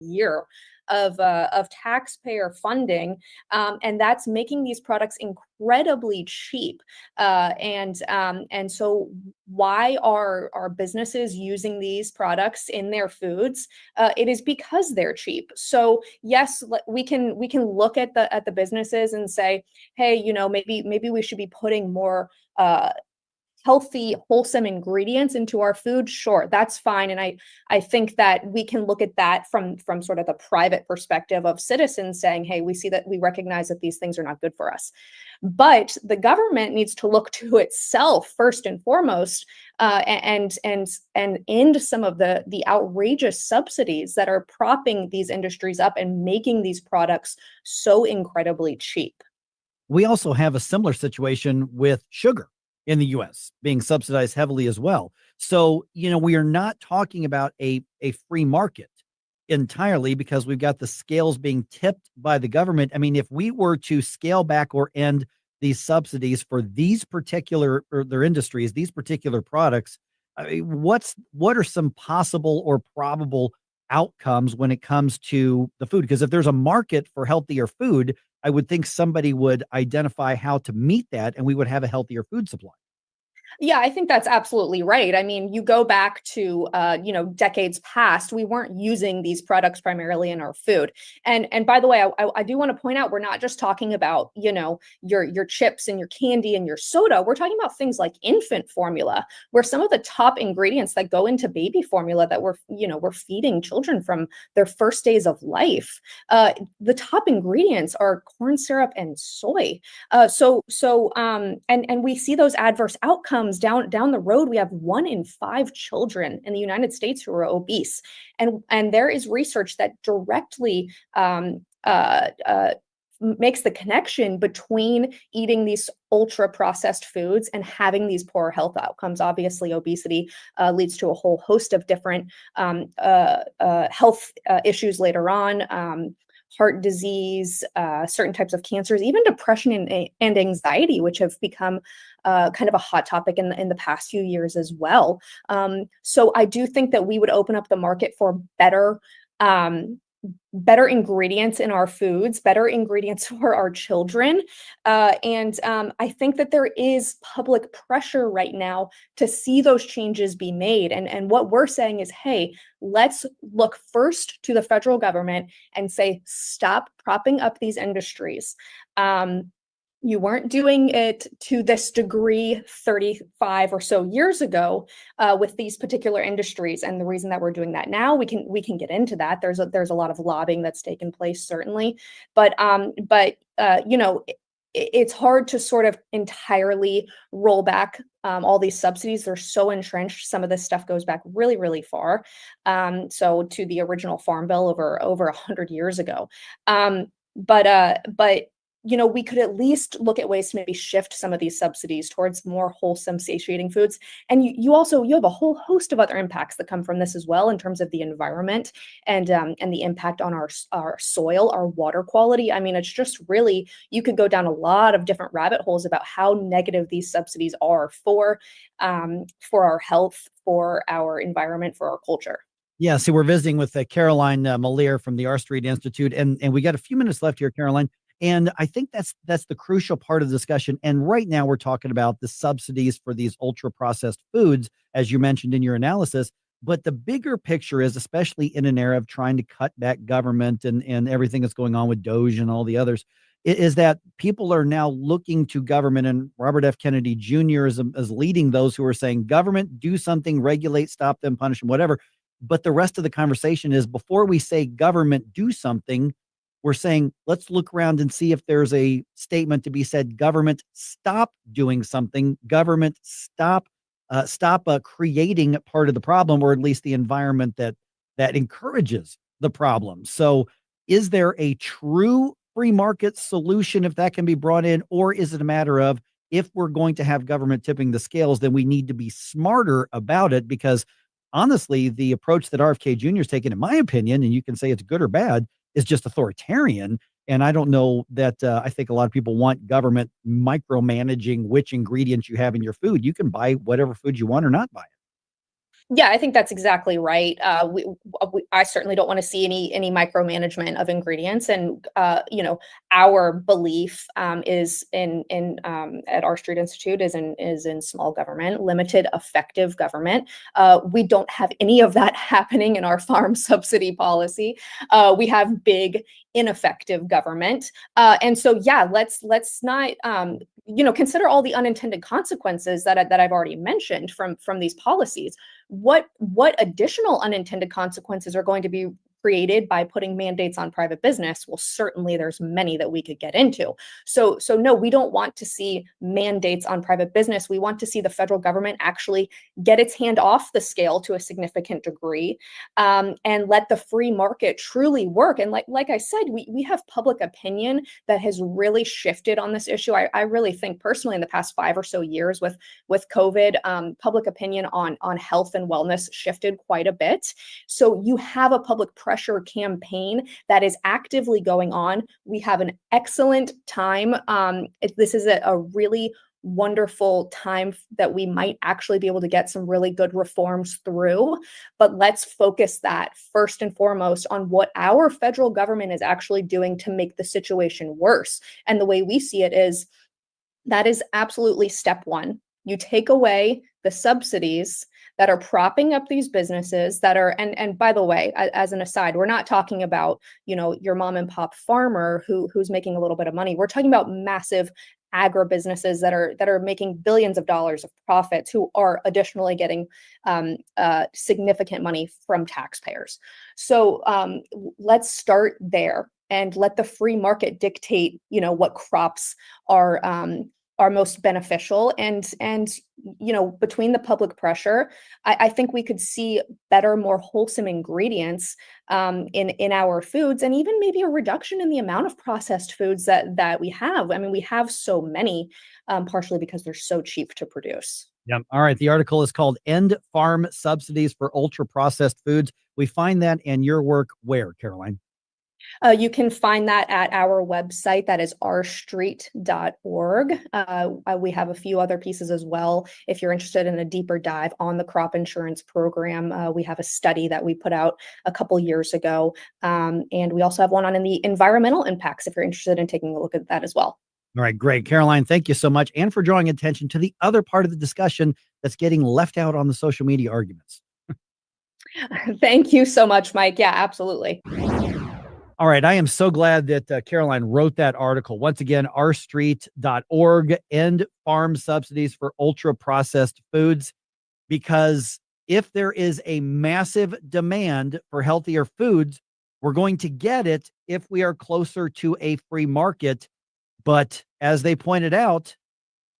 year of taxpayer funding, and that's making these products incredibly cheap. And so, why are businesses using these products in their foods? It is because they're cheap. So yes, we can look at the businesses and say, hey, maybe we should be putting more healthy, wholesome ingredients into our food. Sure, that's fine. And I think that we can look at that from sort of the private perspective of citizens saying, hey, we recognize that these things are not good for us. But the government needs to look to itself first and foremost, and end some of the outrageous subsidies that are propping these industries up and making these products so incredibly cheap. We also have a similar situation with sugar in the US being subsidized heavily as well. So, we are not talking about a free market entirely, because we've got the scales being tipped by the government. I mean, if we were to scale back or end these subsidies for these particular or their industries, these particular products, I mean, what are some possible or probable outcomes when it comes to the food? Because if there's a market for healthier food, I would think somebody would identify how to meet that, and we would have a healthier food supply. Yeah, I think that's absolutely right. I mean, you go back to decades past, we weren't using these products primarily in our food. And by the way, I do want to point out we're not just talking about your chips and your candy and your soda. We're talking about things like infant formula, where some of the top ingredients that go into baby formula that we're feeding children from their first days of life. The top ingredients are corn syrup and soy. And we see those adverse outcomes down the road. We have 1 in 5 children in the United States who are obese, and there is research that directly makes the connection between eating these ultra processed foods and having these poor health outcomes. Obviously, obesity leads to a whole host of different health issues later on. Heart disease, certain types of cancers, even depression and anxiety, which have become kind of a hot topic in the past few years as well. So I do think that we would open up the market for better ingredients in our foods, better ingredients for our children. And I think that there is public pressure right now to see those changes be made. And what we're saying is, hey, let's look first to the federal government and say, stop propping up these industries. You weren't doing it to this degree 35 or so years ago with these particular industries, and the reason that we're doing that now, we can get into that. There's a lot of lobbying that's taken place, certainly, but it's hard to sort of entirely roll back all these subsidies. They're so entrenched. Some of this stuff goes back really, really far. So to the original Farm Bill over 100 years ago. But we could at least look at ways to maybe shift some of these subsidies towards more wholesome, satiating foods. And you have a whole host of other impacts that come from this as well, in terms of the environment and the impact on our soil, our water quality. I mean, it's just really, you could go down a lot of different rabbit holes about how negative these subsidies are for our health, for our environment, for our culture. Yeah, so we're visiting with Caroline Melear from the R Street Institute, and we got a few minutes left here, Caroline. And I think that's the crucial part of the discussion. And right now we're talking about the subsidies for these ultra processed foods, as you mentioned in your analysis. But the bigger picture is, especially in an era of trying to cut back government and everything that's going on with Doge and all the others, is that people are now looking to government, and Robert F. Kennedy Jr. is leading those who are saying, government, do something, regulate, stop them, punish them, whatever. But the rest of the conversation is, before we say government, do something, we're saying, let's look around and see if there's a statement to be said, government, stop doing something, government, stop creating part of the problem, or at least the environment that encourages the problem. So is there a true free market solution, if that can be brought in, or is it a matter of, if we're going to have government tipping the scales, then we need to be smarter about it? Because honestly, the approach that RFK Jr. has taken, in my opinion, and you can say it's good or bad, is just authoritarian. And I don't know that I think a lot of people want government micromanaging which ingredients you have in your food. You can buy whatever food you want or not buy it. Yeah, I think that's exactly right. I certainly don't want to see any micromanagement of ingredients, and our belief is in at our Street Institute is in small government, limited effective government. We don't have any of that happening in our farm subsidy policy. We have big ineffective government, and so yeah, let's not consider all the unintended consequences that I've already mentioned from these policies. What additional unintended consequences are going to be created by putting mandates on private business? Well, certainly there's many that we could get into. So no, we don't want to see mandates on private business. We want to see the federal government actually get its hand off the scale to a significant degree, and let the free market truly work. And like I said, we have public opinion that has really shifted on this issue. I really think personally in the past 5 or so years with COVID, public opinion on health and wellness shifted quite a bit. So you have a public pressure campaign that is actively going on. We have an excellent time. This is a really wonderful time that we might actually be able to get some really good reforms through. But let's focus that first and foremost on what our federal government is actually doing to make the situation worse. And the way we see it is that is absolutely step one. You take away the subsidies that are propping up these businesses that are, and by the way, as an aside, we're not talking about, your mom and pop farmer who's making a little bit of money. We're talking about massive agribusinesses that are making billions of dollars of profits, who are additionally getting significant money from taxpayers. So let's start there and let the free market dictate, what crops are most beneficial. And between the public pressure, I think we could see better, more wholesome ingredients in our foods, and even maybe a reduction in the amount of processed foods that we have. I mean, we have so many, partially because they're so cheap to produce. Yeah. All right. The article is called End Farm Subsidies for Ultra Processed Foods. We find that in your work where, Caroline? You can find that at our website. That is rstreet.org. We have a few other pieces as well. If you're interested in a deeper dive on the crop insurance program, we have a study that we put out a couple years ago. And we also have one on the environmental impacts if you're interested in taking a look at that as well. All right, great. Caroline, thank you so much. And for drawing attention to the other part of the discussion that's getting left out on the social media arguments. Thank you so much, Mike. Yeah, absolutely. All right. I am so glad that Caroline wrote that article. Once again, rstreet.org, End Farm Subsidies for Ultra Processed Foods. Because if there is a massive demand for healthier foods, we're going to get it if we are closer to a free market. But as they pointed out,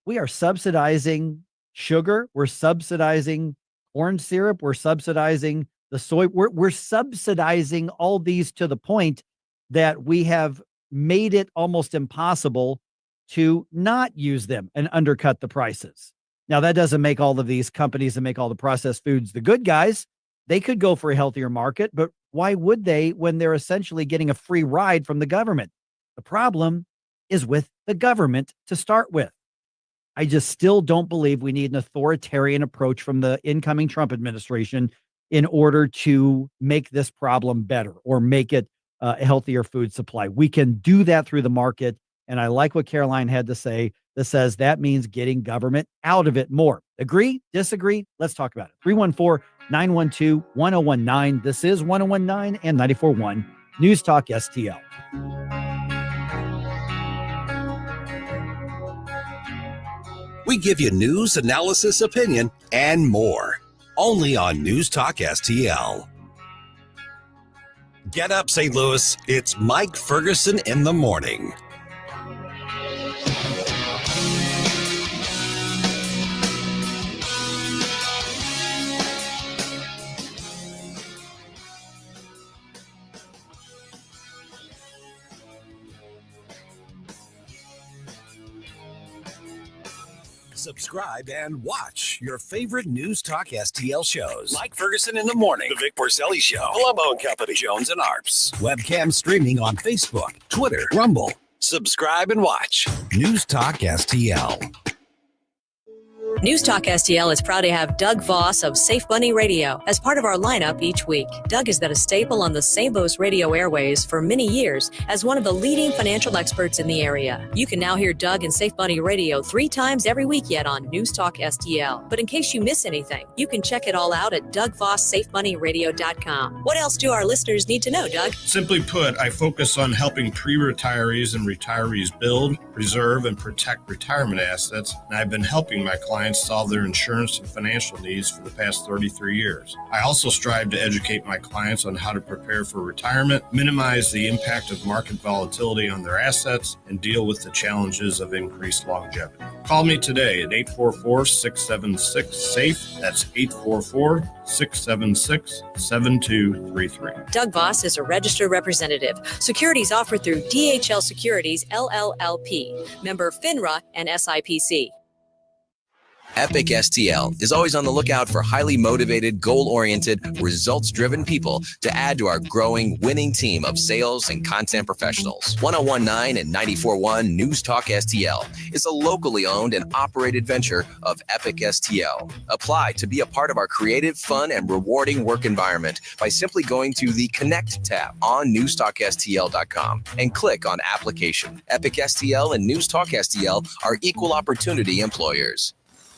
we are subsidizing sugar. We're subsidizing corn syrup. We're subsidizing the soy. We're subsidizing all these to the point that we have made it almost impossible to not use them and undercut the prices. Now, that doesn't make all of these companies that make all the processed foods the good guys. They could go for a healthier market, but why would they when they're essentially getting a free ride from the government? The problem is with the government to start with. I just still don't believe we need an authoritarian approach from the incoming Trump administration in order to make this problem better or make it a healthier food supply. We can do that through the market. And I like what Caroline had to say that says that means getting government out of it more. Agree? Disagree? Let's talk about it. 314-912-1019. This is 1019 and 94.1 News Talk STL. We give you news, analysis, opinion, and more. Only on News Talk STL. Get up, St. Louis. It's Mike Ferguson in the morning. Subscribe and watch your favorite News Talk STL shows. Mike Ferguson in the Morning, The Vic Porcelli Show, Columbo and Company, Jones and Arps. Webcam streaming on Facebook, Twitter, Rumble. Subscribe and watch News Talk STL. News Talk STL is proud to have Doug Voss of Safe Money Radio as part of our lineup each week. Doug has been a staple on the Sabos radio airways for many years as one of the leading financial experts in the area. You can now hear Doug and Safe Money Radio 3 times every week yet on News Talk STL. But in case you miss anything, you can check it all out at DougVossSafeMoneyRadio.com. What else do our listeners need to know, Doug? Simply put, I focus on helping pre-retirees and retirees build, preserve, and protect retirement assets, and I've been helping my clients solve their insurance and financial needs for the past 33 years. I also strive to educate my clients on how to prepare for retirement, minimize the impact of market volatility on their assets, and deal with the challenges of increased longevity. Call me today at 844-676-SAFE. That's 844-676-7233. Doug Voss is a registered representative. Securities offered through DHL Securities, LLLP. Member FINRA and SIPC. Epic STL is always on the lookout for highly motivated, goal-oriented, results-driven people to add to our growing, winning team of sales and content professionals. 101.9 and 94.1 News Talk STL is a locally owned and operated venture of Epic STL. Apply to be a part of our creative, fun, and rewarding work environment by simply going to the Connect tab on newstalkstl.com and click on Application. Epic STL and News Talk STL are equal opportunity employers.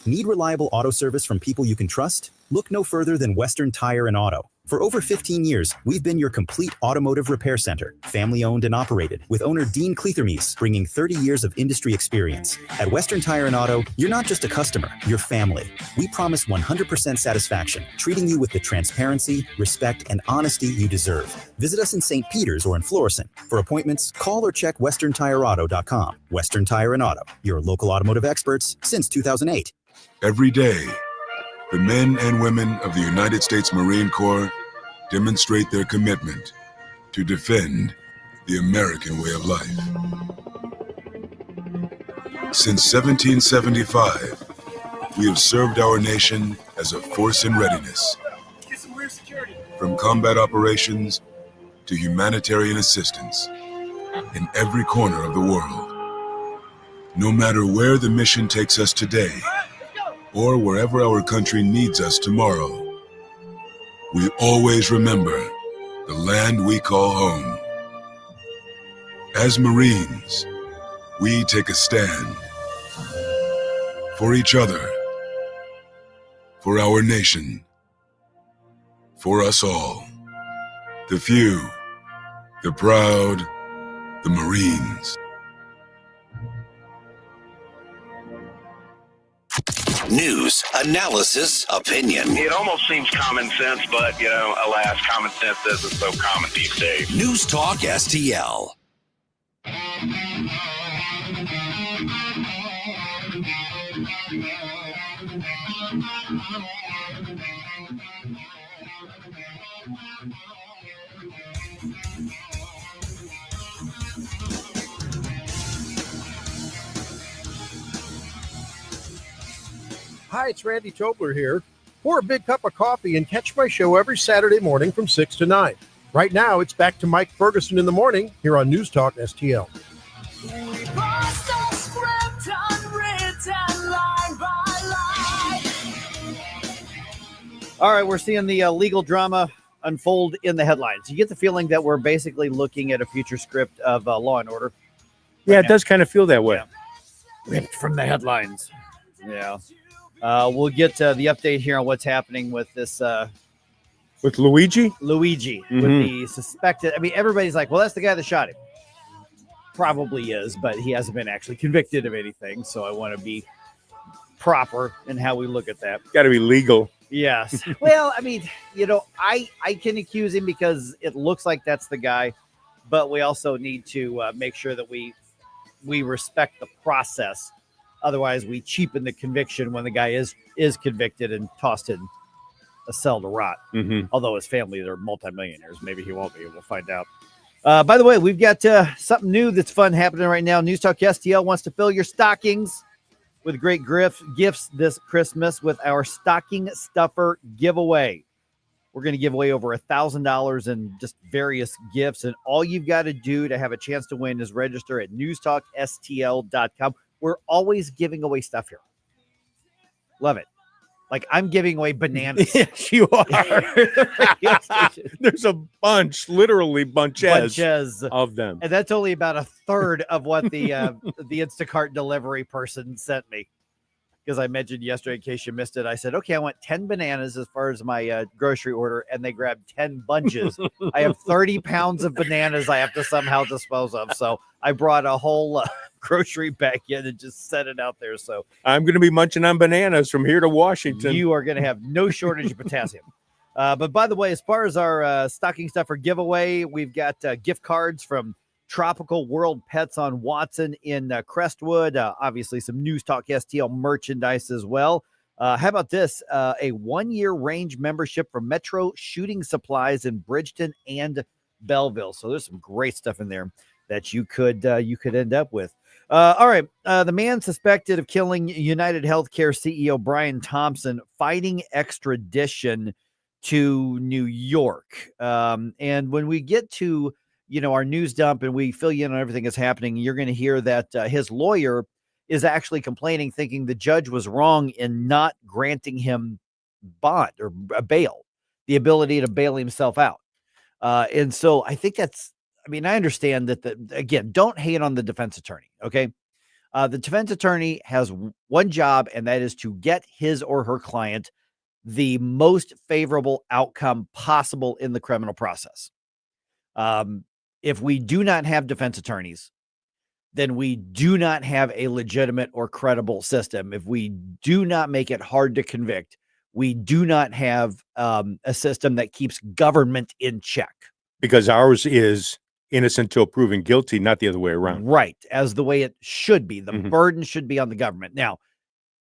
Need reliable auto service from people you can trust? Look no further than Western Tire and Auto. For over 15 years, we've been your complete automotive repair center, family owned and operated, with owner Dean Kleethermes bringing 30 years of industry experience. At Western Tire and Auto, you're not just a customer, you're family. We promise 100% satisfaction, treating you with the transparency, respect, and honesty you deserve. Visit us in St. Peters or in Florissant. For appointments, call or check westerntireauto.com. Western Tire and Auto, your local automotive experts since 2008. Every day, the men and women of the United States Marine Corps demonstrate their commitment to defend the American way of life. Since 1775, we have served our nation as a force in readiness. From combat operations to humanitarian assistance in every corner of the world. No matter where the mission takes us today, or wherever our country needs us tomorrow, we always remember the land we call home. As Marines, we take a stand for each other, for our nation, for us all. The few, the proud, the Marines. News, analysis, opinion. It almost seems common sense, but, alas, common sense isn't so common these days. News Talk STL. Hi, it's Randy Tobler here. Pour a big cup of coffee and catch my show every Saturday morning from 6 to 9. Right now, it's back to Mike Ferguson in the morning here on News Talk STL. All right, we're seeing the legal drama unfold in the headlines. You get the feeling that we're basically looking at a future script of Law and Order. Yeah, it does kind of feel that way. Yeah. Ripped from the headlines. Yeah. We'll get the update here on what's happening with this. With Luigi, with the suspected. I mean, everybody's like, well, that's the guy that shot him. Probably is, but he hasn't been actually convicted of anything. So I want to be proper in how we look at that. Got to be legal. Yes. Well, I mean, I can accuse him because it looks like that's the guy, but we also need to make sure that we respect the process. Otherwise, we cheapen the conviction when the guy is convicted and tossed in a cell to rot. Mm-hmm. Although his family, they're multimillionaires. Maybe he won't be. We'll find out. By the way, we've got something new that's fun happening right now. News Talk STL wants to fill your stockings with great gifts this Christmas with our Stocking Stuffer giveaway. We're going to give away over $1,000 in just various gifts. And all you've got to do to have a chance to win is register at newstalkstl.com. We're always giving away stuff here. Love it. Like I'm giving away bananas. Yes, you are. There's a bunch, literally bunches of them. And that's only about a third of what the Instacart delivery person sent me. Because I mentioned yesterday, in case you missed it, I said, okay, I want 10 bananas as far as my grocery order, and they grabbed 10 bunches. I have 30 pounds of bananas I have to somehow dispose of. So I brought a whole grocery bag in and just set it out there. So I'm going to be munching on bananas from here to Washington. You are going to have no shortage of potassium. But by the way, as far as our stocking stuffer giveaway, we've got gift cards from Tropical World Pets on Watson in Crestwood. Obviously, some News Talk STL merchandise as well. How about this? A 1-year range membership for Metro Shooting Supplies in Bridgeton and Belleville. So there's some great stuff in there that you could end up with. All right. The man suspected of killing United Healthcare CEO Brian Thompson fighting extradition to New York. And when we get to our news dump and we fill you in on everything that's happening, you're going to hear that his lawyer is actually complaining, thinking the judge was wrong in not granting him bond or bail, the ability to bail himself out. And so I think I understand that again, don't hate on the defense attorney. Okay. The defense attorney has one job, and that is to get his or her client the most favorable outcome possible in the criminal process. If we do not have defense attorneys, then we do not have a legitimate or credible system. If we do not make it hard to convict, we do not have a system that keeps government in check. Because ours is innocent till proven guilty, not the other way around. Right, as the way it should be. The burden should be on the government. Now,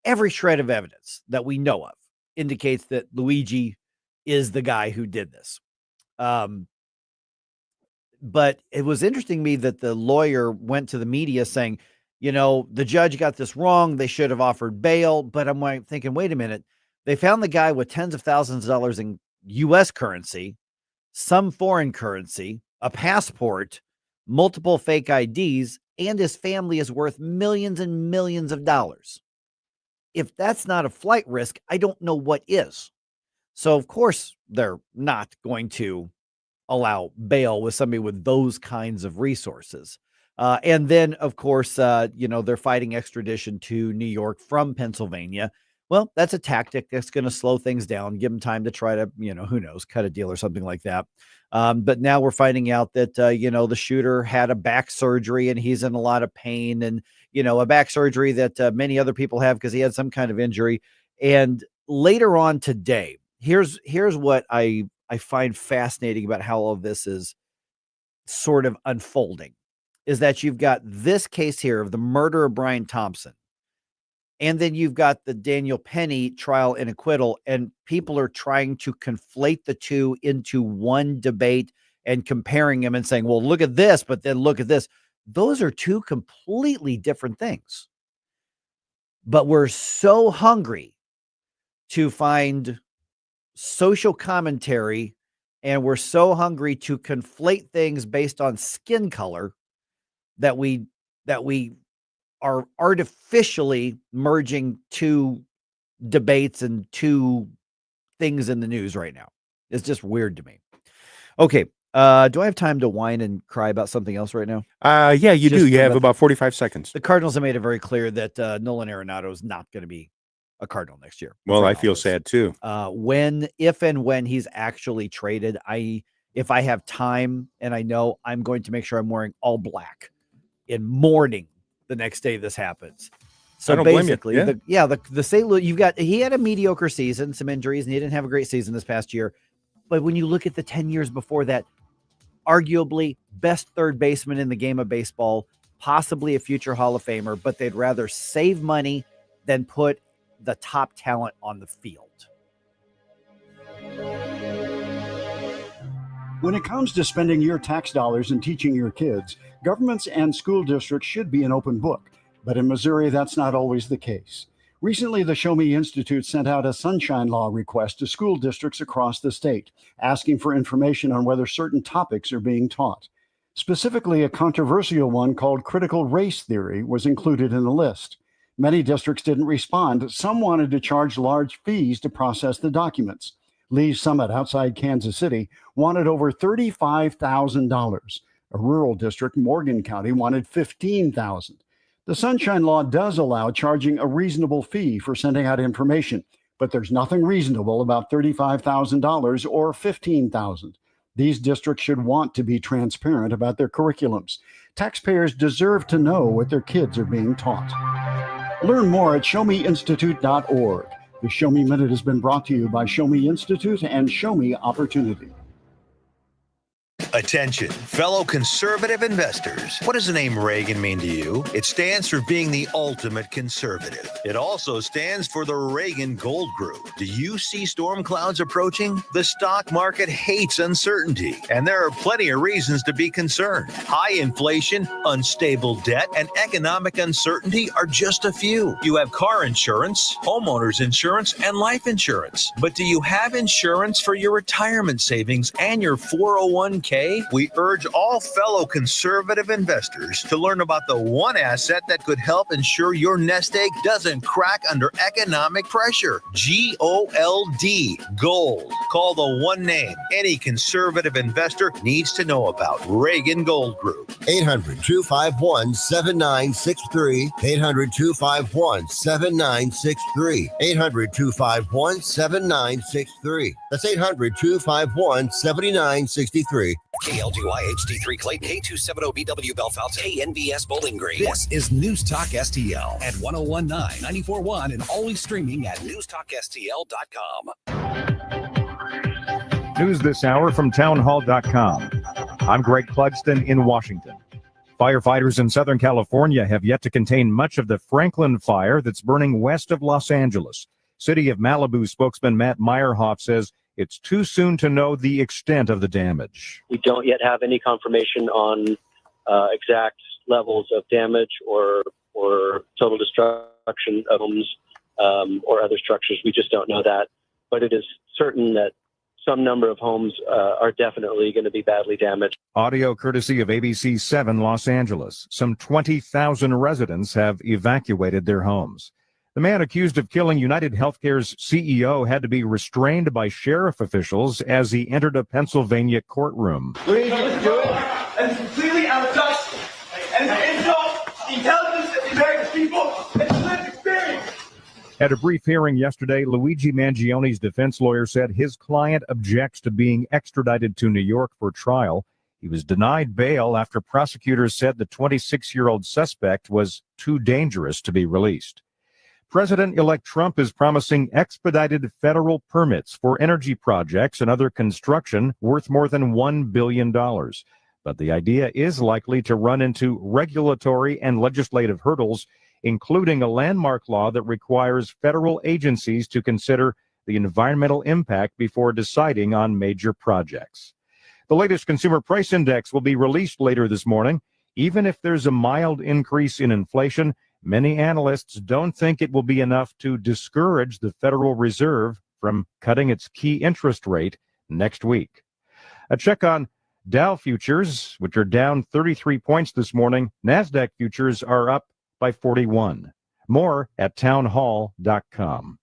every shred of evidence that we know of indicates that Luigi is the guy who did this. But it was interesting to me that the lawyer went to the media saying, the judge got this wrong. They should have offered bail. But I'm thinking, wait a minute. They found the guy with tens of thousands of dollars in U.S. currency, some foreign currency, a passport, multiple fake IDs, and his family is worth millions and millions of dollars. If that's not a flight risk, I don't know what is. So, of course, they're not going to allow bail with somebody with those kinds of resources. And then, of course, they're fighting extradition to New York from Pennsylvania. Well, that's a tactic that's going to slow things down, give them time to try to, who knows, cut a deal or something like that. But now we're finding out that, the shooter had a back surgery and he's in a lot of pain, and, a back surgery that many other people have because he had some kind of injury. And later on today, here's what I find fascinating about how all of this is sort of unfolding, is that you've got this case here of the murder of Brian Thompson. And then you've got the Daniel Penny trial and acquittal, and people are trying to conflate the two into one debate and comparing them and saying, well, look at this, but then look at this. Those are two completely different things. But we're so hungry to find social commentary, and we're so hungry to conflate things based on skin color that we are artificially merging two debates and two things in the news right now. It's just weird to me. Okay. Do I have time to whine and cry about something else right now? Yeah, you do. You have about 45 seconds. The Cardinals have made it very clear that Nolan Arenado is not going to be a Cardinal next year. Well, I feel sad too. If and when he's actually traded, if I have time, and I know, I'm going to make sure I'm wearing all black in mourning the next day this happens. So basically, the St. Louis, he had a mediocre season, some injuries, and he didn't have a great season this past year. But when you look at the 10 years before that, arguably best third baseman in the game of baseball, possibly a future Hall of Famer, but they'd rather save money than put the top talent on the field. When it comes to spending your tax dollars and teaching your kids, governments and school districts should be an open book. But in Missouri, that's not always the case. Recently, the Show Me Institute sent out a sunshine law request to school districts across the state, asking for information on whether certain topics are being taught. Specifically, a controversial one called critical race theory was included in the list. Many districts didn't respond. Some wanted to charge large fees to process the documents. Lee's Summit outside Kansas City wanted over $35,000. A rural district, Morgan County, wanted $15,000. The Sunshine Law does allow charging a reasonable fee for sending out information, but there's nothing reasonable about $35,000 or $15,000. These districts should want to be transparent about their curriculums. Taxpayers deserve to know what their kids are being taught. Learn more at showmeinstitute.org. The Show Me Minute has been brought to you by Show Me Institute and Show Me Opportunity. Attention, fellow conservative investors. What does the name Reagan mean to you? It stands for being the ultimate conservative. It also stands for the Reagan Gold Group. Do you see storm clouds approaching? The stock market hates uncertainty, and there are plenty of reasons to be concerned. High inflation, unstable debt, and economic uncertainty are just a few. You have car insurance, homeowners insurance, and life insurance. But do you have insurance for your retirement savings and your 401k? We urge all fellow conservative investors to learn about the one asset that could help ensure your nest egg doesn't crack under economic pressure. GOLD, gold. Call the one name any conservative investor needs to know about. Reagan Gold Group. 800-251-7963. 800-251-7963. 800-251-7963. That's 800-251-7963. KLGY HD3 Clayton, K270BW Belfast, KNVS Bowling Green. This is News Talk STL at 1019, 94.1, and always streaming at newstalkstl.com. News this hour from townhall.com. I'm Greg Clugston in Washington. Firefighters in Southern California have yet to contain much of the Franklin fire that's burning west of Los Angeles. City of Malibu spokesman Matt Meyerhoff says it's too soon to know the extent of the damage. We don't yet have any confirmation on exact levels of damage or total destruction of homes or other structures. We just don't know that. But it is certain that some number of homes are definitely going to be badly damaged. Audio courtesy of ABC 7 Los Angeles. Some 20,000 residents have evacuated their homes. The man accused of killing United Healthcare's CEO had to be restrained by sheriff officials as he entered a Pennsylvania courtroom. We need to do it, and it's completely out of touch. And it's the intelligence of the American people, it's lived experience. At a brief hearing yesterday, Luigi Mangioni's defense lawyer said his client objects to being extradited to New York for trial. He was denied bail after prosecutors said the 26-year-old suspect was too dangerous to be released. President-elect Trump is promising expedited federal permits for energy projects and other construction worth more than $1 billion. But the idea is likely to run into regulatory and legislative hurdles, including a landmark law that requires federal agencies to consider the environmental impact before deciding on major projects. The latest consumer price index will be released later this morning. Even if there's a mild increase in inflation, many analysts don't think it will be enough to discourage the Federal Reserve from cutting its key interest rate next week. A check on Dow futures, which are down 33 points this morning. NASDAQ futures are up by 41. More at townhall.com.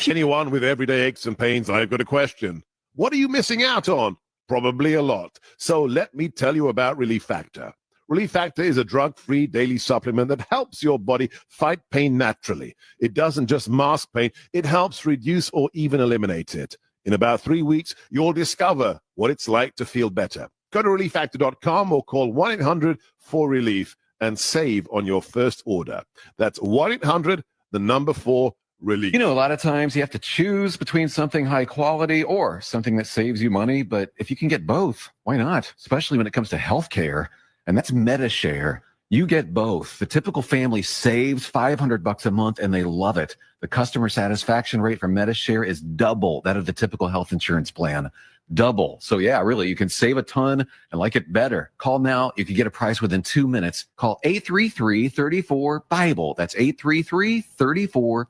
Anyone with everyday aches and pains, I've got a question. What are you missing out on? Probably a lot. So let me tell you about Relief Factor. Relief Factor is a drug-free daily supplement that helps your body fight pain naturally. It doesn't just mask pain, it helps reduce or even eliminate it. In about 3 weeks, you'll discover what it's like to feel better. Go to relieffactor.com or call 1-800-4RELIEF and save on your first order. That's 1-800-4RELIEF. You know, a lot of times you have to choose between something high quality or something that saves you money, but if you can get both, why not? Especially when it comes to healthcare. And that's MediShare. You get both. The typical family saves $500 a month and they love it. The customer satisfaction rate for MediShare is double that of the typical health insurance plan. Double. So yeah, really, you can save a ton and like it better. Call now. You can get a price within 2 minutes. Call 833-34-BIBLE. That's 833-34-BIBLE.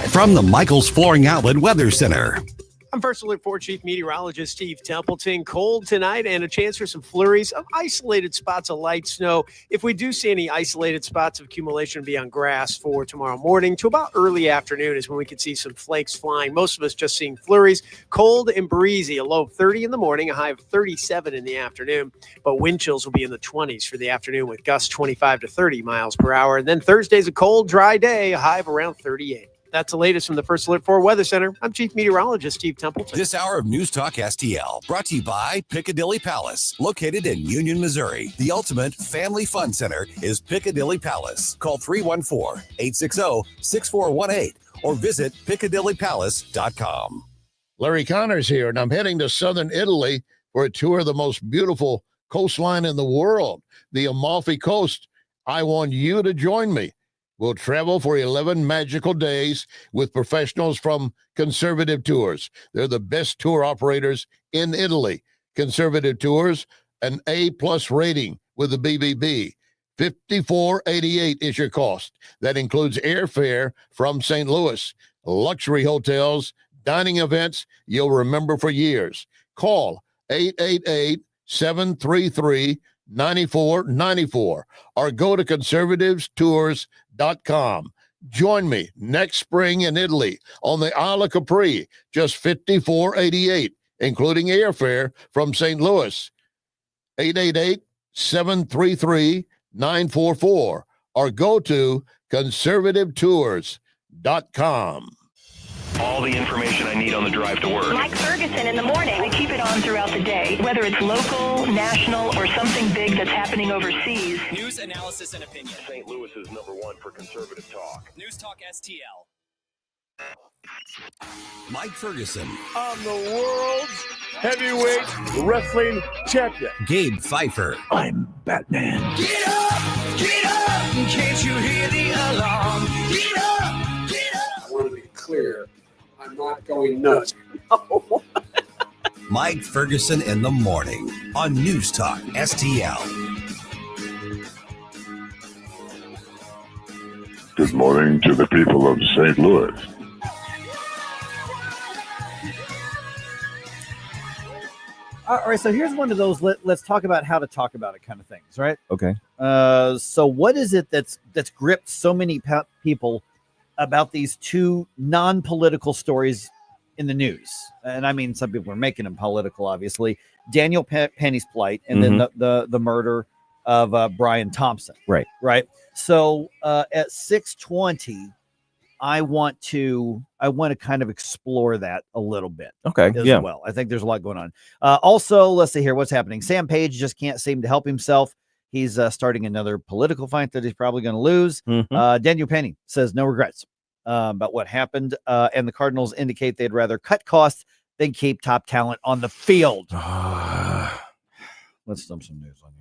From the Michaels Flooring Outlet Weather Center. I'm First Alert 4 Chief Meteorologist Steve Templeton. Cold tonight and a chance for some flurries of isolated spots of light snow. If we do see any isolated spots of accumulation, be on grass for tomorrow morning to about early afternoon is when we could see some flakes flying. Most of us just seeing flurries. Cold and breezy, a low of 30 in the morning, a high of 37 in the afternoon. But wind chills will be in the 20s for the afternoon with gusts 25 to 30 miles per hour. And then Thursday's a cold, dry day, a high of around 38. That's the latest from the First Alert 4 Weather Center. I'm Chief Meteorologist Steve Templeton. This hour of News Talk STL brought to you by Piccadilly Palace, located in Union, Missouri. The ultimate family fun center is Piccadilly Palace. Call 314-860-6418 or visit piccadillypalace.com. Larry Connors here, and I'm heading to southern Italy for a tour of the most beautiful coastline in the world, the Amalfi Coast. I want you to join me. We'll travel for 11 magical days with professionals from Conservative Tours. They're the best tour operators in Italy. Conservative Tours, an A+ rating with the BBB. $54.88 is your cost. That includes airfare from St. Louis, luxury hotels, dining events you'll remember for years. Call 888-733-9494 or go to conservativestours.com. Join me next spring in Italy on the Isle of Capri, just $54.88, including airfare from St. Louis. 888-733-9494 or go to conservativetours.com. All the information I need on the drive to work. Mike Ferguson in the morning. I keep it on throughout the day, whether it's local, national, or something big that's happening overseas. News, analysis, and opinion. St. Louis is #1 for conservative talk. News Talk STL. Mike Ferguson. I'm the world's heavyweight wrestling champion. Gabe Pfeiffer. I'm Batman. Get up! Get up! Can't you hear the alarm? Get up! Get up! I want to be clear. I'm not going nuts. Mike Ferguson in the morning on News Talk STL. Good morning to the people of St. Louis. All right, so here's one of those let's talk about how to talk about it kind of things, right? Okay. So what is it that's gripped so many people about these two non-political stories in the news? And I mean, some people are making them political, obviously. Daniel Penny's plight, and then the murder of Brian Thompson. Right. So at 6:20, I want to kind of explore that a little bit. Okay. As Yeah. well. I think there's a lot going on. Also, let's see here. What's happening? Sam Page just can't seem to help himself. He's starting another political fight that he's probably going to lose. Daniel Penny says no regrets about what happened. And the Cardinals indicate they'd rather cut costs than keep top talent on the field. Let's dump some news on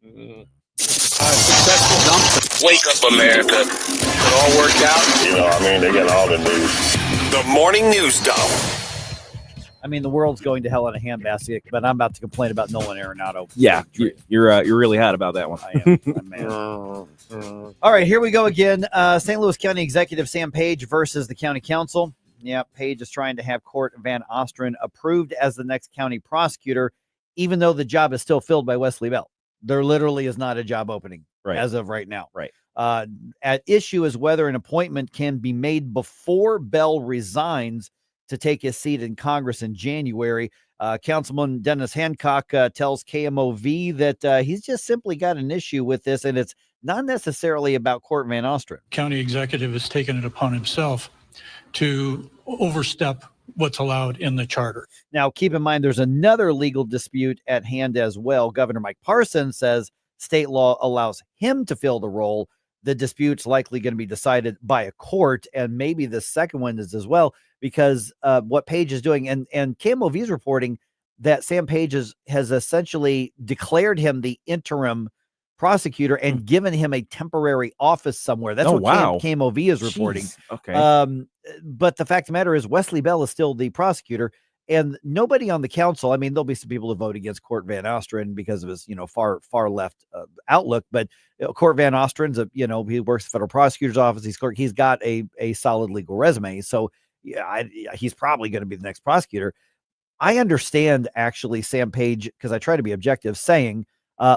you. Successful dump. Wake up, America. It all worked out. You know, I mean, they got all the news. The morning news dump. I mean, the world's going to hell in a handbasket, but I'm about to complain about Nolan Arenado. Yeah, you're really hot about that one. I am. I'm mad. All right, here we go again. St. Louis County Executive Sam Page versus the County Council. Yeah, Page is trying to have Court Van Ostrin approved as the next county prosecutor, even though the job is still filled by Wesley Bell. There literally is not a job opening as of right now. Right. At issue is whether an appointment can be made before Bell resigns to take his seat in Congress in January. Councilman Dennis Hancock tells KMOV that he's just simply got an issue with this, and it's not necessarily about Court Van Ostrin. County executive has taken it upon himself to overstep what's allowed in the charter. Now, keep in mind, there's another legal dispute at hand as well. Governor Mike Parson says state law allows him to fill the role. The dispute's likely going to be decided by a court, and maybe the second one is as well, because what Page is doing, and KMOV is reporting that Sam Page has essentially declared him the interim prosecutor and given him a temporary office somewhere. That's what KMOV is reporting. Jeez. Okay. But the fact of the matter is Wesley Bell is still the prosecutor, and nobody on the council. I mean, there'll be some people who vote against Court Van Ostrin because of his, far left outlook. But Court Van Ostrin's he works the federal prosecutor's office. He's got a solid legal resume. So he's probably going to be the next prosecutor. I understand actually Sam Page, because I try to be objective, saying,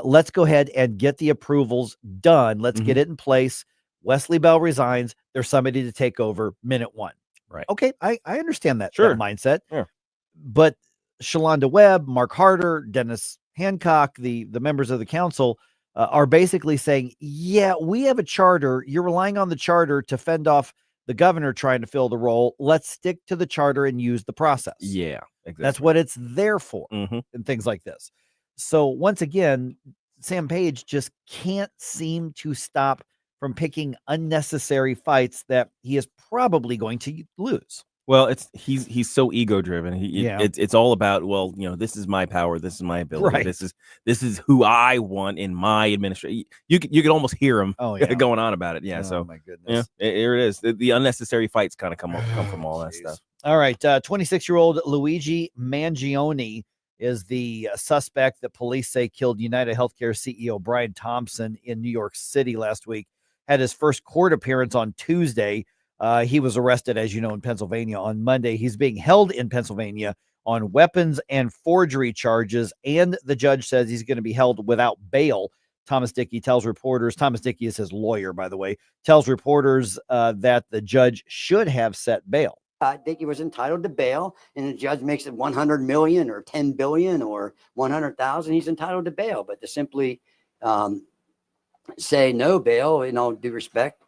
let's go ahead and get the approvals done. Let's get it in place. Wesley Bell resigns. There's somebody to take over minute one. Right. Okay. I understand that, Sure. that mindset. Yeah. But Shalonda Webb, Mark Harder, Dennis Hancock, the members of the council are basically saying, yeah, we have a charter. You're relying on the charter to fend off the governor trying to fill the role. Let's stick to the charter and use the process. Yeah, exactly. That's what it's there for, and things like this. So once again, Sam Page just can't seem to stop from picking unnecessary fights that he is probably going to lose. Well, he's so ego driven. Yeah. It's all about, well, this is my power, this is my ability, Right. this is who I want in my administration. You could almost hear him going on about it. Yeah. Oh, So my goodness. yeah, here it is. The unnecessary fights kind of come from all that stuff. All right. 26-year-old Luigi Mangione is the suspect that police say killed United Healthcare CEO Brian Thompson in New York City last week. Had his first court appearance on Tuesday. He was arrested, as you know, in Pennsylvania on Monday. He's being held in Pennsylvania on weapons and forgery charges, and the judge says he's going to be held without bail. Thomas Dickey tells reporters, Thomas Dickey is his lawyer, by the way, tells reporters that the judge should have set bail. I think he was entitled to bail, and the judge makes it 100 million or 10 billion or 100,000. He's entitled to bail, but to simply say no bail, in all due respect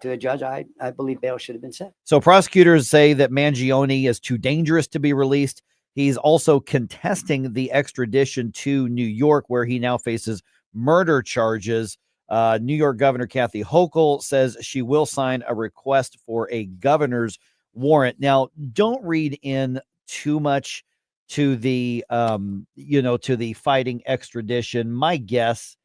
to a judge, I believe bail should have been set. So prosecutors say that Mangione is too dangerous to be released. He's also contesting the extradition to New York, where he now faces murder charges. New York Governor Kathy Hochul says she will sign a request for a governor's warrant. Now, don't read in too much to the, to the fighting extradition. My guess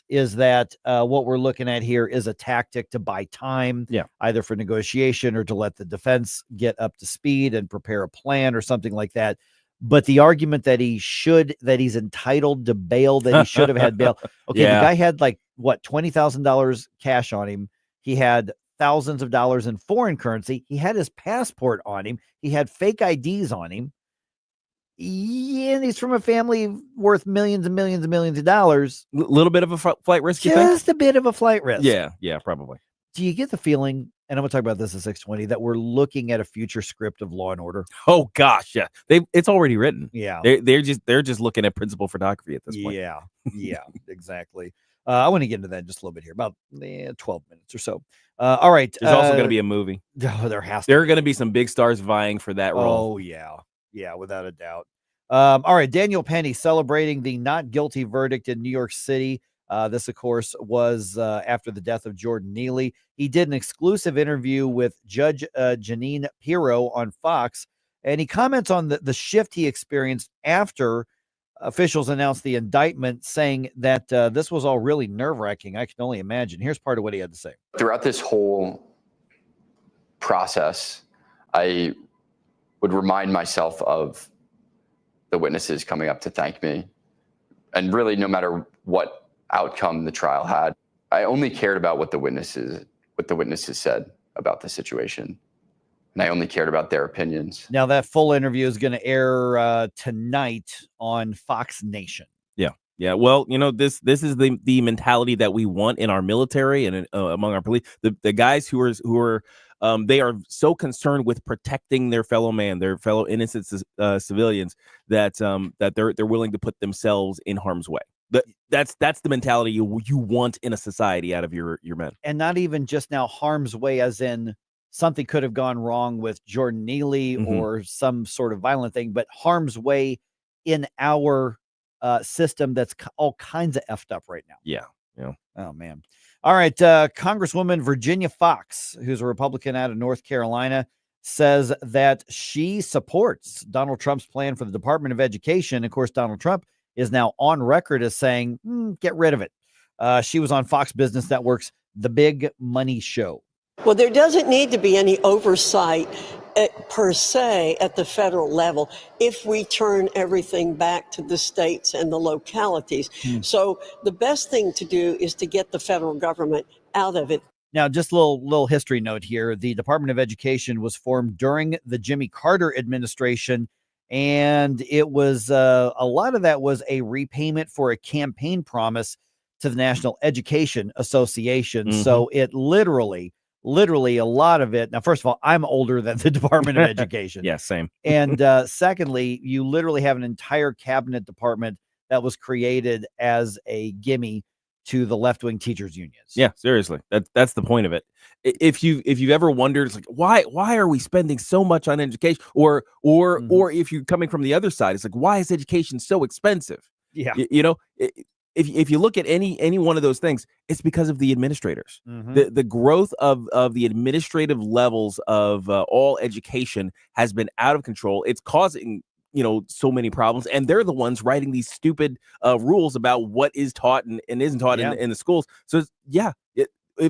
is that what we're looking at here is a tactic to buy time, either for negotiation or to let the defense get up to speed and prepare a plan or something like that. But the argument that he's entitled to bail, that he should have had bail. Okay, The guy had $20,000 cash on him. He had thousands of dollars in foreign currency. He had his passport on him. He had fake IDs on him. Yeah, and he's from a family worth millions and millions and millions of dollars. A little bit of a flight risk, you think? Just a bit of a flight risk. Yeah, probably. Do you get the feeling, and I'm going to talk about this at 6:20, that we're looking at a future script of Law and Order? Oh gosh, yeah. It's already written. Yeah. They're just looking at principal photography at this point. Yeah, exactly. I want to get into that in just a little bit here, about 12 minutes or so. All right. There's also going to be a movie. Oh, there are going to be some big stars vying for that role. Oh, yeah. Yeah, without a doubt. All right. Daniel Penny celebrating the not guilty verdict in New York City. This, of course, was after the death of Jordan Neely. He did an exclusive interview with Judge Janine Pirro on Fox, and he comments on the shift he experienced after officials announced the indictment, saying that this was all really nerve-wracking. I can only imagine. Here's part of what he had to say. Throughout this whole process, I would remind myself of the witnesses coming up to thank me. And really, no matter what outcome the trial had, I only cared about what the witnesses said about the situation. And I only cared about their opinions. Now, that full interview is going to air tonight on Fox Nation. Yeah. Well, this is the mentality that we want in our military and among our police. The guys who are they are so concerned with protecting their fellow man, their fellow innocent civilians, that they're willing to put themselves in harm's way. That's the mentality you want in a society out of your men. And not even just now harm's way, as in something could have gone wrong with Jordan Neely or some sort of violent thing, but harm's way in our system that's all kinds of effed up right now. Yeah. Oh, man. All right. Congresswoman Virginia Fox, who's a Republican out of North Carolina, says that she supports Donald Trump's plan for the Department of Education. Of course, Donald Trump is now on record as saying, get rid of it. She was on Fox Business Network's The Big Money Show. Well, there doesn't need to be any oversight per se at the federal level if we turn everything back to the states and the localities. So the best thing to do is to get the federal government out of it. Now, just a little history note here. The Department of Education was formed during the Jimmy Carter administration, and it was a lot of that was a repayment for a campaign promise to the National Education Association. So it literally a lot of it. Now, first of all, I'm older than the Department of Education. Yeah, same. And secondly, you literally have an entire cabinet department that was created as a gimme to the left-wing teachers unions. Yeah, seriously. That's the point of it. If you've ever wondered, it's like, why are we spending so much on education? Or if you're coming from the other side, it's like, why is education so expensive? Yeah. If you look at any one of those things, it's because of the administrators. The growth of the administrative levels of all education has been out of control. It's causing so many problems, and they're the ones writing these stupid rules about what is taught and isn't taught in the schools. So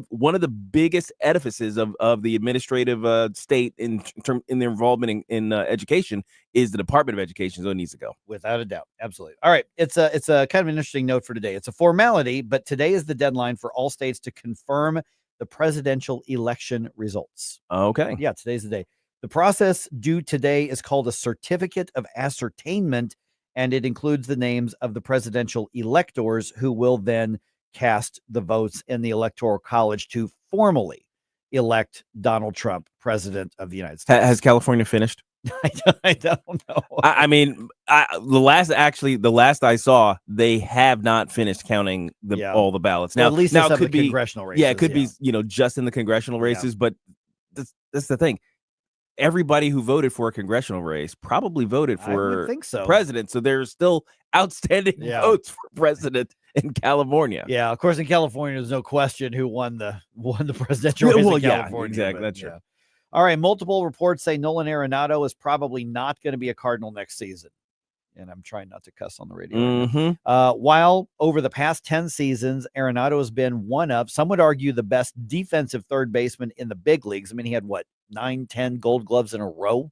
one of the biggest edifices of the administrative state in their involvement in education is the Department of Education. So it needs to go, without a doubt. Absolutely. All right, it's a kind of an interesting note for today. It's a formality, but today is the deadline for all states to confirm the presidential election results. Okay. Yeah, today's the day. The process due today is called a certificate of ascertainment, and it includes the names of the presidential electors who will then cast the votes in the Electoral College to formally elect Donald Trump president of the United States. Has California finished? I don't know. I mean, the last I saw, they have not finished counting all the ballots. Now, at least now it could could be congressional races. Yeah, it could be just in the congressional races, but that's the thing. Everybody who voted for a congressional race probably voted for president. So there's still outstanding votes for president in California. Yeah, of course, in California, there's no question who won the presidential race in California. Exactly. But, That's true. All right, multiple reports say Nolan Arenado is probably not going to be a Cardinal next season. And I'm trying not to cuss on the radio. While over the past 10 seasons, Arenado has been one of, some would argue, the best defensive third baseman in the big leagues. I mean, he had 9-10 Gold Gloves in a row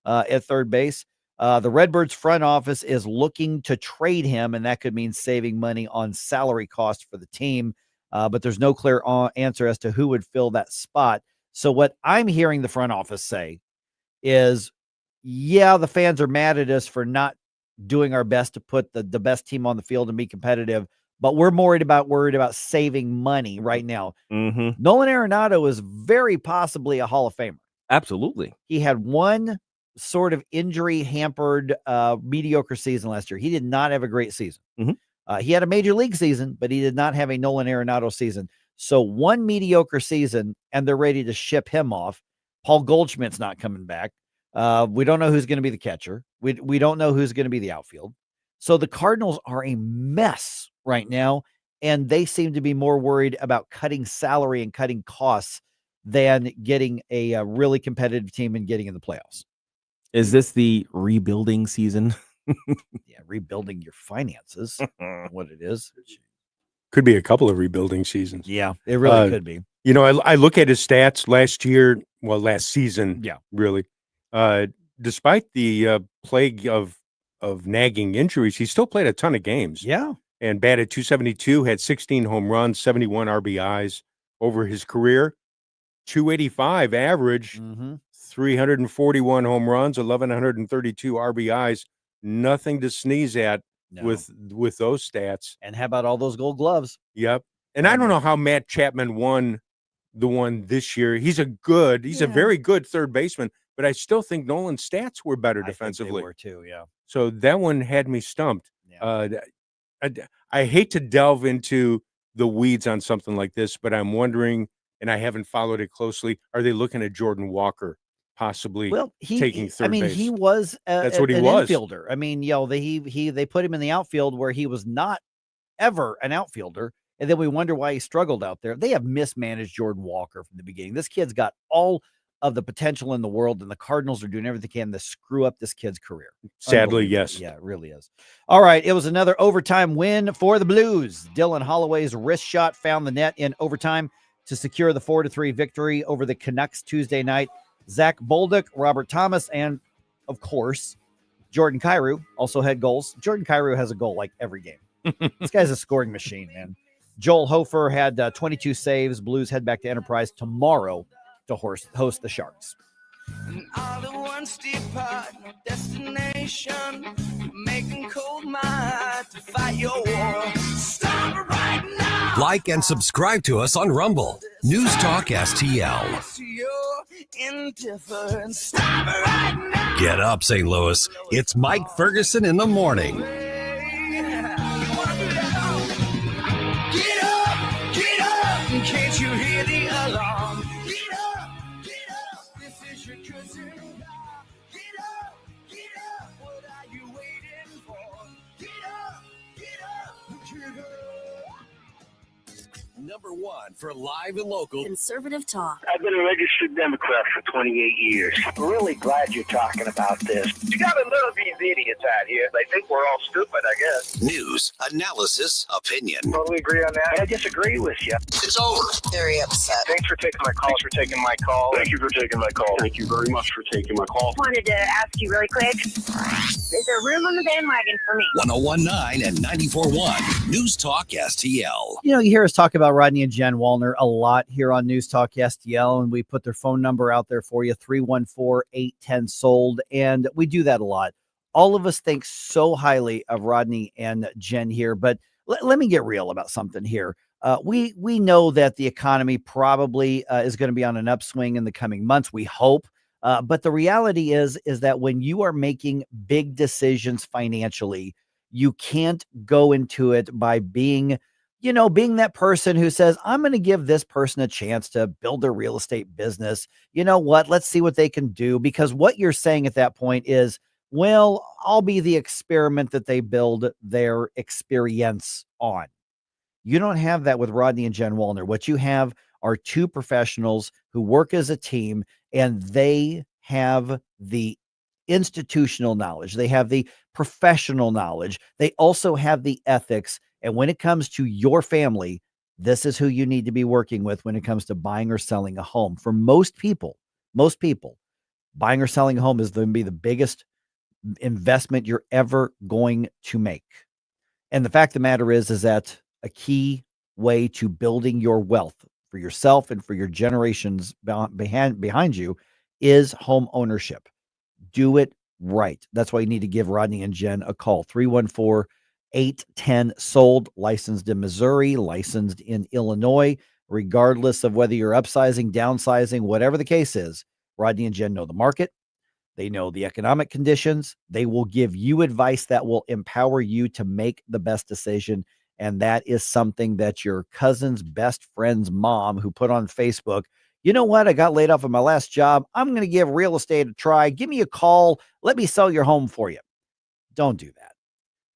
at third base. The Redbirds front office is looking to trade him, and that could mean saving money on salary costs for the team. But there's no clear answer as to who would fill that spot. So what I'm hearing the front office say is, the fans are mad at us for not doing our best to put the best team on the field and be competitive, but we're worried about saving money right now. Nolan Arenado is very possibly a Hall of Famer. Absolutely. He had one sort of injury hampered mediocre season last year. He did not have a great season. He had a major league season, but he did not have a Nolan Arenado season. So one mediocre season, and they're ready to ship him off. Paul Goldschmidt's not coming back. We don't know who's going to be the catcher. We don't know who's going to be the outfield. So the Cardinals are a mess right now, and they seem to be more worried about cutting salary and cutting costs than getting a really competitive team and getting in the playoffs. Is this the rebuilding season? Rebuilding your finances, what it is. Could be a couple of rebuilding seasons. Yeah, it really could be. I look at his stats last season. Yeah, really. Despite the plague of nagging injuries, he still played a ton of games. Yeah. And batted .272, had 16 home runs, 71 RBIs over his career. 285 average, 341 home runs, 1,132 RBIs. Nothing to sneeze at with those stats. And how about all those Gold Gloves? Yep. And I don't know how Matt Chapman won the one this year. He's a very good third baseman, but I still think Nolan's stats were better defensively. They were too, yeah. So that one had me stumped. I hate to delve into the weeds on something like this, but I'm wondering, and I haven't followed it closely, are they looking at Jordan Walker possibly taking third base? He was that's what he an was. Infielder. I mean, they put him in the outfield where he was not ever an outfielder. And then we wonder why he struggled out there. They have mismanaged Jordan Walker from the beginning. This kid's got all of the potential in the world, and the Cardinals are doing everything they can to screw up this kid's career. Sadly, yes. Yeah, it really is. All right, it was another overtime win for the Blues. Dylan Holloway's wrist shot found the net in overtime to secure the 4-3 victory over the Canucks Tuesday night. Zach Bolduc, Robert Thomas, and, of course, Jordan Kyrou also had goals. Jordan Kyrou has a goal like every game. This guy's a scoring machine, man. Joel Hofer had 22 saves. Blues head back to Enterprise tomorrow to host the Sharks. All at once depart, no destination, making cold my to fight your war. Stop it right now. Like and subscribe to us on Rumble. News Talk STL. Your indifference. Stop it right now. Get up, St. Louis. It's Mike Ferguson in the morning. Get up, can't you hear the alarm? Get up, this is your cousin. Get up, what are you waiting for? Get up, get up. Number one for live and local conservative talk. I've been a registered Democrat for 28 years. I'm really glad you're talking about this. You gotta love these idiots out here. They think we're all stupid, I guess. news, analysis, opinion. Totally agree on that. I disagree with you. It's over. Very upset. Thanks for taking my call. Thanks for taking my call. Thank you for taking my call. Thank you very much for taking my call. Wanted to ask you really quick. Is there room on the bandwagon for me? 101.9 and 94.1 News Talk STL. You hear us talk about Rodney and Jen Wallner a lot here on News Talk STL, and we put their phone number out there for you, 314-810-SOLD, and we do that a lot. All of us think so highly of Rodney and Jen here, but let me get real about something here. We know that the economy probably is going to be on an upswing in the coming months. We hope. But the reality is that when you are making big decisions financially, you can't go into it by being that person who says, I'm going to give this person a chance to build their real estate business. You know what? Let's see what they can do. Because what you're saying at that point is, well, I'll be the experiment that they build their experience on. You don't have that with Rodney and Jen Wallner. What you have are two professionals who work as a team, and they have the institutional knowledge. They have the professional knowledge. They also have the ethics. And when it comes to your family, this is who you need to be working with when it comes to buying or selling a home. For most people, buying or selling a home is going to be the biggest investment you're ever going to make. And the fact of the matter is that a key way to building your wealth for yourself and for your generations behind you is home ownership. Do it right. That's why you need to give Rodney and Jen a call. 314-810-SOLD, licensed in Missouri, licensed in Illinois. Regardless of whether you're upsizing, downsizing, whatever the case is, Rodney and Jen know the market. They know the economic conditions. They will give you advice that will empower you to make the best decision. And that is something that your cousin's best friend's mom, who put on Facebook, you know what? I got laid off of my last job. I'm going to give real estate a try. Give me a call. Let me sell your home for you. Don't do that.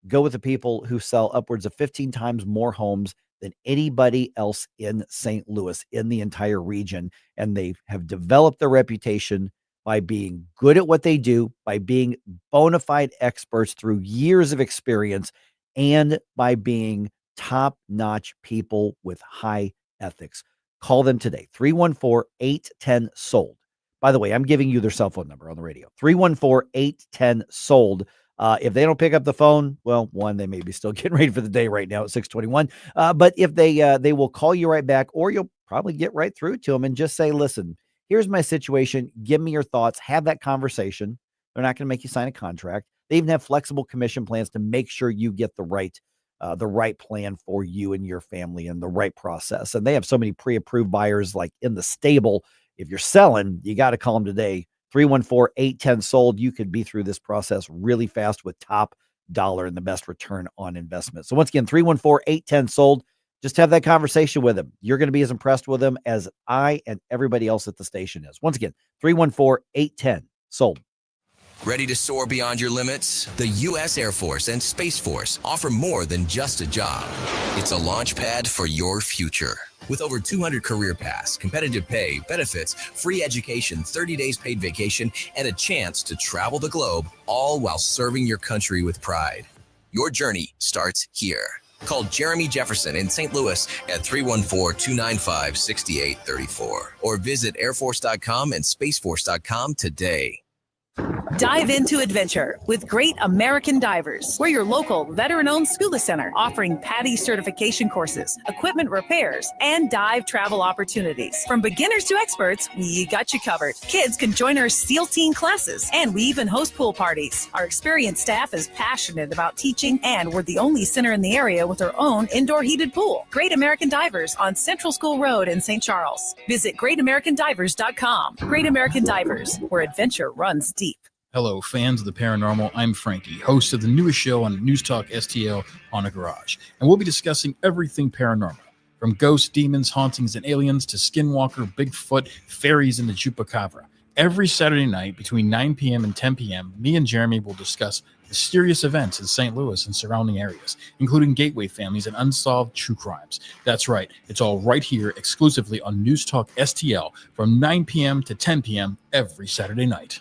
Go with the people who sell upwards of 15 times more homes than anybody else in St. Louis, in the entire region. And they have developed their reputation by being good at what they do, by being bona fide experts through years of experience, and by being top-notch people with high ethics. Call them today, 314-810-SOLD. By the way, I'm giving you their cell phone number on the radio, 314-810-SOLD. If they don't pick up the phone, well, one, they may be still getting ready for the day right now at 6:21. But if they will call you right back, or you'll probably get right through to them and just say, listen, here's my situation. Give me your thoughts. Have that conversation. They're not going to make you sign a contract. They even have flexible commission plans to make sure you get the right plan for you and your family and the right process. And they have so many pre-approved buyers like in the stable. If you're selling, you got to call them today. 314-810-SOLD. You could be through this process really fast with top dollar and the best return on investment. So once again, 314-810-SOLD. Just have that conversation with them. You're going to be as impressed with them as I and everybody else at the station is. Once again, 314-810-SOLD. Ready to soar beyond your limits? The U.S. Air Force and Space Force offer more than just a job. It's a launch pad for your future. With over 200 career paths, competitive pay, benefits, free education, 30 days paid vacation, and a chance to travel the globe, all while serving your country with pride. Your journey starts here. Call Jeremy Jefferson in St. Louis at 314-295-6834 or visit airforce.com and spaceforce.com today. Dive into adventure with Great American Divers. We're your local veteran-owned scuba center offering PADI certification courses, equipment repairs, and dive travel opportunities. From beginners to experts, we got you covered. Kids can join our SEAL Team classes, and we even host pool parties. Our experienced staff is passionate about teaching, and we're the only center in the area with our own indoor heated pool. Great American Divers on Central School Road in St. Charles. Visit greatamericandivers.com. Great American Divers, where adventure runs deep. Hello, fans of the paranormal. I'm Frankie, host of the newest show on News Talk STL on a Garage. And we'll be discussing everything paranormal, from ghosts, demons, hauntings, and aliens to skinwalker, Bigfoot, fairies, and the Chupacabra. Every Saturday night between 9 p.m. and 10 p.m., me and Jeremy will discuss mysterious events in St. Louis and surrounding areas, including gateway families and unsolved true crimes. That's right. It's all right here exclusively on News Talk STL from 9 p.m. to 10 p.m. every Saturday night.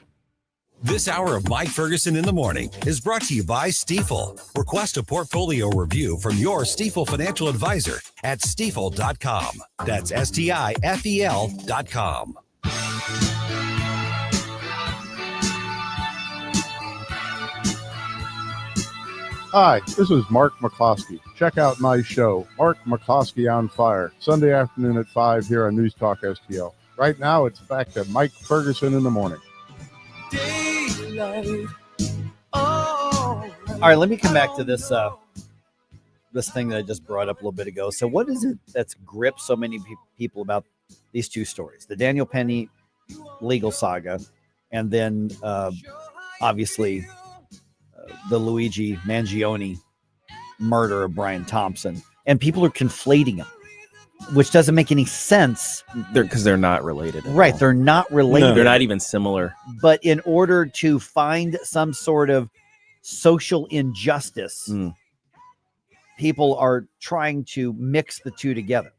This hour of Mike Ferguson in the Morning is brought to you by Stifel. Request a portfolio review from your Stifel financial advisor at stifel.com. That's STIFEL.com. Hi, this is Mark McCloskey. Check out my show, Mark McCloskey on Fire, Sunday afternoon at 5 here on News Talk STL. Right now, it's back to Mike Ferguson in the Morning. All right, let me come back to this this thing that I just brought up a little bit ago. So what is it that's gripped so many people about these two stories? The Daniel Penny legal saga, and then obviously the Luigi Mangione murder of Brian Thompson. And people are conflating them, which doesn't make any sense. Because they're not related. Right, they're not related. No. They're not even similar. But in order to find some sort of social injustice, people are trying to mix the two together.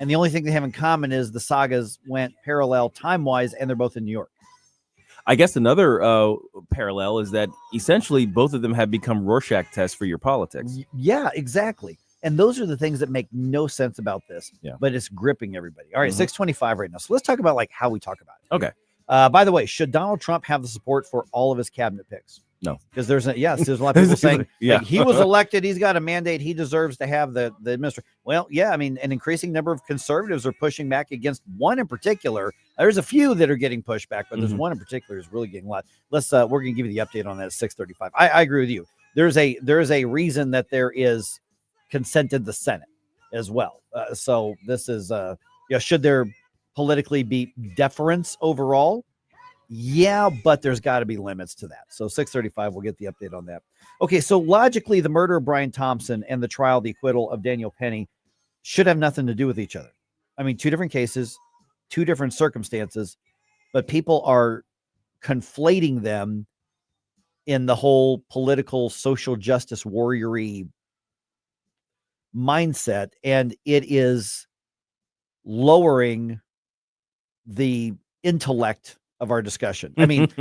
And the only thing they have in common is the sagas went parallel time-wise, and they're both in New York. I guess another parallel is that essentially both of them have become Rorschach tests for your politics. Yeah, exactly. And those are the things that make no sense about this. Yeah. But it's gripping everybody. All right, 625 right now. So let's talk about like how we talk about it. Okay. By the way, should Donald Trump have the support for all of his cabinet picks? No. Because there's a lot of people saying yeah. he was elected, he's got a mandate, he deserves to have the administration. Well, yeah, I mean, an increasing number of conservatives are pushing back against one in particular. There's a few that are getting pushed back, but there's one in particular who's really getting a lot. We're going to give you the update on that at 635. I agree with you. There is a reason that there is consent in the Senate as well. So this is should there politically be deference overall? Yeah, but there's got to be limits to that. So 635, we'll get the update on that. Okay, so logically, the murder of Brian Thompson and the trial, the acquittal of Daniel Penny should have nothing to do with each other. I mean, two different cases, two different circumstances, but people are conflating them in the whole political social justice warrior-y mindset, and it is lowering the intellect of our discussion. I mean,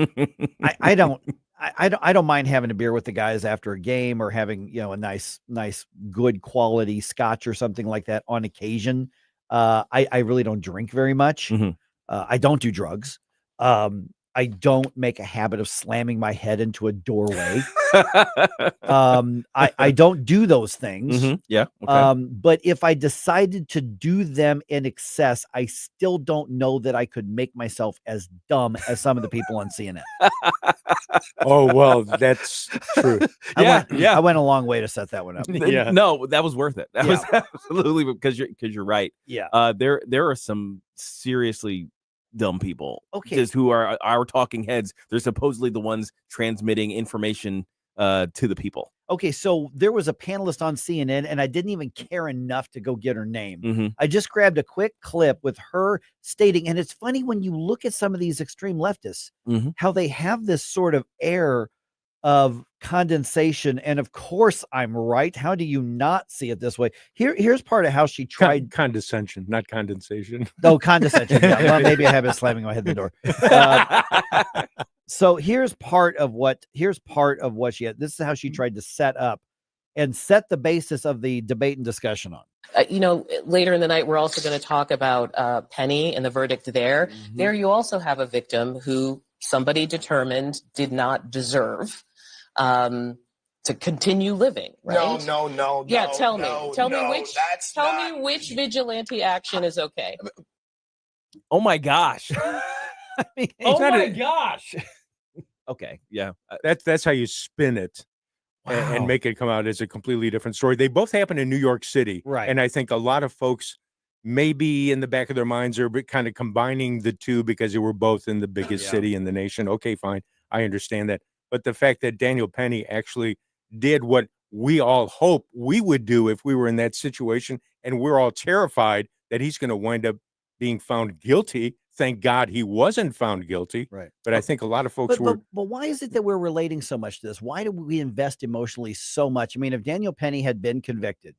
I don't mind having a beer with the guys after a game or having, a nice, good quality scotch or something like that on occasion. I really don't drink very much. I don't do drugs. I don't make a habit of slamming my head into a doorway. I don't do those things. Yeah. Okay. But if I decided to do them in excess, I still don't know that I could make myself as dumb as some of the people on CNN. Oh, well, that's true. I went a long way to set that one up. Yeah. No, that was worth it. That was absolutely because you're right. Yeah. There are some seriously dumb people, just who are our talking heads. They're supposedly the ones transmitting information to the people. Okay, so there was a panelist on CNN, and I didn't even care enough to go get her name. I just grabbed a quick clip with her stating, and it's funny when you look at some of these extreme leftists, how they have this sort of air of condensation. And of course, I'm right. How do you not see it this way? Here's part of how she tried condescension, not condensation. Oh, condescension. Yeah, well, maybe I have it slamming my head in the door. So here's part of what she had. This is how she tried to set the basis of the debate and discussion on. Later in the night, we're also going to talk about Penny and the verdict there. There you also have a victim who somebody determined did not deserve to continue living, right? No. Yeah, tell That's me which vigilante action is okay. Oh my gosh. I mean, Oh not my a- gosh. Okay, yeah. That's how you spin it and Wow. make it come out as a completely different story. They both happen in New York City. Right. And I think a lot of folks maybe in the back of their minds are kind of combining the two because they were both in the biggest city in the nation. Okay, fine. I understand that. But the fact that Daniel Penny actually did what we all hope we would do if we were in that situation, and we're all terrified that he's going to wind up being found guilty. Thank God he wasn't found guilty. Right. But I think a lot of folks But why is it that we're relating so much to this? Why do we invest emotionally so much? I mean, if Daniel Penny had been convicted,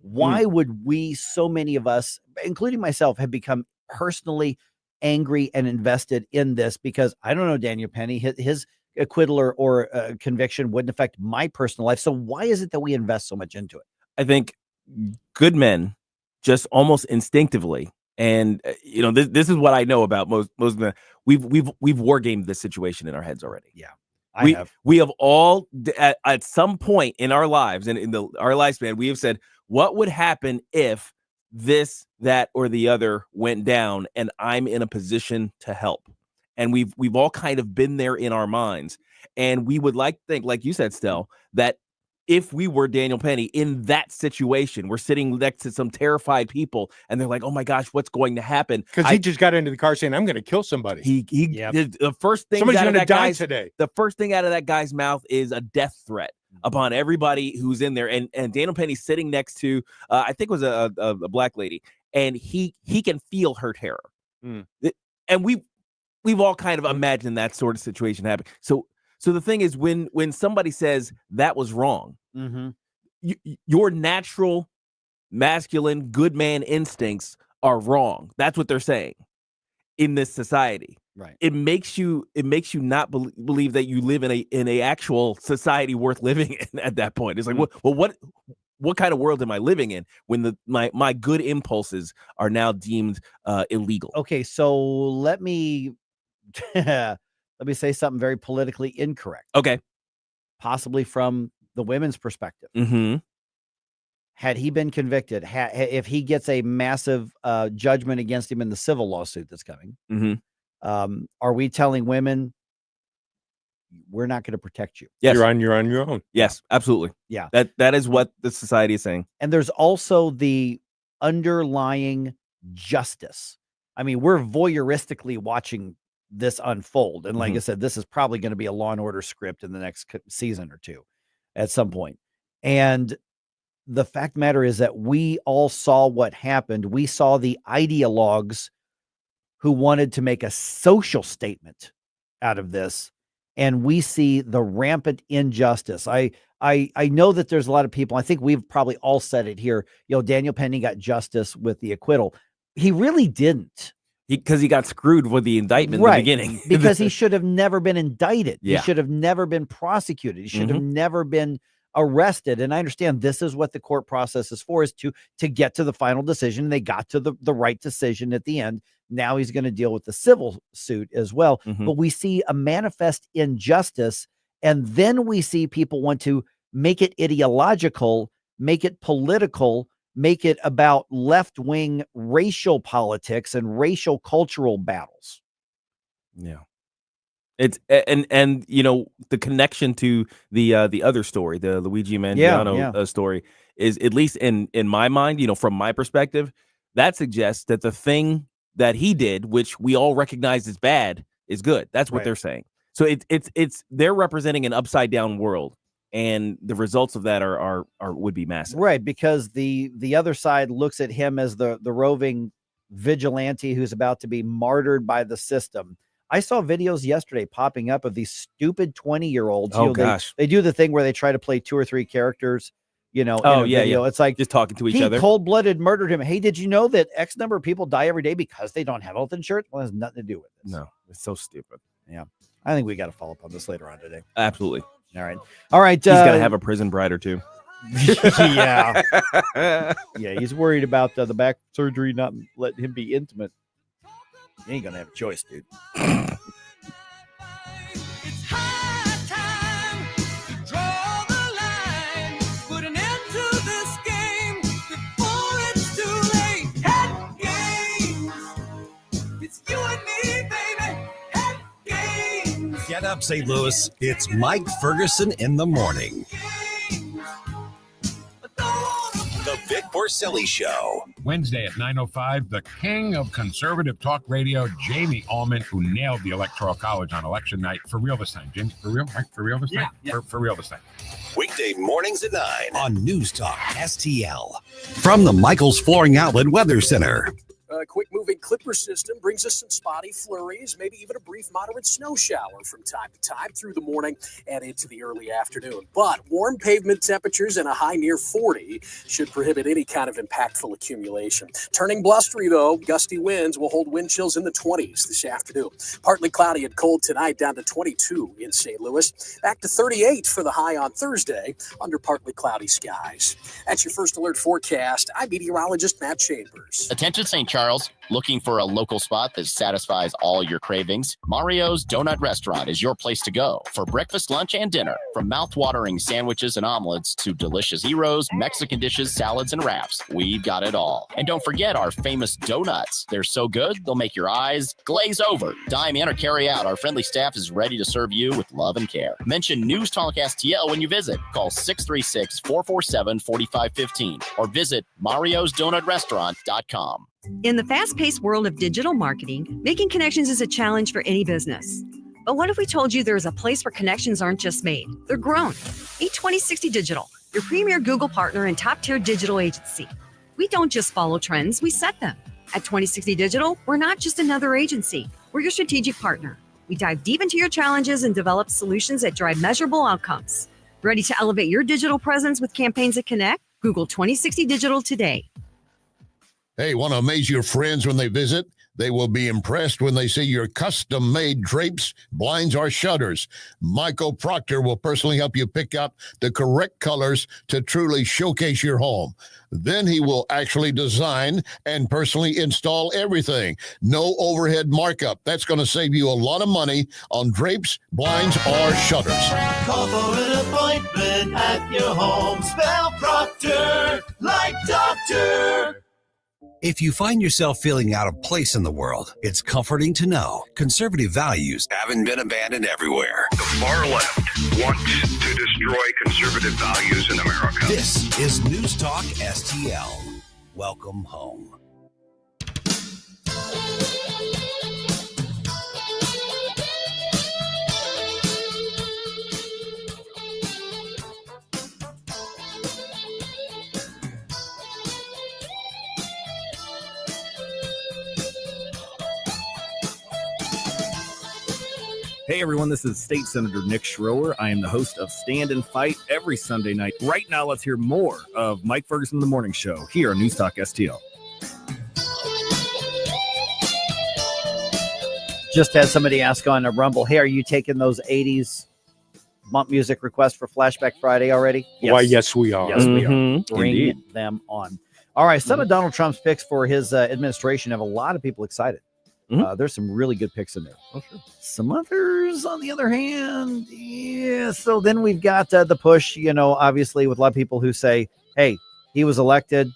why would we, so many of us, including myself, have become personally angry and invested in this? Because I don't know Daniel Penny, his acquittal or conviction wouldn't affect my personal life. So why is it that we invest so much into it? I think good men just almost instinctively, and this is what I know about most of the we've war gamed this situation in our heads already. Yeah, we have all at some point in our lives and in our lifespan, we have said, what would happen if this, that, or the other went down and I'm in a position to help? And we've all kind of been there in our minds. And we would think, like you said, Stel, that if we were Daniel Penny in that situation, we're sitting next to some terrified people and they're like, oh my gosh, what's going to happen? because he just got into the car saying, I'm going to kill somebody. The first thing Somebody's out of going to that die guy's today. The first thing out of that guy's mouth is a death threat upon everybody who's in there. And Daniel Penny's sitting next to, I think it was a black lady, and he can feel her terror. And we've all kind of imagined that sort of situation happen. So the thing is, when somebody says that was wrong, your natural masculine good man instincts are wrong. That's what they're saying in this society. Right. It makes you not believe that you live in a actual society worth living in at that point. It's like, what kind of world am I living in when my good impulses are now deemed illegal? Okay, so let me say something very politically incorrect. Okay. Possibly from the women's perspective. Had he been convicted, if he gets a massive judgment against him in the civil lawsuit that's coming, are we telling women, we're not going to protect you? Yes. You're on your own. Yes, absolutely. Yeah. That is what the society is saying. And there's also the underlying justice. I mean, we're voyeuristically watching this unfold. And like I said, this is probably going to be a Law and Order script in the next season or two at some point. And the fact of the matter is that we all saw what happened. We saw the ideologues who wanted to make a social statement out of this. And we see the rampant injustice. I know that there's a lot of people, I think we've probably all said it here, Daniel Penny got justice with the acquittal. He really didn't. Because he got screwed with the indictment in the beginning. Because he should have never been indicted. Yeah. He should have never been prosecuted. He should have never been arrested. And I understand this is what the court process is for, is to get to the final decision. They got to the right decision at the end. Now he's going to deal with the civil suit as well. But we see a manifest injustice. And then we see people want to make it ideological, make it political, make it about left-wing racial politics and racial cultural battles. Yeah. It's and the connection to the other story, the Luigi Mangiano story, is, at least in my mind, from my perspective, that suggests that the thing that he did, which we all recognize as bad, is good. That's what they're saying. So it's they're representing an upside down world, and the results of that are would be massive. Right, because the other side looks at him as the roving vigilante who's about to be martyred by the system. I saw videos yesterday popping up of these stupid 20-year-olds. Oh, gosh. They do the thing where they try to play 2 or 3 characters, in a video. It's like just talking to each other. Cold-blooded murdered him. Hey, did you know that X number of people die every day because they don't have health insurance? Well, it has nothing to do with this. No, it's so stupid. Yeah. I think we got to follow up on this later on today. Absolutely. All right. All right. He's got to have a prison bride or two. Yeah. Yeah. He's worried about the back surgery not letting him be intimate. He ain't going to have a choice, dude. up, St. Louis? It's Mike Ferguson in the morning. The Vic Porcelli Show. Wednesday at 9:05, the king of conservative talk radio, Jamie Allman, who nailed the Electoral College on election night. For real this time, Jim. For real? Mike, for real this time? Yeah. For real this time. Weekday mornings at 9 on News Talk STL. From the Michaels Flooring Outlet Weather Center. A quick-moving clipper system brings us some spotty flurries, maybe even a brief moderate snow shower from time to time through the morning and into the early afternoon. But warm pavement temperatures and a high near 40 should prohibit any kind of impactful accumulation. Turning blustery, though, gusty winds will hold wind chills in the 20s this afternoon. Partly cloudy and cold tonight, down to 22 in St. Louis. Back to 38 for the high on Thursday under partly cloudy skies. That's your first alert forecast. I'm meteorologist Matt Chambers. Attention St. Charles, looking for a local spot that satisfies all your cravings? Mario's Donut Restaurant is your place to go for breakfast, lunch, and dinner. From mouth-watering sandwiches and omelets to delicious gyros, Mexican dishes, salads, and wraps, we've got it all. And don't forget our famous donuts. They're so good, they'll make your eyes glaze over. Dine in or carry out, our friendly staff is ready to serve you with love and care. Mention News Talk STL when you visit. Call 636-447-4515 or visit mariosdonutrestaurant.com. In the fast-paced world of digital marketing, making connections is a challenge for any business. But what if we told you there is a place where connections aren't just made, they're grown? Meet 2060 Digital, your premier Google partner and top-tier digital agency. We don't just follow trends, we set them. At 2060 Digital, we're not just another agency, we're your strategic partner. We dive deep into your challenges and develop solutions that drive measurable outcomes. Ready to elevate your digital presence with campaigns that connect? Google 2060 Digital today. Hey, want to amaze your friends when they visit? They will be impressed when they see your custom-made drapes, blinds, or shutters. Michael Proctor will personally help you pick out the correct colors to truly showcase your home. Then he will actually design and personally install everything. No overhead markup. That's going to save you a lot of money on drapes, blinds, or shutters. Call for an appointment at your home. Spell Proctor like doctor. If you find yourself feeling out of place in the world, it's comforting to know conservative values haven't been abandoned everywhere. The far left wants to destroy conservative values in America. This is News Talk STL. Welcome home. Hey everyone, this is State Senator Nick Schroer. I am the host of Stand and Fight every Sunday night. Right now, let's hear more of Mike Ferguson, The Morning Show, here on News Talk STL. Just had somebody ask on a Rumble, hey, are you taking those 80s bump music requests for Flashback Friday already? Yes. Why, yes, we are. Yes, we are. Bring Indeed. them on. All right, some of Donald Trump's picks for his administration have a lot of people excited. There's some really good picks in there. Oh, sure. Some others, on the other hand, yeah. So then we've got the push, obviously with a lot of people who say, hey, he was elected,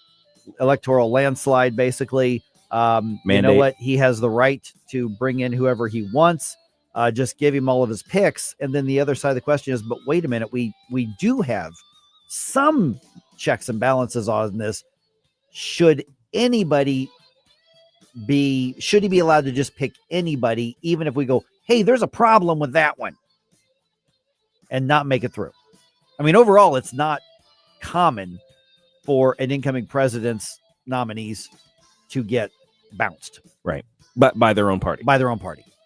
electoral landslide, basically. You know what? He has the right to bring in whoever he wants. Just give him all of his picks. And then the other side of the question is, but wait a minute, we do have some checks and balances on this. Should he be allowed to just pick anybody, even if we go, hey, there's a problem with that one, and not make it through? I mean, overall, it's not common for an incoming president's nominees to get bounced. Right. But by their own party.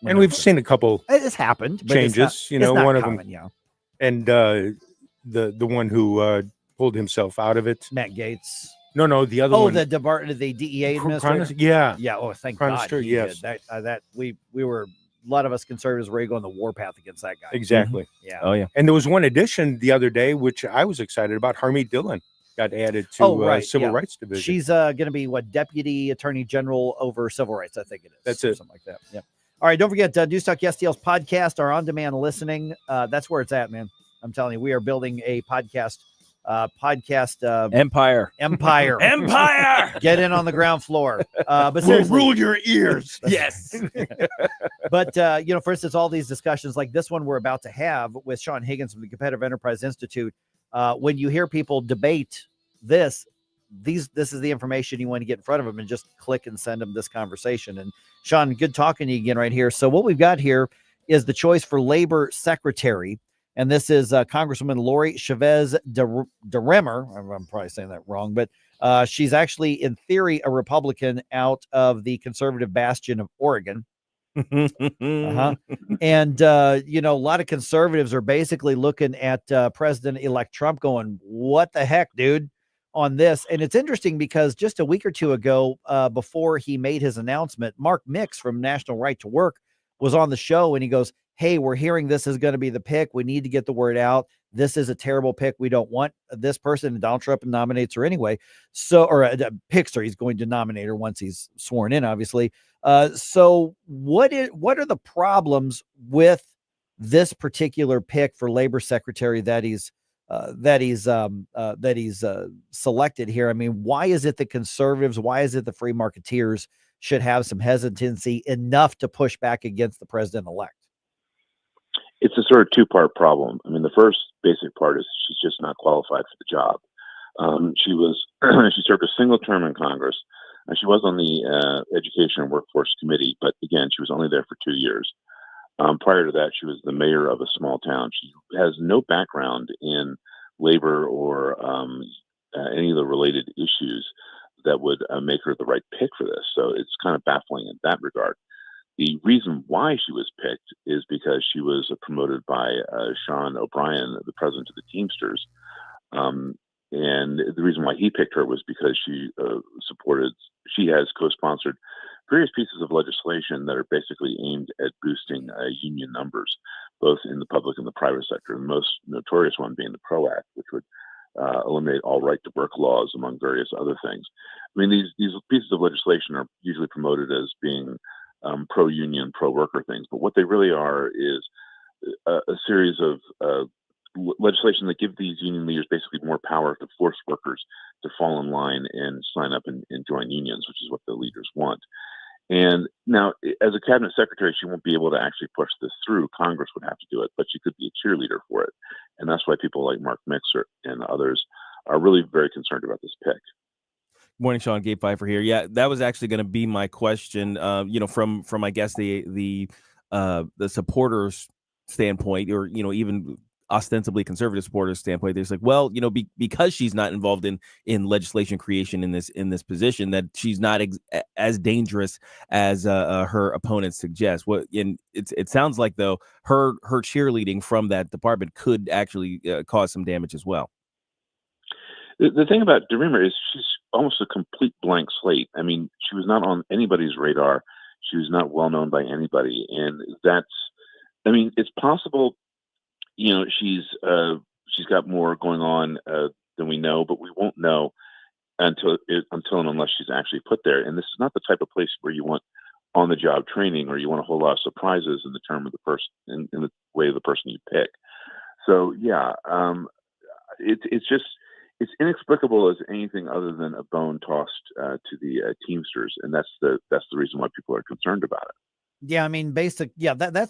And we've seen a couple it's happened, but changes, it's not one common, of them. And the one who pulled himself out of it. Matt Gaetz. No, the other one. The DEA administrator. Yeah. Oh, thank God. Yes. Did. That we were, a lot of us conservatives ready to go on the warpath against that guy. Exactly. Yeah. Oh yeah. And there was one addition the other day, which I was excited about. Harmeet Dillon got added to Civil Rights Division. She's going to be Deputy Attorney General over Civil Rights, I think it is. That's it. Something like that. Yeah. All right. Don't forget News Talk STL's podcast, our on-demand listening. That's where it's at, man. I'm telling you, we are building a podcast podcast Empire. Empire. Get in on the ground floor. But We'll seriously, rule your ears. Yes. But for instance, all these discussions like this one we're about to have with Sean Higgins from the Competitive Enterprise Institute, when you hear people debate this is the information you want to get in front of them, and just click and send them this conversation. And Sean, good talking to you again right here. So what we've got here is the choice for labor secretary. And this is Congresswoman Lori Chavez-DeRemer. I'm probably saying that wrong, but she's actually, in theory, a Republican out of the conservative bastion of Oregon. And, a lot of conservatives are basically looking at President-elect Trump going, what the heck, dude, on this. And it's interesting because just a week or two ago, before he made his announcement, Mark Mix from National Right to Work was on the show, and he goes, hey, we're hearing this is going to be the pick. We need to get the word out. This is a terrible pick. We don't want this person. And Donald Trump nominates her anyway. Picks her. He's going to nominate her once he's sworn in, obviously. So what are the problems with this particular pick for labor secretary that he's selected here? I mean, why is it the conservatives? Why is it the free marketeers should have some hesitancy enough to push back against the president-elect? It's a sort of two-part problem. I mean, the first basic part is she's just not qualified for the job. She served a single term in Congress. She was on the Education and Workforce Committee, but again, she was only there for 2 years. Prior to that, she was the mayor of a small town. She has no background in labor or any of the related issues that would make her the right pick for this. So it's kind of baffling in that regard. The reason why she was picked is because she was promoted by Sean O'Brien, the president of the Teamsters. And the reason why he picked her was because she has co-sponsored various pieces of legislation that are basically aimed at boosting union numbers, both in the public and the private sector. The most notorious one being the PRO Act, which would eliminate all right to work laws, among various other things. I mean, these pieces of legislation are usually promoted as being pro-union, pro-worker things, but what they really are is a series of legislation that give these union leaders basically more power to force workers to fall in line and sign up and join unions, which is what the leaders want. And now, as a cabinet secretary, she won't be able to actually push this through. Congress would have to do it, but she could be a cheerleader for it. And that's why people like Mark Mixer and others are really very concerned about this pick. Morning, Sean. Gabe Pfeiffer here. Yeah, that was actually going to be my question. From I guess the supporters' standpoint, or even ostensibly conservative supporters' standpoint, there's like, well, because she's not involved in legislation creation in this position, that she's not as dangerous as her opponents suggest. It sounds like though her cheerleading from that department could actually cause some damage as well. The thing about DeRemer is she's almost a complete blank slate. I mean, she was not on anybody's radar. She was not well known by anybody. And it's possible, she's got more going on than we know, but we won't know until and unless she's actually put there. And this is not the type of place where you want on-the-job training, or you want a whole lot of surprises in the term of the person, in the way of the person you pick. So yeah, it's inexplicable as anything other than a bone tossed to the Teamsters, and that's the reason why people are concerned about it. Yeah, I mean, that's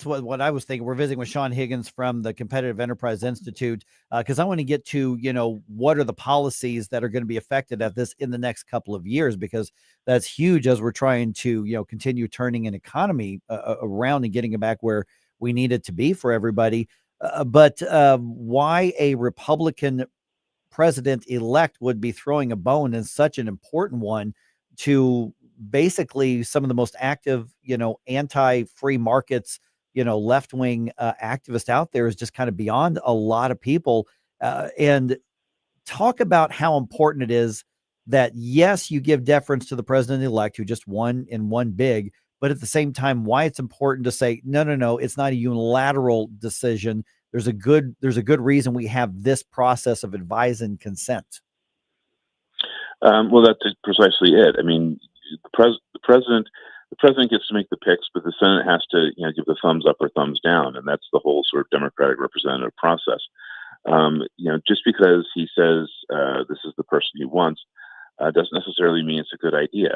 what I was thinking. We're visiting with Sean Higgins from the Competitive Enterprise Institute because I want to get to, what are the policies that are going to be affected at this in the next couple of years, because that's huge as we're trying to, continue turning an economy around and getting it back where we need it to be for everybody. But why a Republican president-elect would be throwing a bone in such an important one to basically some of the most active, anti-free markets, left-wing activists out there is just kind of beyond a lot of people. And talk about how important it is that, yes, you give deference to the president-elect who just won in one big, but at the same time, why it's important to say, no, it's not a unilateral decision. There's a good reason we have this process of advise and consent. Well, that's precisely it. I mean, the president gets to make the picks, but the Senate has to, give the thumbs up or thumbs down, and that's the whole sort of democratic representative process. Just because he says this is the person he wants doesn't necessarily mean it's a good idea.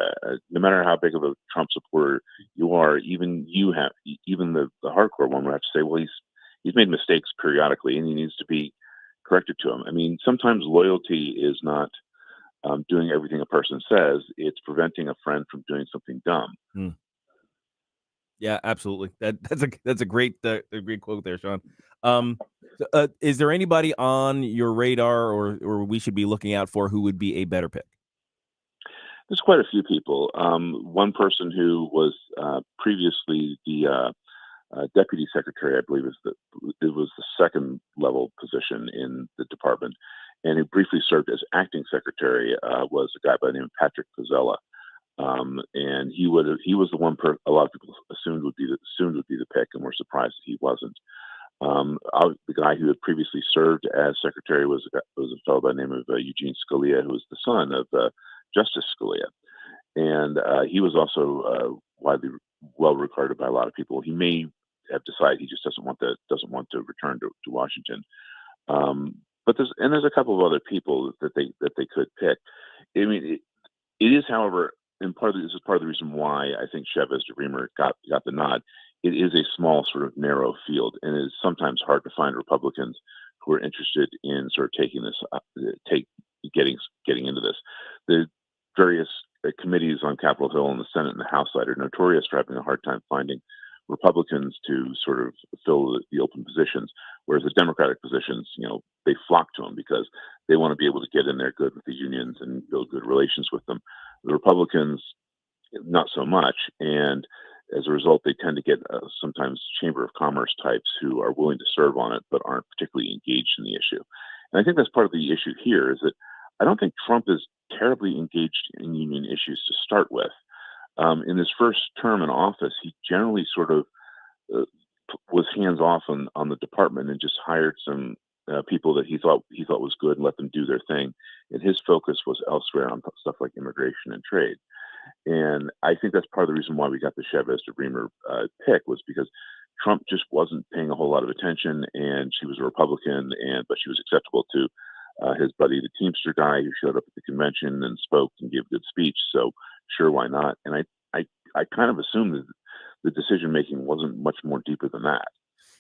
No matter how big of a Trump supporter you are, even the hardcore one would have to say, well, he's made mistakes periodically, and he needs to be corrected to them. I mean, sometimes loyalty is not doing everything a person says; it's preventing a friend from doing something dumb. Yeah, absolutely. That's a great quote there, Sean. Is there anybody on your radar or we should be looking out for who would be a better pick? There's quite a few people. One person who was previously the deputy secretary, I believe, it was the second level position in the department, and who briefly served as acting secretary, was a guy by the name of Patrick Pizzella. And he was the one a lot of people assumed would be the pick, and were surprised that he wasn't. The guy who had previously served as secretary was a fellow by the name of Eugene Scalia, who was the son of Justice Scalia, and he was also widely well regarded by a lot of people. He may have decided he just doesn't want to return to Washington. But there's a couple of other people that they could pick. I mean, it is, however, and this is part of the reason why I think Chavez-DeRemer got the nod. It is a small, sort of narrow field, and it is sometimes hard to find Republicans who are interested in sort of taking this, getting into this. The various committees on Capitol Hill and the Senate and the House side are notorious for having a hard time finding Republicans to sort of fill the open positions, whereas the Democratic positions, they flock to them because they want to be able to get in there good with the unions and build good relations with them. The Republicans, not so much, and as a result, they tend to get sometimes Chamber of Commerce types who are willing to serve on it but aren't particularly engaged in the issue. And I think that's part of the issue here, is that I don't think Trump is terribly engaged in union issues to start with. In his first term in office, he generally sort of was hands off on the department and just hired some people that he thought was good and let them do their thing. And his focus was elsewhere on stuff like immigration and trade. And I think that's part of the reason why we got the Chavez-DeRemer pick, was because Trump just wasn't paying a whole lot of attention, and she was a Republican, but she was acceptable to his buddy, the Teamster guy, who showed up at the convention and spoke and gave a good speech. So sure, why not? And I kind of assumed that the decision making wasn't much more deeper than that.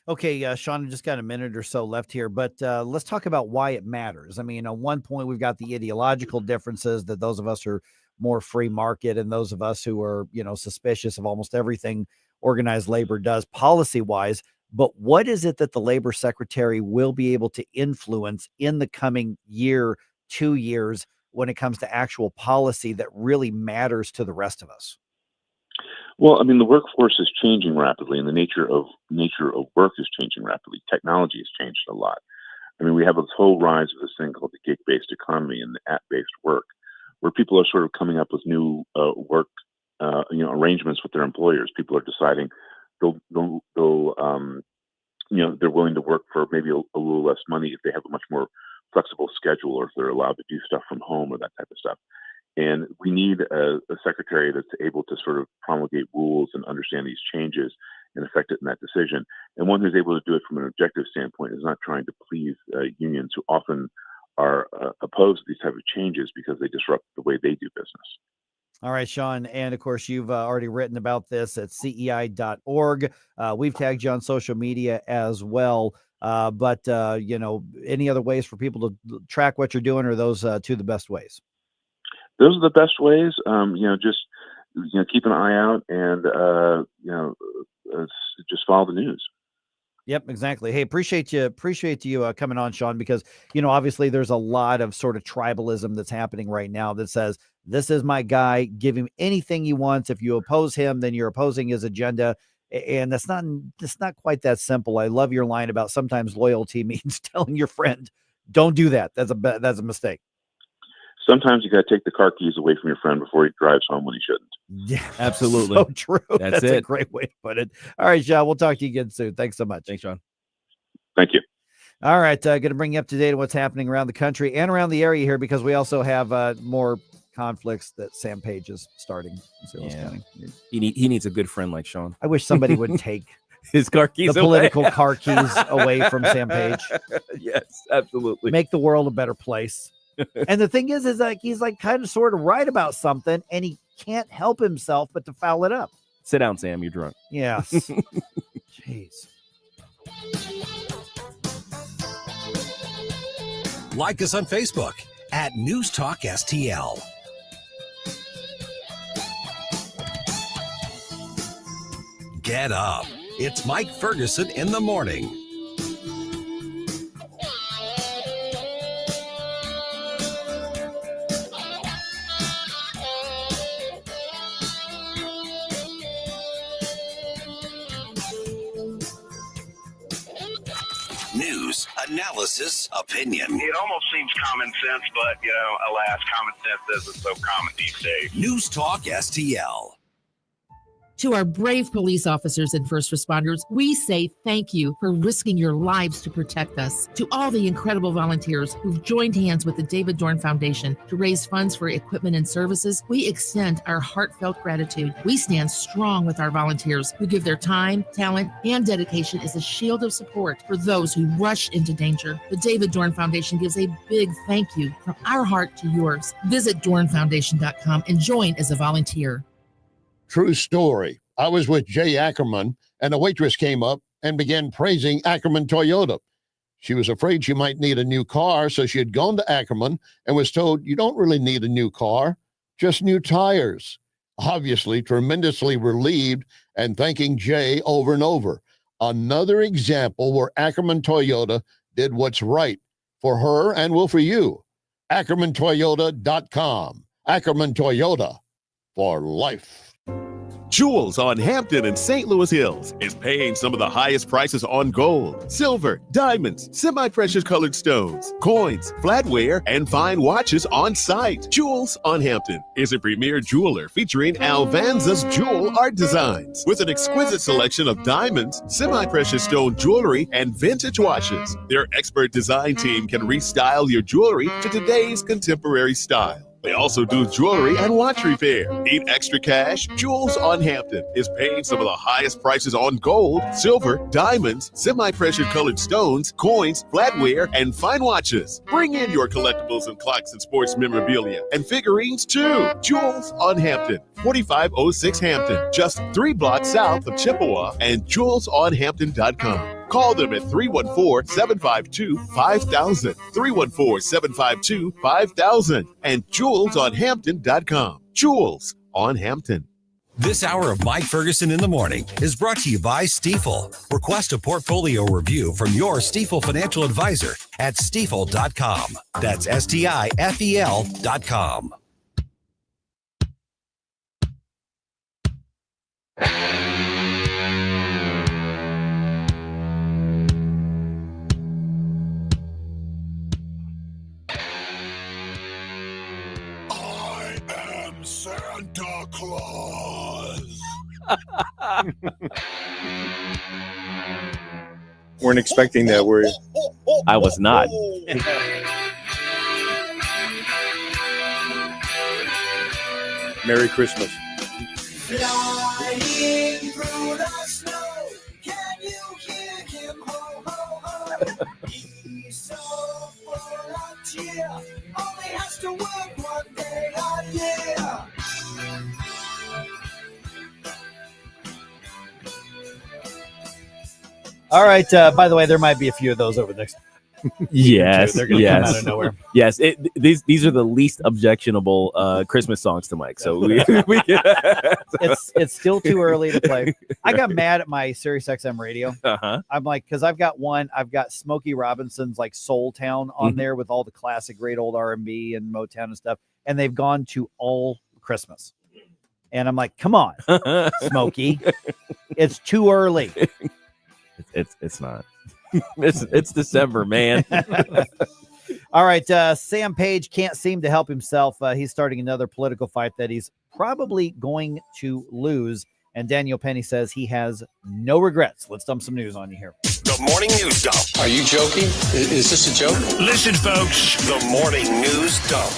Okay, Sean, just got a minute or so left here, but let's talk about why it matters. I mean, on one point, we've got the ideological differences, that those of us are more free market and those of us who are, suspicious of almost everything organized labor does policy wise. But what is it that the labor secretary will be able to influence in the coming year, 2 years, when it comes to actual policy that really matters to the rest of us? Well, I mean, the workforce is changing rapidly, and the nature of work is changing rapidly. Technology has changed a lot. I mean, we have this whole rise of this thing called the gig-based economy and the app-based work, where people are sort of coming up with new work, arrangements with their employers. People are deciding they're willing to work for maybe a little less money if they have a much more flexible schedule, or if they're allowed to do stuff from home, or that type of stuff. And we need a secretary that's able to sort of promulgate rules and understand these changes and affect it in that decision. And one who's able to do it from an objective standpoint, is not trying to please unions who often are opposed to these type of changes because they disrupt the way they do business. All right, Sean. And of course, you've already written about this at CEI.org. We've tagged you on social media as well. But any other ways for people to track what you're doing, or those two the best ways? Those are the best ways. Just keep an eye out and just follow the news. Yep, exactly. Hey, appreciate you coming on, Sean, because, obviously there's a lot of sort of tribalism that's happening right now that says, this is my guy, give him anything he wants. If you oppose him, then you're opposing his agenda. And that's not quite that simple. I love your line about sometimes loyalty means telling your friend, don't do that. That's a mistake. Sometimes you got to take the car keys away from your friend before he drives home when he shouldn't. Yeah, absolutely. So true. That's a it. great way to put it. All right, Sean, we'll talk to you again soon. Thanks so much. Thanks, Sean. Thank you. All right. Going to bring you up to date on what's happening around the country and around the area here, because we also have more conflicts that Sam Page is starting in St. Louis County. He needs a good friend like Sean. I wish somebody would take his car keys, the political car keys away from Sam Page. Yes, absolutely. Make the world a better place. And the thing is like he's like kind of sort of right about something, and he can't help himself but to foul it up. Sit down, Sam. You're drunk. Yes. Jeez. Like us on Facebook at News Talk STL. Get up. It's Mike Ferguson in the morning. News, analysis, opinion. It almost seems common sense, but, alas, common sense isn't so common these days. News Talk STL. To our brave police officers and first responders, we say thank you for risking your lives to protect us. To all the incredible volunteers who've joined hands with the David Dorn Foundation to raise funds for equipment and services, we extend our heartfelt gratitude. We stand strong with our volunteers who give their time, talent, and dedication as a shield of support for those who rush into danger. The David Dorn Foundation gives a big thank you from our heart to yours. Visit dornfoundation.com and join as a volunteer. True story. I was with Jay Ackerman, and a waitress came up and began praising Ackerman Toyota. She was afraid she might need a new car, so she had gone to Ackerman and was told, you don't really need a new car, just new tires. Obviously, tremendously relieved and thanking Jay over and over. Another example where Ackerman Toyota did what's right for her and will for you. AckermanToyota.com. Ackerman Toyota for life. Jewels on Hampton and St. Louis Hills is paying some of the highest prices on gold, silver, diamonds, semi-precious colored stones, coins, flatware, and fine watches on site. Jewels on Hampton is a premier jeweler featuring Alvanza's jewel art designs with an exquisite selection of diamonds, semi-precious stone jewelry, and vintage watches. Their expert design team can restyle your jewelry to today's contemporary style. They also do jewelry and watch repair. Need extra cash? Jewels on Hampton is paying some of the highest prices on gold, silver, diamonds, semi-precious colored stones, coins, flatware, and fine watches. Bring in your collectibles and clocks and sports memorabilia and figurines too. Jewels on Hampton, 4506 Hampton, just 3 blocks south of Chippewa, and jewelsonhampton.com. Call them at 314-752-5000, 314-752-5000, and jewelsonhampton.com. Jewels on Hampton. This hour of Mike Ferguson in the morning is brought to you by Stifel. Request a portfolio review from your Stifel financial advisor at stifel.com. That's STIFEL.com. Santa Claus. Weren't expecting that, were you? I was not. Merry Christmas. Flying through the snow, can you hear him? Ho, ho, ho. He's so full of cheer, only has to work one day a year. All right. By the way, there might be a few of those over the next. Yes, They're gonna come out of nowhere. Yes. These are the least objectionable Christmas songs to Mike. So it's still too early to play. I got mad at my SiriusXM radio. I'm like, because I've got Smokey Robinson's like Soul Town on there with all the classic great old R&B and Motown and stuff, and they've gone to all Christmas. And I'm like, come on, Smokey, it's too early. It's not. It's December, man. All right. Sam Page can't seem to help himself. He's starting another political fight that he's probably going to lose. And Daniel Penny says he has no regrets. Let's dump some news on you here. The morning news dump. Are you joking? Is this a joke? Listen, folks, the morning news dump.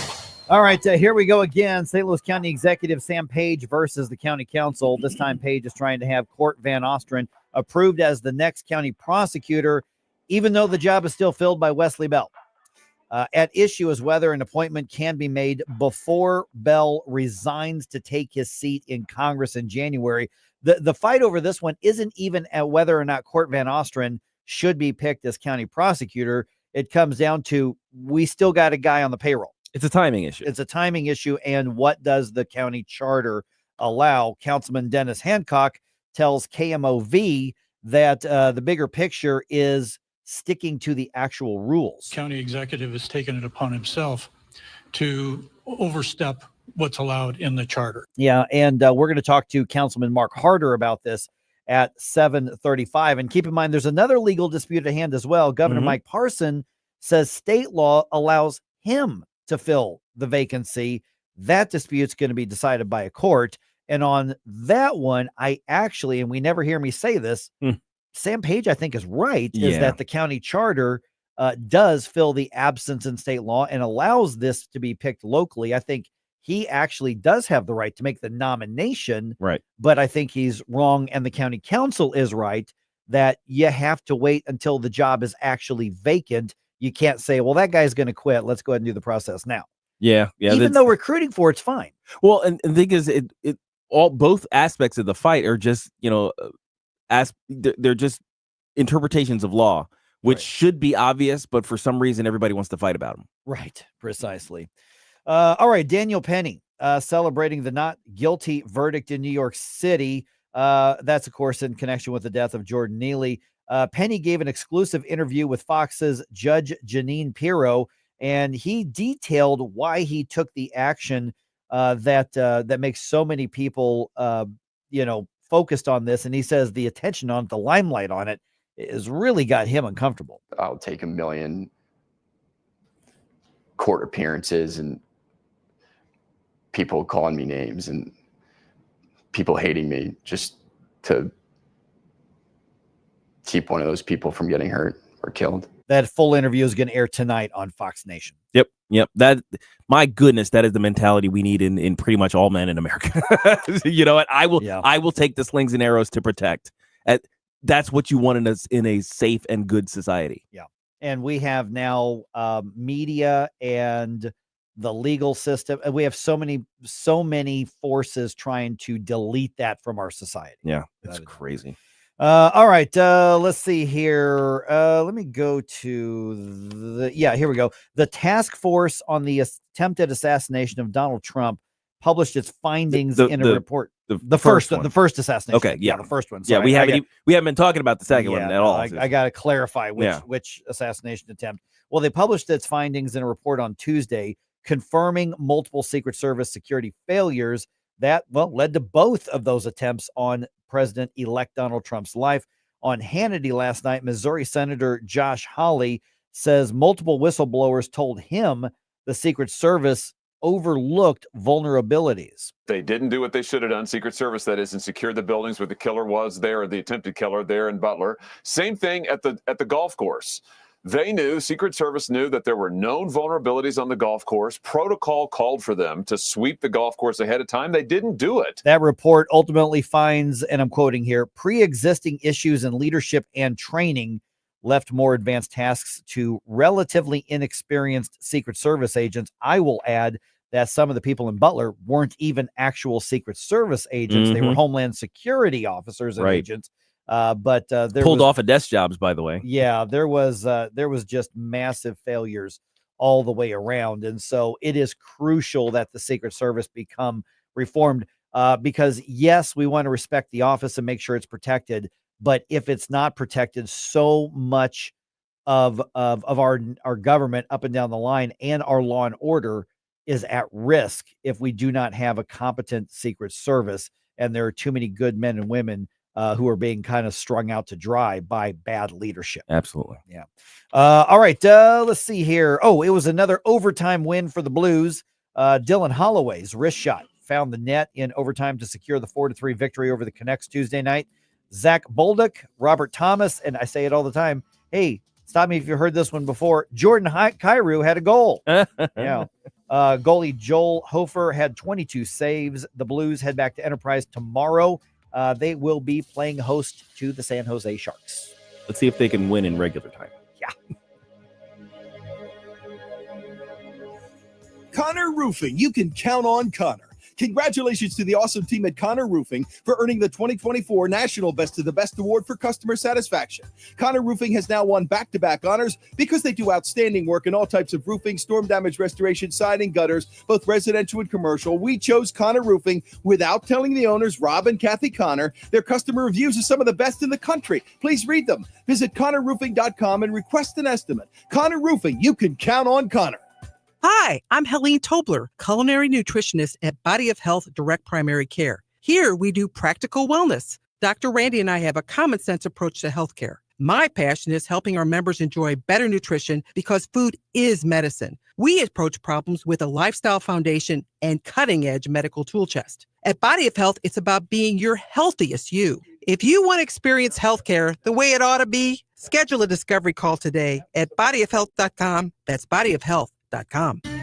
All right, here we go again. St. Louis County Executive Sam Page versus the County Council. This time, Page is trying to have Court Van Ostrin approved as the next county prosecutor, even though the job is still filled by Wesley Bell. At issue is whether an appointment can be made before Bell resigns to take his seat in Congress in January. The fight over this one isn't even at whether or not Court Van Ostren should be picked as county prosecutor. It comes down to, we still got a guy on the payroll. It's a timing issue. It's a timing issue. And what does the county charter allow? Councilman Dennis Hancock tells KMOV that the bigger picture is sticking to the actual rules. County executive has taken it upon himself to overstep what's allowed in the charter. Yeah, and we're going to talk to Councilman Mark Harder about this at 7:35. And keep in mind, there's another legal dispute at hand as well. Governor Mike Parson says state law allows him to fill the vacancy. That dispute's going to be decided by a court. And on that one, I actually, and we never hear me say this, Sam Page, I think, is right, is that the county charter does fill the absence in state law and allows this to be picked locally. I think he actually does have the right to make the nomination, right? But I think he's wrong, and the county council is right, that you have to wait until the job is actually vacant. You can't say, well, that guy's going to quit. Let's go ahead and do the process now. Yeah. Even though recruiting for it's fine. Well, and the thing is, both aspects of the fight are just, they're just interpretations of law, which should be obvious, but for some reason, everybody wants to fight about them. Right. Precisely. All right. Daniel Penny celebrating the not guilty verdict in New York City. That's, of course, in connection with the death of Jordan Neely. Penny gave an exclusive interview with Fox's Judge Janine Pirro, and he detailed why he took the action that makes so many people, focused on this. And he says the attention on it, the limelight on it, has really got him uncomfortable. I'll take 1 million court appearances and people calling me names and people hating me just to keep one of those people from getting hurt or killed. That full interview is going to air tonight on Fox Nation. Yep. That, my goodness, that is the mentality we need in pretty much all men in America. You know what? I will take the slings and arrows to protect. That's what you want in a safe and good society. Yeah. And we have now media and the legal system. And we have so many forces trying to delete that from our society. Yeah. It's crazy. All right. Let's see here. Let me go to here we go. The task force on the attempted assassination of Donald Trump published its findings in a report. The first assassination. Okay. Yeah. The first one. Sorry. Yeah. We haven't been talking about the second one at all. I got to clarify which assassination attempt. Well, they published its findings in a report on Tuesday, confirming multiple Secret Service security failures that led to both of those attempts on President-elect Donald Trump's life. On Hannity last night, Missouri Senator Josh Hawley says multiple whistleblowers told him the Secret Service overlooked vulnerabilities. They didn't do what they should have done, Secret Service that is, and secure the buildings where the killer was there, or the attempted killer there in Butler. Same thing at the golf course. They knew, Secret Service knew, that there were known vulnerabilities on the golf course. Protocol called for them to sweep the golf course ahead of time. They didn't do it. That report ultimately finds, and I'm quoting here, pre-existing issues in leadership and training left more advanced tasks to relatively inexperienced Secret Service agents. I will add that some of the people in Butler weren't even actual Secret Service agents. They were Homeland Security officers and agents. But there pulled off of desk jobs, by the way. Yeah, there was just massive failures all the way around. And so it is crucial that the Secret Service become reformed because, yes, we want to respect the office and make sure it's protected. But if it's not protected, so much of our government up and down the line and our law and order is at risk if we do not have a competent Secret Service. And there are too many good men and women who are being kind of strung out to dry by bad leadership. Absolutely. Yeah. All right. Let's see here. Oh, it was another overtime win for the Blues. Dylan Holloway's wrist shot found the net in overtime to secure the 4-3 victory over the Canucks Tuesday night. Zach Bolduc, Robert Thomas, and I say it all the time. Hey, stop me if you heard this one before. Jordan Kyrou had a goal. Yeah. Goalie Joel Hofer had 22 saves. The Blues head back to Enterprise tomorrow they will be playing host to the San Jose Sharks. Let's see if they can win in regular time. Yeah. Connor Roofing. You can count on Connor. Congratulations to the awesome team at Connor Roofing for earning the 2024 National Best of the Best Award for customer satisfaction. Connor Roofing has now won back-to-back honors because they do outstanding work in all types of roofing, storm damage restoration, siding, gutters, both residential and commercial. We chose Connor Roofing without telling the owners, Rob and Kathy Connor. Their customer reviews are some of the best in the country. Please read them. Visit ConnorRoofing.com and request an estimate. Connor Roofing, you can count on Connor. Hi, I'm Helene Tobler, culinary nutritionist at Body of Health Direct Primary Care. Here we do practical wellness. Dr. Randy and I have a common sense approach to healthcare. My passion is helping our members enjoy better nutrition because food is medicine. We approach problems with a lifestyle foundation and cutting-edge medical tool chest. At Body of Health, it's about being your healthiest you. If you want to experience healthcare the way it ought to be, schedule a discovery call today at bodyofhealth.com. That's bodyofhealth.com.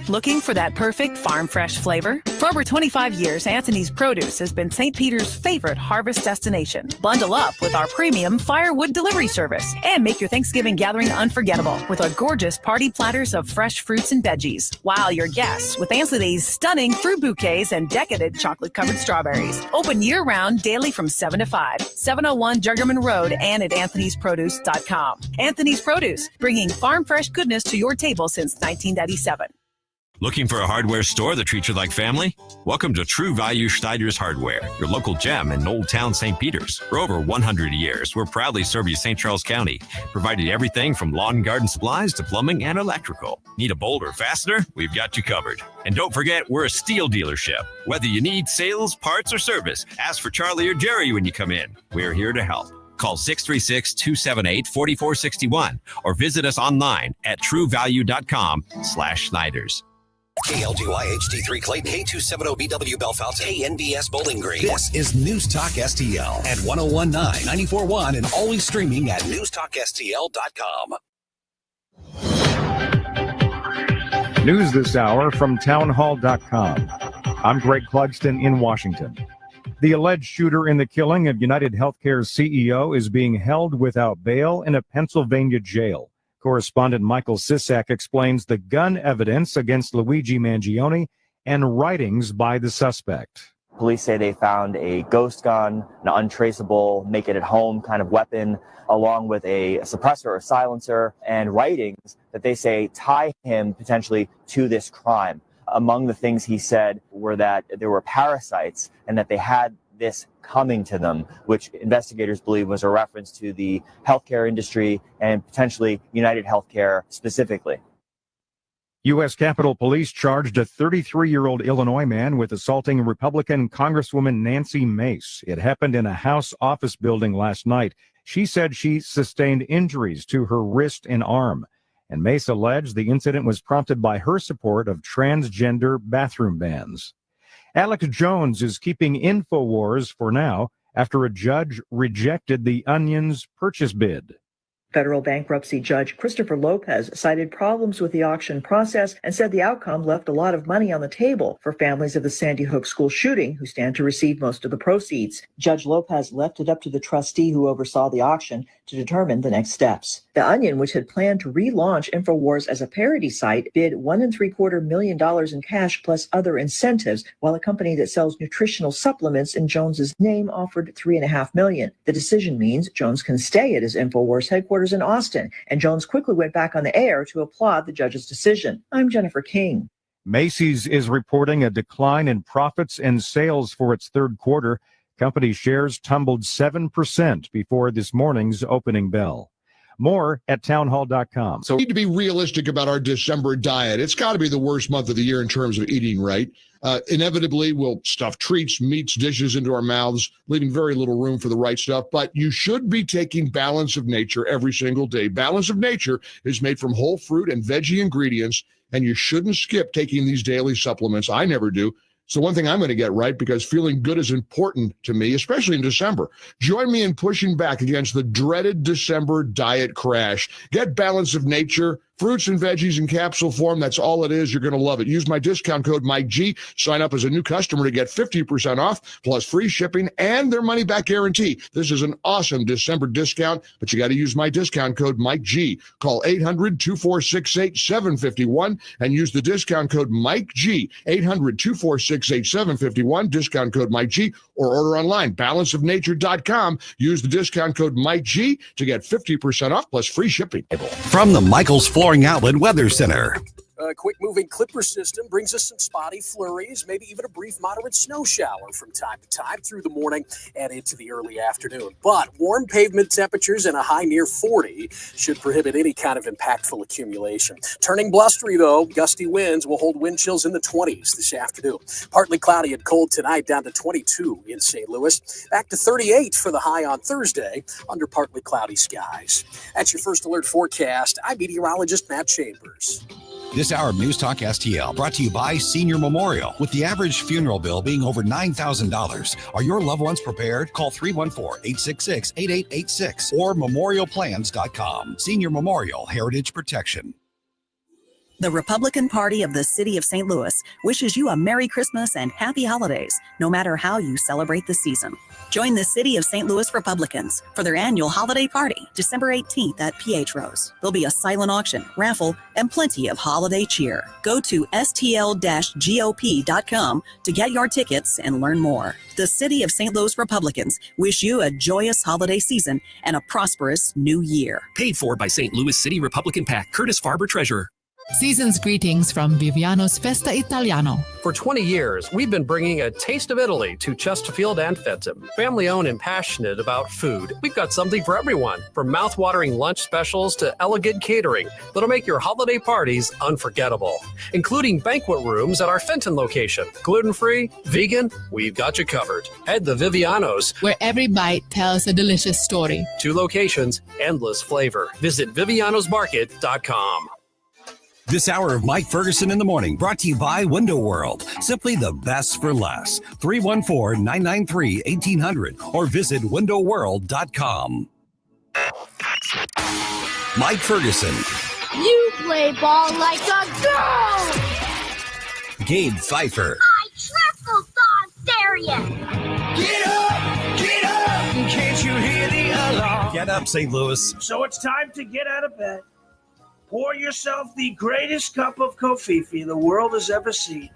Looking for that perfect farm fresh flavor? For over 25 years, Anthony's Produce has been St. Peter's favorite harvest destination. Bundle up with our premium firewood delivery service and make your Thanksgiving gathering unforgettable with our gorgeous party platters of fresh fruits and veggies. Wow your guests with Anthony's stunning fruit bouquets and decadent chocolate-covered strawberries. Open year-round, daily from 7 to 5. 701 Juggerman Road and at anthonysproduce.com. Anthony's Produce, bringing farm fresh goodness to your table since 1997. Looking for a hardware store that treats you like family? Welcome to True Value Schneider's Hardware, your local gem in Old Town St. Peters. For over 100 years, we're proudly serve you St. Charles County, providing everything from lawn and garden supplies to plumbing and electrical. Need a bolt or fastener? We've got you covered. And don't forget, we're a steel dealership. Whether you need sales, parts, or service, ask for Charlie or Jerry when you come in. We're here to help. Call 636-278-4461 or visit us online at truevalue.com/Schneiders. KLGY HD3 Clayton, K270BW Bellefonte, KNBS Bowling Green. This is News Talk STL at 1019, 94.1, and always streaming at newstalkstl.com. News this hour from townhall.com. I'm Greg Clugston in Washington. The alleged shooter in the killing of United Healthcare's CEO is being held without bail in a Pennsylvania jail. Correspondent Michael Sisak explains the gun evidence against Luigi Mangione and writings by the suspect. Police say they found a ghost gun, an untraceable, make-it-at-home kind of weapon, along with a suppressor or silencer, and writings that they say tie him potentially to this crime. Among the things he said were that there were parasites and that they had this coming to them, which investigators believe was a reference to the healthcare industry and potentially United Healthcare specifically. U.S. Capitol Police charged a 33-year-old Illinois man with assaulting Republican Congresswoman Nancy Mace. It happened in a House office building last night. She said she sustained injuries to her wrist and arm. And Mace alleged the incident was prompted by her support of transgender bathroom bans. Alex Jones is keeping InfoWars for now after a judge rejected the Onion's purchase bid. Federal bankruptcy judge Christopher Lopez cited problems with the auction process and said the outcome left a lot of money on the table for families of the Sandy Hook school shooting who stand to receive most of the proceeds. Judge Lopez left it up to the trustee who oversaw the auction to determine the next steps. The Onion, which had planned to relaunch InfoWars as a parody site, bid $1.75 million in cash plus other incentives, while a company that sells nutritional supplements in Jones's name offered $3.5 million. The decision means Jones can stay at his InfoWars headquarters in Austin, and Jones quickly went back on the air to applaud the judge's decision. I'm Jennifer King. Macy's is reporting a decline in profits and sales for its third quarter. Company shares tumbled 7% before this morning's opening bell. More at townhall.com. So we need to be realistic about our December diet. It's got to be the worst month of the year in terms of eating right. Inevitably, we'll stuff treats, meats, dishes into our mouths, leaving very little room for the right stuff. But you should be taking Balance of Nature every single day. Balance of Nature is made from whole fruit and veggie ingredients, and you shouldn't skip taking these daily supplements. I never do. So one thing I'm going to get right, because feeling good is important to me, especially in December. Join me in pushing back against the dreaded December diet crash. Get Balance of Nature Fruits and veggies in capsule form. That's all it is. You're going to love it. Use my discount code MikeG. Sign up as a new customer to get 50% off plus free shipping and their money back guarantee. This is an awesome December discount, but you got to use my discount code MikeG. Call 800-246-8751 and use the discount code MikeG. 800-246-8751, discount code MikeG, or order online, balanceofnature.com. Use the discount code MikeG to get 50% off plus free shipping. From the Michael's Flooring Outlet Weather Center. A quick-moving clipper system brings us some spotty flurries, maybe even a brief moderate snow shower from time to time through the morning and into the early afternoon. But warm pavement temperatures and a high near 40 should prohibit any kind of impactful accumulation. Turning blustery, though, gusty winds will hold wind chills in the 20s this afternoon. Partly cloudy and cold tonight, down to 22 in St. Louis. Back to 38 for the high on Thursday under partly cloudy skies. That's your first alert forecast. I'm meteorologist Matt Chambers. This hour of News Talk STL brought to you by Senior Memorial. With the average funeral bill being over $9,000, are your loved ones prepared? Call 314-866-8886 or memorialplans.com. Senior Memorial Heritage Protection. The Republican Party of the City of St. Louis wishes you a Merry Christmas and Happy Holidays, no matter how you celebrate the season. Join the City of St. Louis Republicans for their annual holiday party, December 18th at PH Rose. There'll be a silent auction, raffle, and plenty of holiday cheer. Go to stl-gop.com to get your tickets and learn more. The City of St. Louis Republicans wish you a joyous holiday season and a prosperous new year. Paid for by St. Louis City Republican PAC, Curtis Farber, Treasurer. Season's greetings from Viviano's Festa Italiano. For 20 years, we've been bringing a taste of Italy to Chesterfield and Fenton. Family owned and passionate about food, we've got something for everyone. From mouth-watering lunch specials to elegant catering that'll make your holiday parties unforgettable. Including banquet rooms at our Fenton location. Gluten-free, vegan, we've got you covered. Head to Viviano's, where every bite tells a delicious story. 2 locations, endless flavor. Visit vivianosmarket.com. This hour of Mike Ferguson in the Morning brought to you by Window World. Simply the best for less. 314-993-1800 or visit windowworld.com. Mike Ferguson. You play ball like a girl. Gabe Pfeiffer. I triple dog dare you. Get up! Get up! Can't you hear the alarm? Get up, St. Louis. So it's time to get out of bed. Pour yourself the greatest cup of Kofifi the world has ever seen.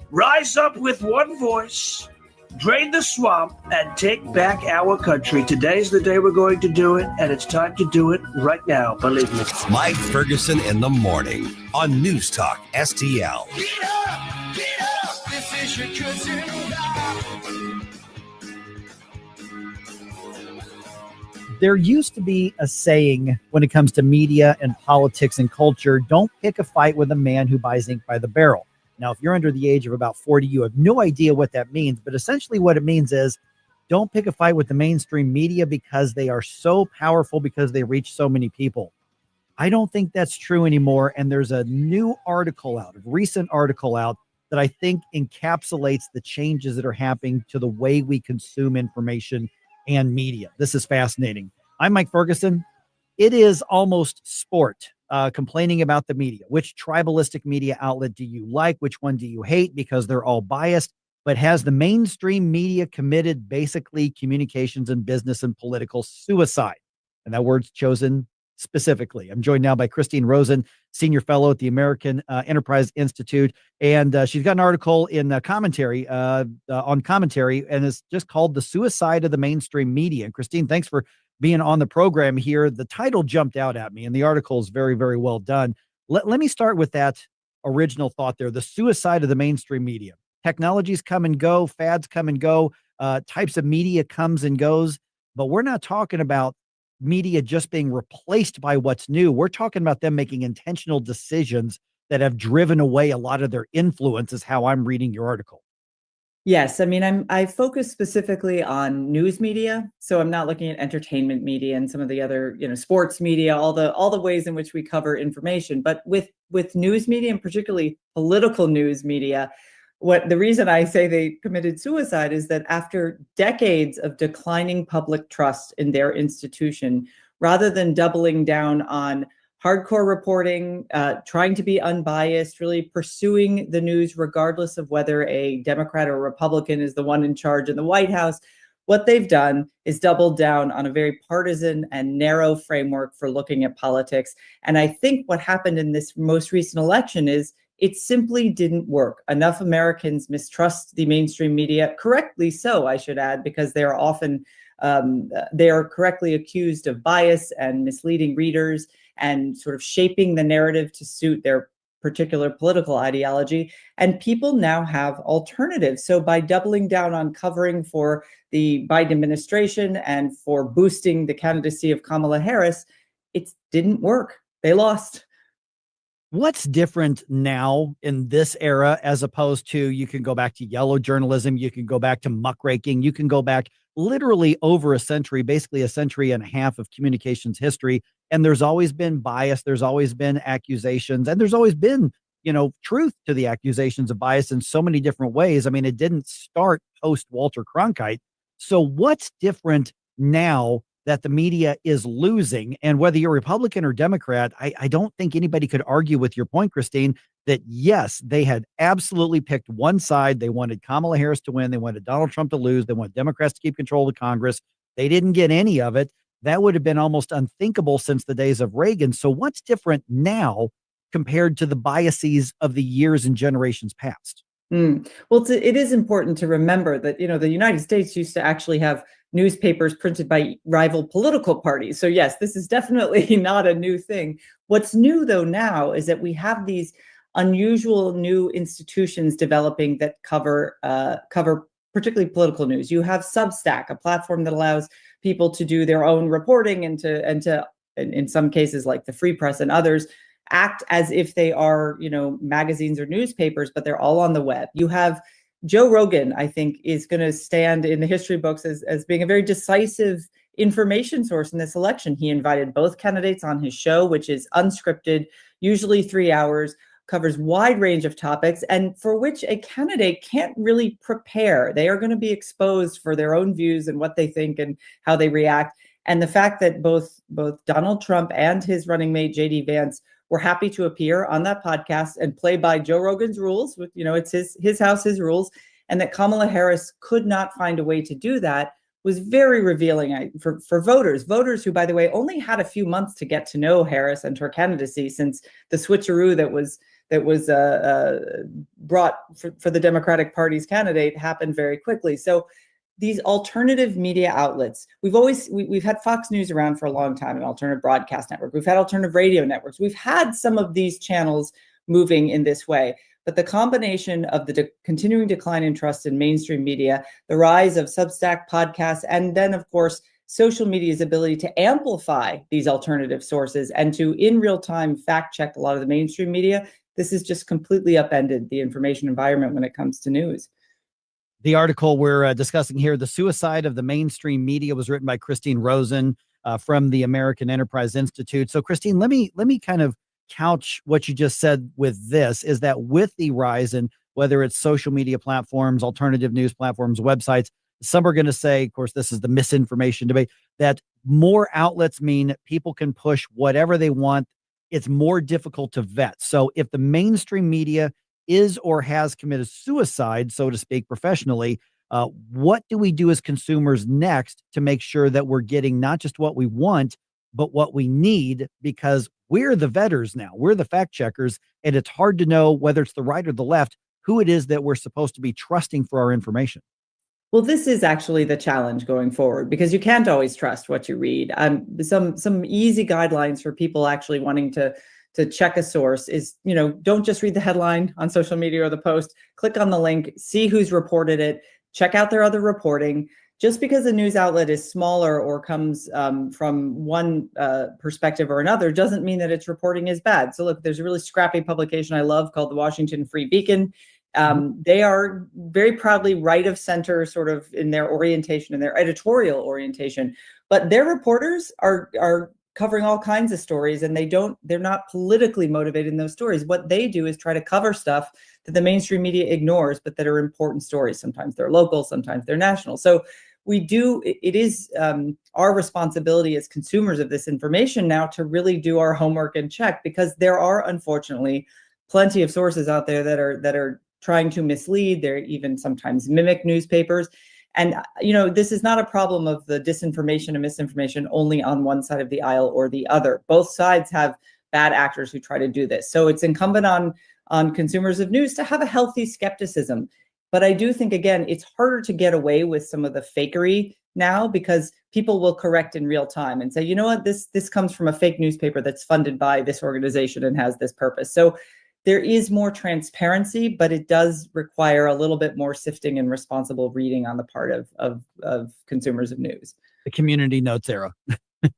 Rise up with one voice, drain the swamp, and take back our country. Today's the day we're going to do it, and it's time to do it right now, believe me. Mike Ferguson in the Morning on News Talk STL. Get up! Get up! This is your cousin. There used to be a saying when it comes to media and politics and culture: don't pick a fight with a man who buys ink by the barrel. Now, if you're under the age of about 40, you have no idea what that means. But essentially what it means is don't pick a fight with the mainstream media because they are so powerful, because they reach so many people. I don't think that's true anymore. And there's a new article out, a recent article out, that I think encapsulates the changes that are happening to the way we consume information and media. This is fascinating. I'm Mike Ferguson. It is almost sport, complaining about the media. Which tribalistic media outlet do you like? Which one do you hate? Because they're all biased. But has the mainstream media committed basically communications and business and political suicide? And that word's chosen specifically. I'm joined now by Christine Rosen, senior fellow at the American Enterprise Institute. And she's got an article in commentary on commentary, and it's just called The Suicide of the Mainstream Media. And Christine, thanks for being on the program here. The title jumped out at me, and the article is very, very well done. Let me start with that original thought there. The suicide of the mainstream media. Technologies come and go, fads come and go, types of media comes and goes, but we're not talking about media just being replaced by what's new. We're talking about them making intentional decisions that have driven away a lot of their influence, is how I'm reading your article. Yes, I mean, I focus specifically on news media, so I'm not looking at entertainment media and some of the other, sports media, all the ways in which we cover information. But with news media, and particularly political news media, the reason I say they committed suicide is that after decades of declining public trust in their institution, rather than doubling down on hardcore reporting, trying to be unbiased, really pursuing the news regardless of whether a Democrat or Republican is the one in charge in the White House. What they've done is doubled down on a very partisan and narrow framework for looking at politics. And I think what happened in this most recent election is it simply didn't work. Enough Americans mistrust the mainstream media, correctly so, I should add, because they are often they are correctly accused of bias and misleading readers and sort of shaping the narrative to suit their particular political ideology. And people now have alternatives. So by doubling down on covering for the Biden administration and for boosting the candidacy of Kamala Harris, it didn't work. They lost. What's different now in this era as opposed to, you can go back to yellow journalism, you can go back to muckraking, you can go back literally over a century, basically a century and a half of communications history. And there's always been bias, there's always been accusations, and there's always been, truth to the accusations of bias in so many different ways. I mean, it didn't start post Walter Cronkite. So what's different now that the media is losing? And whether you're Republican or Democrat, I don't think anybody could argue with your point, Christine, that yes, they had absolutely picked one side. They wanted Kamala Harris to win. They wanted Donald Trump to lose. They wanted Democrats to keep control of Congress. They didn't get any of it. That would have been almost unthinkable since the days of Reagan. So what's different now compared to the biases of the years and generations past? Well, it is important to remember that, the United States used to actually have newspapers printed by rival political parties. So yes, this is definitely not a new thing. What's new though now is that we have these unusual new institutions developing that cover particularly political news. You have Substack, a platform that allows people to do their own reporting and to in some cases like the Free Press and others, act as if they are, magazines or newspapers, but they're all on the web. You have Joe Rogan, I think, is going to stand in the history books as being a very decisive information source in this election. He invited both candidates on his show, which is unscripted, usually 3 hours, covers wide range of topics, and for which a candidate can't really prepare. They are going to be exposed for their own views and what they think and how they react. And the fact that both Donald Trump and his running mate, J.D. Vance, were happy to appear on that podcast and play by Joe Rogan's rules, with, it's his house, his rules, and that Kamala Harris could not find a way to do that was very revealing for voters who, by the way, only had a few months to get to know Harris and her candidacy, since the switcheroo that was brought for the Democratic Party's candidate happened very quickly. So these alternative media outlets, we've had Fox News around for a long time, an alternative broadcast network. We've had alternative radio networks. We've had some of these channels moving in this way. But the combination of the continuing decline in trust in mainstream media, the rise of Substack podcasts, and then, of course, social media's ability to amplify these alternative sources and to, in real time, fact check a lot of the mainstream media, this has just completely upended the information environment when it comes to news. The article we're discussing here, The Suicide of the Mainstream Media, was written by Christine Rosen from the American Enterprise Institute. So, Christine, let me kind of couch what you just said with this, is that with the rise in whether it's social media platforms, alternative news platforms, websites, some are going to say, of course, this is the misinformation debate, that more outlets mean people can push whatever they want. It's more difficult to vet. So if the mainstream media is or has committed suicide, so to speak, professionally, what do we do as consumers next to make sure that we're getting not just what we want, but what we need? Because we're the vetters now, we're the fact checkers, and it's hard to know whether it's the right or the left, who it is that we're supposed to be trusting for our information. Well, this is actually the challenge going forward, because you can't always trust what you read. Some easy guidelines for people actually wanting to check a source is, don't just read the headline on social media or the post, click on the link, see who's reported it, check out their other reporting. Just because a news outlet is smaller or comes from one perspective or another doesn't mean that its reporting is bad. So look, there's a really scrappy publication I love called the Washington Free Beacon. They are very proudly right of center sort of in their orientation and their editorial orientation, but their reporters are covering all kinds of stories, and they're not politically motivated in those stories. What they do is try to cover stuff that the mainstream media ignores, but that are important stories. Sometimes they're local, sometimes they're national. So it is our responsibility as consumers of this information now to really do our homework and check, because there are unfortunately plenty of sources out there that are trying to mislead. They're even sometimes mimic newspapers. And, this is not a problem of the disinformation and misinformation only on one side of the aisle or the other. Both sides have bad actors who try to do this. So it's incumbent on consumers of news to have a healthy skepticism. But I do think, again, it's harder to get away with some of the fakery now, because people will correct in real time and say, you know what, this comes from a fake newspaper that's funded by this organization and has this purpose. So there is more transparency, but it does require a little bit more sifting and responsible reading on the part of consumers of news. The community notes era.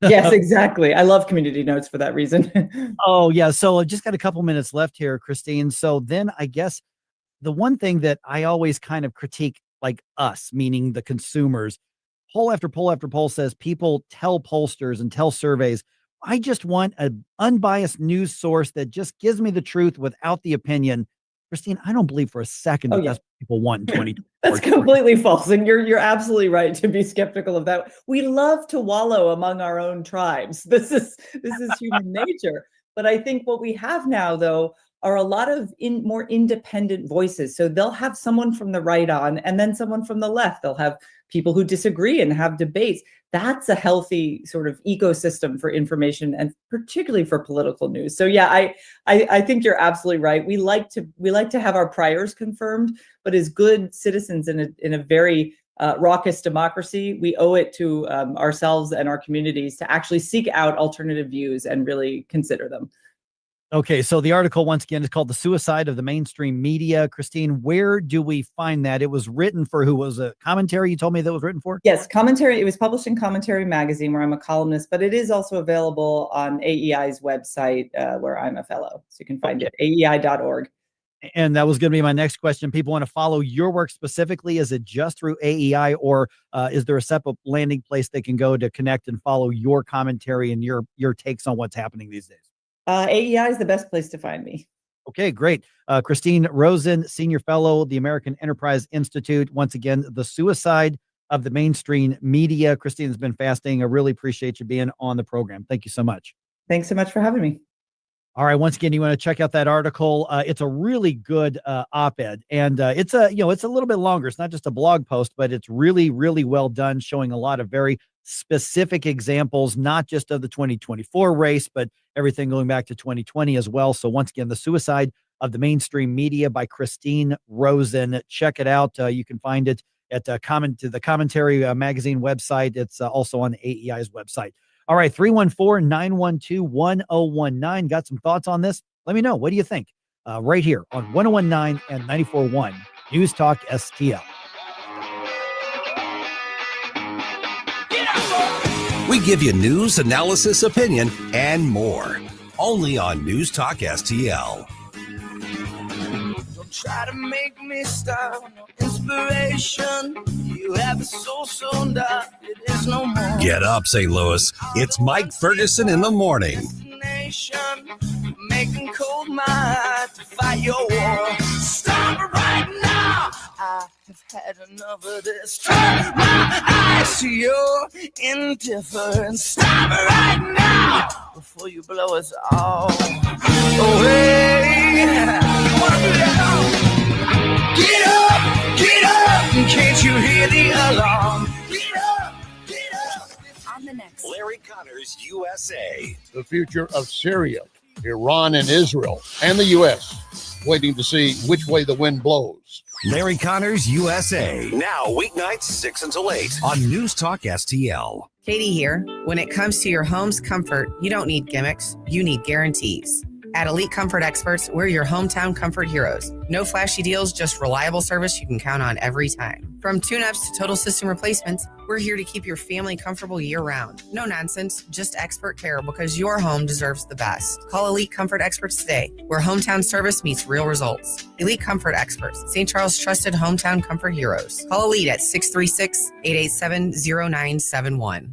Yes, exactly. I love community notes for that reason. Oh, yeah. So I just got a couple minutes left here, Christine. So then I guess the one thing that I always kind of critique, like us, meaning the consumers, poll after poll after poll says people tell pollsters and tell surveys, I just want an unbiased news source that just gives me the truth without the opinion. Christine, I don't believe for a second that that's what people want in 2020. That's completely false. And you're absolutely right to be skeptical of that. We love to wallow among our own tribes. This is human nature. But I think what we have now, though, are a lot of more independent voices. So they'll have someone from the right on and then someone from the left. They'll have people who disagree and have debates. That's a healthy sort of ecosystem for information, and particularly for political news. So yeah, I think you're absolutely right. We like to have our priors confirmed, but as good citizens in a very raucous democracy, we owe it to ourselves and our communities to actually seek out alternative views and really consider them. Okay, so the article, once again, is called The Suicide of the Mainstream Media. Christine, where do we find that? It was written for who? Was a commentary you told me that was written for? Yes, Commentary. It was published in Commentary magazine, where I'm a columnist, but it is also available on AEI's website, where I'm a fellow. So you can find it, aei.org. And that was going to be my next question. People want to follow your work specifically. Is it just through AEI, or is there a separate landing place they can go to connect and follow your commentary and your takes on what's happening these days? AEI is the best place to find me. Okay, great. Christine Rosen, Senior Fellow, the American Enterprise Institute. Once again, The Suicide of the Mainstream Media. Christine has been fasting. I really appreciate you being on the program. Thank you so much. Thanks so much for having me. All right. Once again, you want to check out that article. It's a really good op-ed, and it's a little bit longer. It's not just a blog post, but it's really, really well done, showing a lot of very specific examples, not just of the 2024 race, but everything going back to 2020 as well. So once again, The Suicide of the Mainstream Media by Christine Rosen. Check it out. You can find it at the Commentary magazine website. It's also on AEI's website. All right, 314-912-1019. Got some thoughts on this? Let me know. What do you think? Right here on 1019 and 94.1 News Talk STL. We give you news, analysis, opinion, and more. Only on News Talk STL. Don't try to make me stop. No inspiration. You have a soul so dark. It is no more. Get up, St. Louis. It's Mike Ferguson in the morning. Nation, making cold my heart to fight your war. Stop it right now. I have had enough of this. Turn my eyes to your indifference. Stop it right now before you blow us all away. You wanna do that? Get up, can't you hear the alarm? Get up. On the next Larry Connors USA. The future of Syria, Iran, and Israel, and the U.S. Waiting to see which way the wind blows. Larry Connors USA. Now weeknights 6 until 8 on News Talk STL. Katie here. When it comes to your home's comfort, you don't need gimmicks, you need guarantees. At Elite Comfort Experts, we're your hometown comfort heroes. No flashy deals, just reliable service you can count on every time. From tune-ups to total system replacements, we're here to keep your family comfortable year-round. No nonsense, just expert care, because your home deserves the best. Call Elite Comfort Experts today, where hometown service meets real results. Elite Comfort Experts, St. Charles' trusted hometown comfort heroes. Call Elite at 636-887-0971.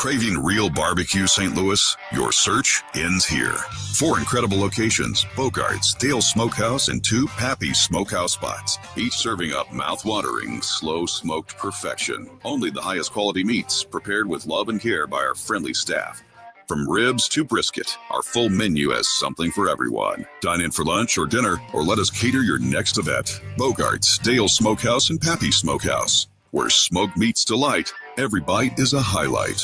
Craving real barbecue, St. Louis? Your search ends here. 4 incredible locations, Bogart's, Dale Smokehouse, and 2 Pappy's Smokehouse spots, each serving up mouth-watering, slow-smoked perfection. Only the highest quality meats, prepared with love and care by our friendly staff. From ribs to brisket, our full menu has something for everyone. Dine in for lunch or dinner, or let us cater your next event. Bogart's, Dale Smokehouse, and Pappy's Smokehouse. Where smoke meets delight, every bite is a highlight.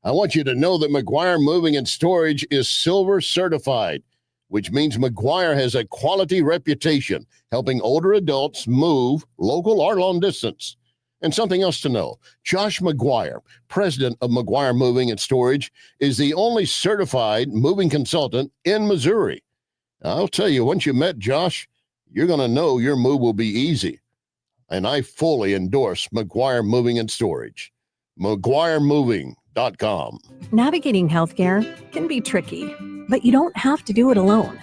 I want you to know that McGuire Moving and Storage is silver certified, which means McGuire has a quality reputation helping older adults move local or long distance. And something else to know, Josh McGuire, president of McGuire Moving and Storage, is the only certified moving consultant in Missouri. I'll tell you, once you met Josh, you're going to know your move will be easy. And I fully endorse McGuire Moving and Storage. McGuireMoving.com. Navigating healthcare can be tricky, but you don't have to do it alone.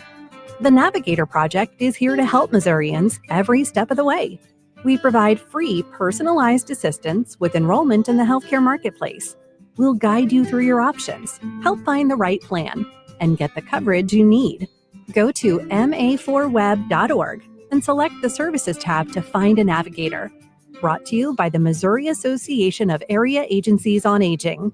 The Navigator Project is here to help Missourians every step of the way. We provide free, personalized assistance with enrollment in the healthcare marketplace. We'll guide you through your options, help find the right plan, and get the coverage you need. Go to ma4web.org and select the Services tab to find a navigator. Brought to you by the Missouri Association of Area Agencies on Aging.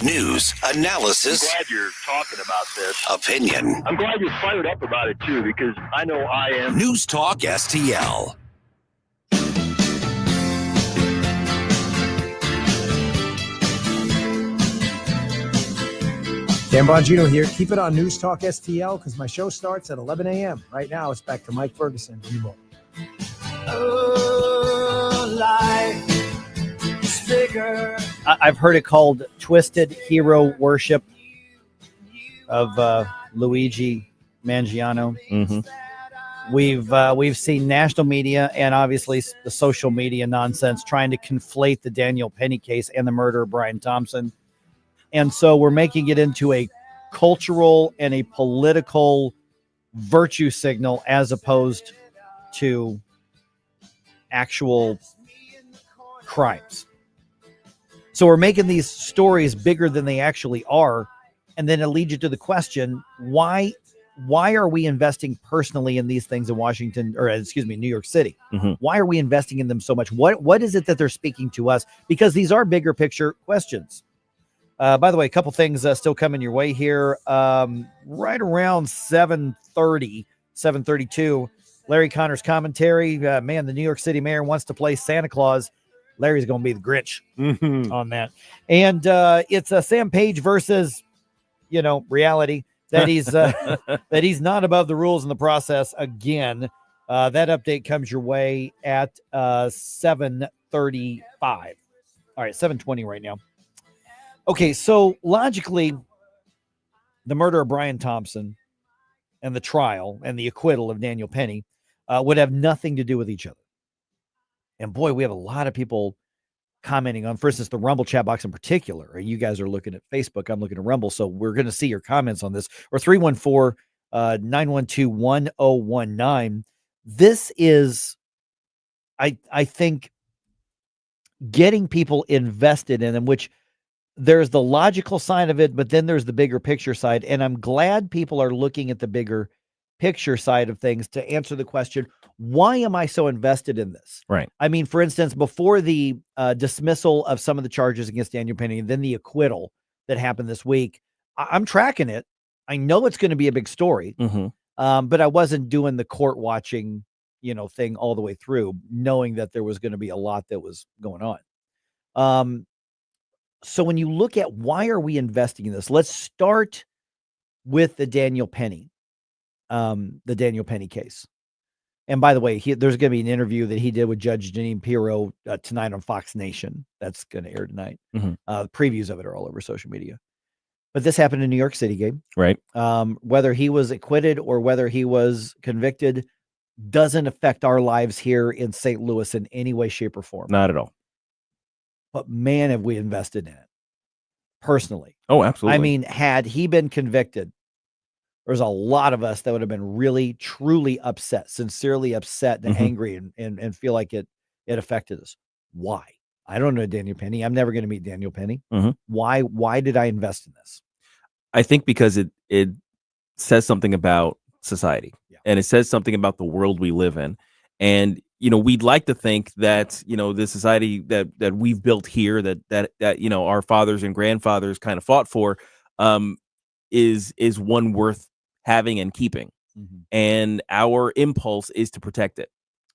News, analysis. I'm glad you're talking about this. Opinion. I'm glad you're fired up about it, too, because I know I am. News Talk STL. Dan Bongino here. Keep it on News Talk STL because my show starts at 11 a.m. Right now, it's back to Mike Ferguson. I've heard it called Twisted Hero Worship of Luigi Mangiano. We've seen national media and obviously the social media nonsense trying to conflate the Daniel Penny case and the murder of Brian Thompson. And so we're making it into a cultural and a political virtue signal as opposed to actual crimes. So we're making these stories bigger than they actually are. And then it leads you to the question, why are we investing personally in these things in New York City? Why are we investing in them so much? What is it that they're speaking to us? Because these are bigger picture questions. By the way, a couple things still coming your way here. Right around 7:30, 7:32, Larry Connor's commentary. The New York City mayor wants to play Santa Claus. Larry's going to be the Grinch on that. And it's Sam Page versus, reality that he's that he's not above the rules in the process again. That update comes your way at 7:35. All right, 7:20 right now. Okay, so logically, the murder of Brian Thompson and the trial and the acquittal of Daniel Penny would have nothing to do with each other. And boy, we have a lot of people commenting on, for instance, the Rumble chat box in particular. You guys are looking at Facebook. I'm looking at Rumble. So we're going to see your comments on this. Or 314-912-1019. This is, I think, getting people invested in them, which there's the logical side of it, but then there's the bigger picture side. And I'm glad people are looking at the bigger picture side of things to answer the question, why am I so invested in this? Right. I mean, for instance, before the dismissal of some of the charges against Daniel Penny, and then the acquittal that happened this week, I'm tracking it. I know it's going to be a big story, but I wasn't doing the court watching, thing all the way through, knowing that there was going to be a lot that was going on. So when you look at why are we investing in this, let's start with the Daniel Penny case. And by the way, there's going to be an interview that he did with Judge Jeanine Pirro tonight on Fox Nation. That's going to air tonight. Previews of it are all over social media. But this happened in New York City, Gabe. Right. Whether he was acquitted or whether he was convicted doesn't affect our lives here in St. Louis in any way, shape, or form. Not at all. But man, have we invested in it personally. Oh, absolutely. I mean, had he been convicted, there's a lot of us that would have been really, truly upset, sincerely upset and angry and feel like it affected us. Why? I don't know Daniel Penny. I'm never going to meet Daniel Penny. Mm-hmm. Why did I invest in this? I think because it says something about society, and it says something about the world we live in. And, we'd like to think that, the society that we've built here, that our fathers and grandfathers kind of fought for, is one worth having and keeping. Mm-hmm. And our impulse is to protect it.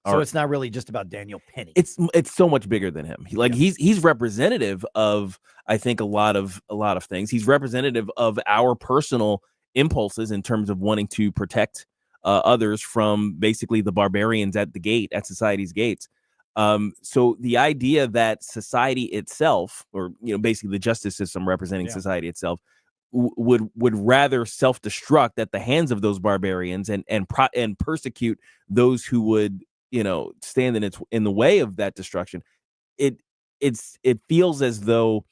So it's not really just about Daniel Penny. It's so much bigger than him. He's representative of, I think, a lot of things. He's representative of our personal impulses in terms of wanting to protect others from basically the barbarians at society's gates. So the idea that society itself, or basically the justice system representing society itself, would rather self-destruct at the hands of those barbarians and persecute those who would stand in the way of that destruction. It feels as though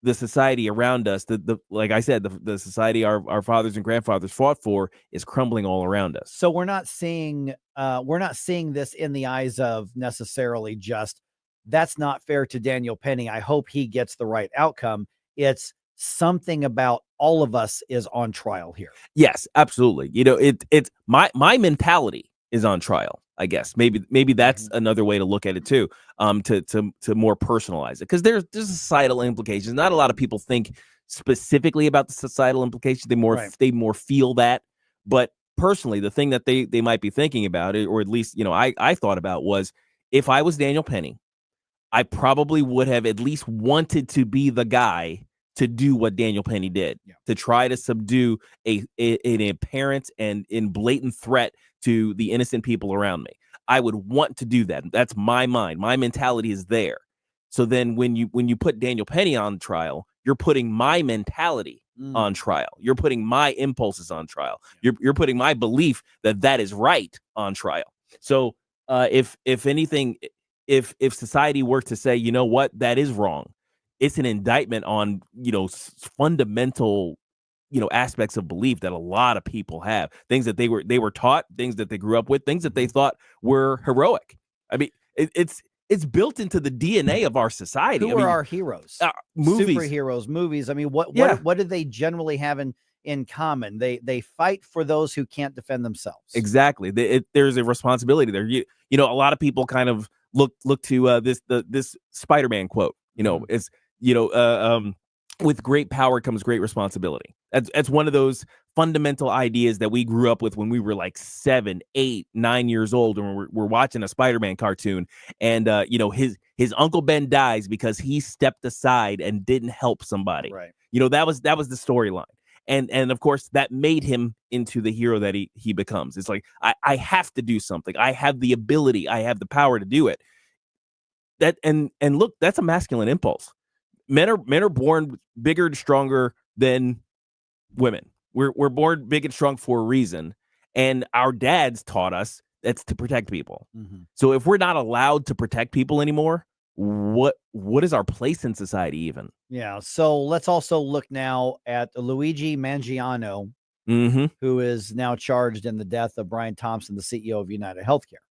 the society around us, like I said, the society our fathers and grandfathers fought for, is crumbling all around us. So we're not seeing this in the eyes of necessarily just, that's not fair to Daniel Penny, I hope he gets the right outcome. It's something about all of us is on trial here. Yes, absolutely. It's my mentality is on trial, I guess. Maybe that's another way to look at it too. To more personalize it, because there's societal implications. Not a lot of people think specifically about the societal implications. They more feel that. But personally, the thing that they might be thinking about it, or at least I thought about, was if I was Daniel Penny, I probably would have at least wanted to be the guy to do what Daniel Penny did, to try to subdue an apparent and in blatant threat to the innocent people around me. I would want to do that. That's my mind. My mentality is there. So then when you put Daniel Penny on trial, you're putting my mentality on trial. You're putting my impulses on trial. You're putting my belief that is right on trial. So if anything, if society were to say, you know what, that is wrong, it's an indictment on, fundamental, aspects of belief that a lot of people have, things that they were taught, things that they grew up with, things that they thought were heroic. I mean, it's built into the DNA of our society. Who are our heroes? Movies. Superheroes, movies. I mean, what do they generally have in common? They fight for those who can't defend themselves. Exactly. There's a responsibility there. A lot of people kind of look to this Spider-Man quote. It's with great power comes great responsibility. That's one of those fundamental ideas that we grew up with when we were like 7, 8, 9 years old, and we're watching a Spider-Man cartoon, and his Uncle Ben dies because he stepped aside and didn't help somebody. Right. That was the storyline. And of course that made him into the hero that he becomes. It's like, I have to do something. I have the ability. I have the power to do it. And look, that's a masculine impulse. Men are born bigger and stronger than women. We're born big and strong for a reason. And our dads taught us that's to protect people. Mm-hmm. So if we're not allowed to protect people anymore, what is our place in society even? Yeah. So let's also look now at Luigi Mangiano, who is now charged in the death of Brian Thompson, the CEO of United Healthcare.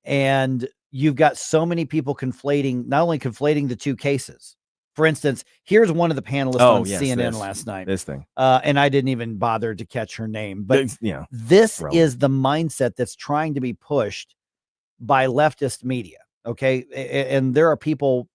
And you've got so many people not only conflating the two cases. For instance, here's one of the panelists on CNN last night. This thing. And I didn't even bother to catch her name. But this relevant. is the mindset that's trying to be pushed by leftist media. Okay. And there are people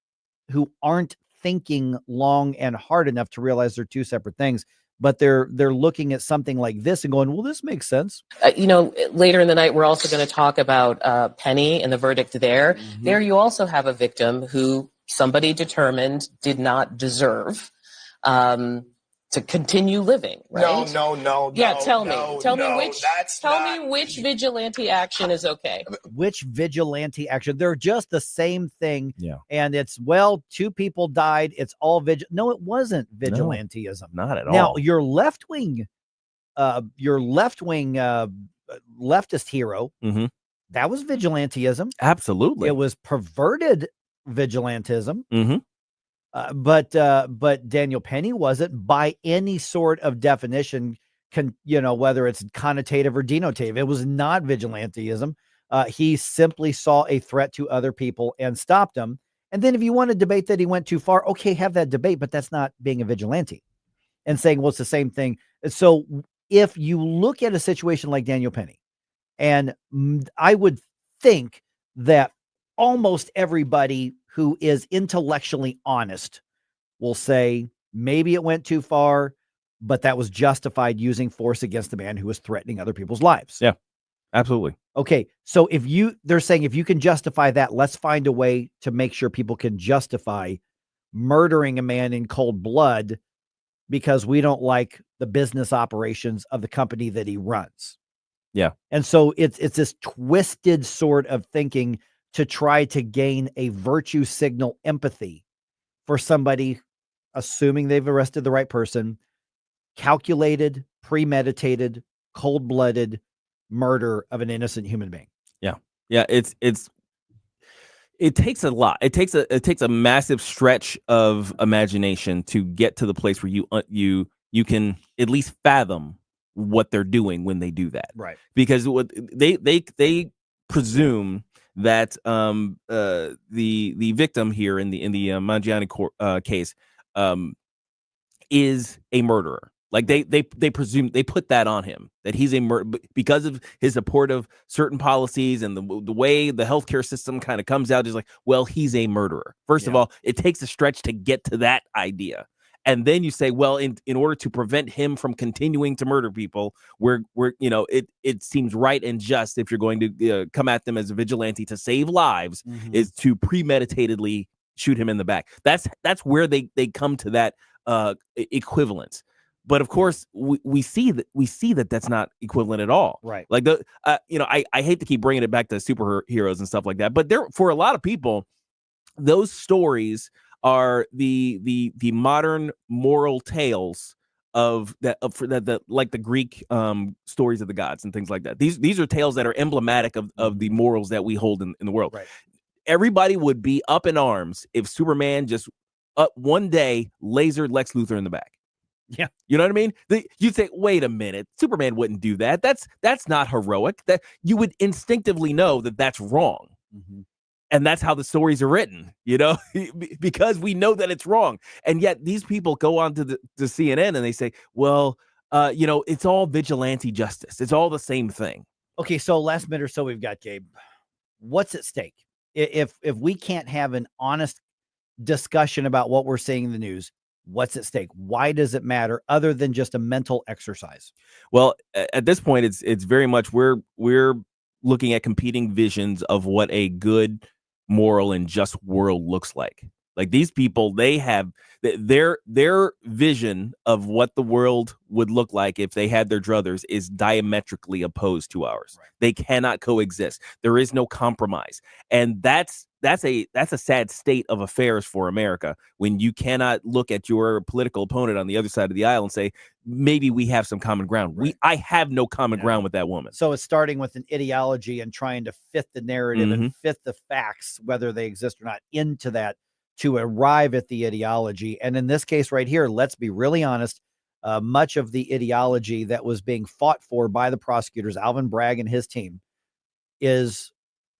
who aren't thinking long and hard enough to realize they're two separate things. But they're looking at something like this and going, well, this makes sense. Later in the night, we're also going to talk about Penny and the verdict there. Mm-hmm. There you also have a victim who somebody determined did not deserve to continue living, right? No. Yeah, tell me which vigilante action is okay. Which vigilante action? They're just the same thing. Yeah. And it's, two people died. It's all No, it wasn't vigilanteism. No, not at all. Now, your left-wing leftist hero, that was vigilanteism. Absolutely. It was perverted vigilantism. Mm-hmm. But Daniel Penny wasn't by any sort of definition, whether it's connotative or denotative. It was not vigilanteism. He simply saw a threat to other people and stopped them. And then if you want to debate that he went too far, okay, have that debate, but that's not being a vigilante and saying, well, it's the same thing. So if you look at a situation like Daniel Penny, and I would think that almost everybody who is intellectually honest will say maybe it went too far, but that was justified using force against the man who was threatening other people's lives. Yeah, absolutely. Okay, so they're saying if you can justify that, let's find a way to make sure people can justify murdering a man in cold blood because we don't like the business operations of the company that he runs. Yeah. And so it's this twisted sort of thinking to try to gain a virtue signal empathy for somebody, assuming they've arrested the right person, calculated, premeditated, cold-blooded murder of an innocent human being. Yeah. Yeah. It takes a lot. It takes a massive stretch of imagination to get to the place where you can at least fathom what they're doing when they do that. Right. Because what they presume that the victim here in the Mangiani case is a murderer. Like they presume, they put that on him, that he's a murderer because of his support of certain policies and the way the healthcare system kind of comes out is like, well, he's a murderer. First of all, it takes a stretch to get to that idea. And then you say, well, in order to prevent him from continuing to murder people, it seems right and just if you're going to come at them as a vigilante to save lives is to premeditatedly shoot him in the back. That's where they come to that equivalence. But of course, we see that that's not equivalent at all. Right. Like I hate to keep bringing it back to superheroes and stuff like that, but for a lot of people, those stories are the modern moral tales of that like the Greek stories of the gods and things like that. These are tales that are emblematic of the morals that we hold in the world. Right. Everybody would be up in arms if Superman just one day lasered Lex Luthor in the back. Yeah. You know what I mean? You'd say, wait a minute, Superman wouldn't do that. That's not heroic. That you would instinctively know that that's wrong. And that's how the stories are written, because we know that it's wrong. And yet these people go on to the CNN and they say, well, it's all vigilante justice. It's all the same thing. Okay, so last minute or so we've got, Gabe. What's at stake? If we can't have an honest discussion about what we're seeing in the news, what's at stake? Why does it matter other than just a mental exercise? Well, at this point, it's very much we're looking at competing visions of what a good, moral, and just world looks like. Like these people, they have their vision of what the world would look like if they had their druthers is diametrically opposed to ours. Right. They cannot coexist. There is no compromise, and that's a sad state of affairs for America when you cannot look at your political opponent on the other side of the aisle and say maybe we have some common ground. Right. I have no common ground with that woman. So it's starting with an ideology and trying to fit the narrative and fit the facts, whether they exist or not, into that to arrive at the ideology. And in this case right here, let's be really honest, much of the ideology that was being fought for by the prosecutors, Alvin Bragg and his team, is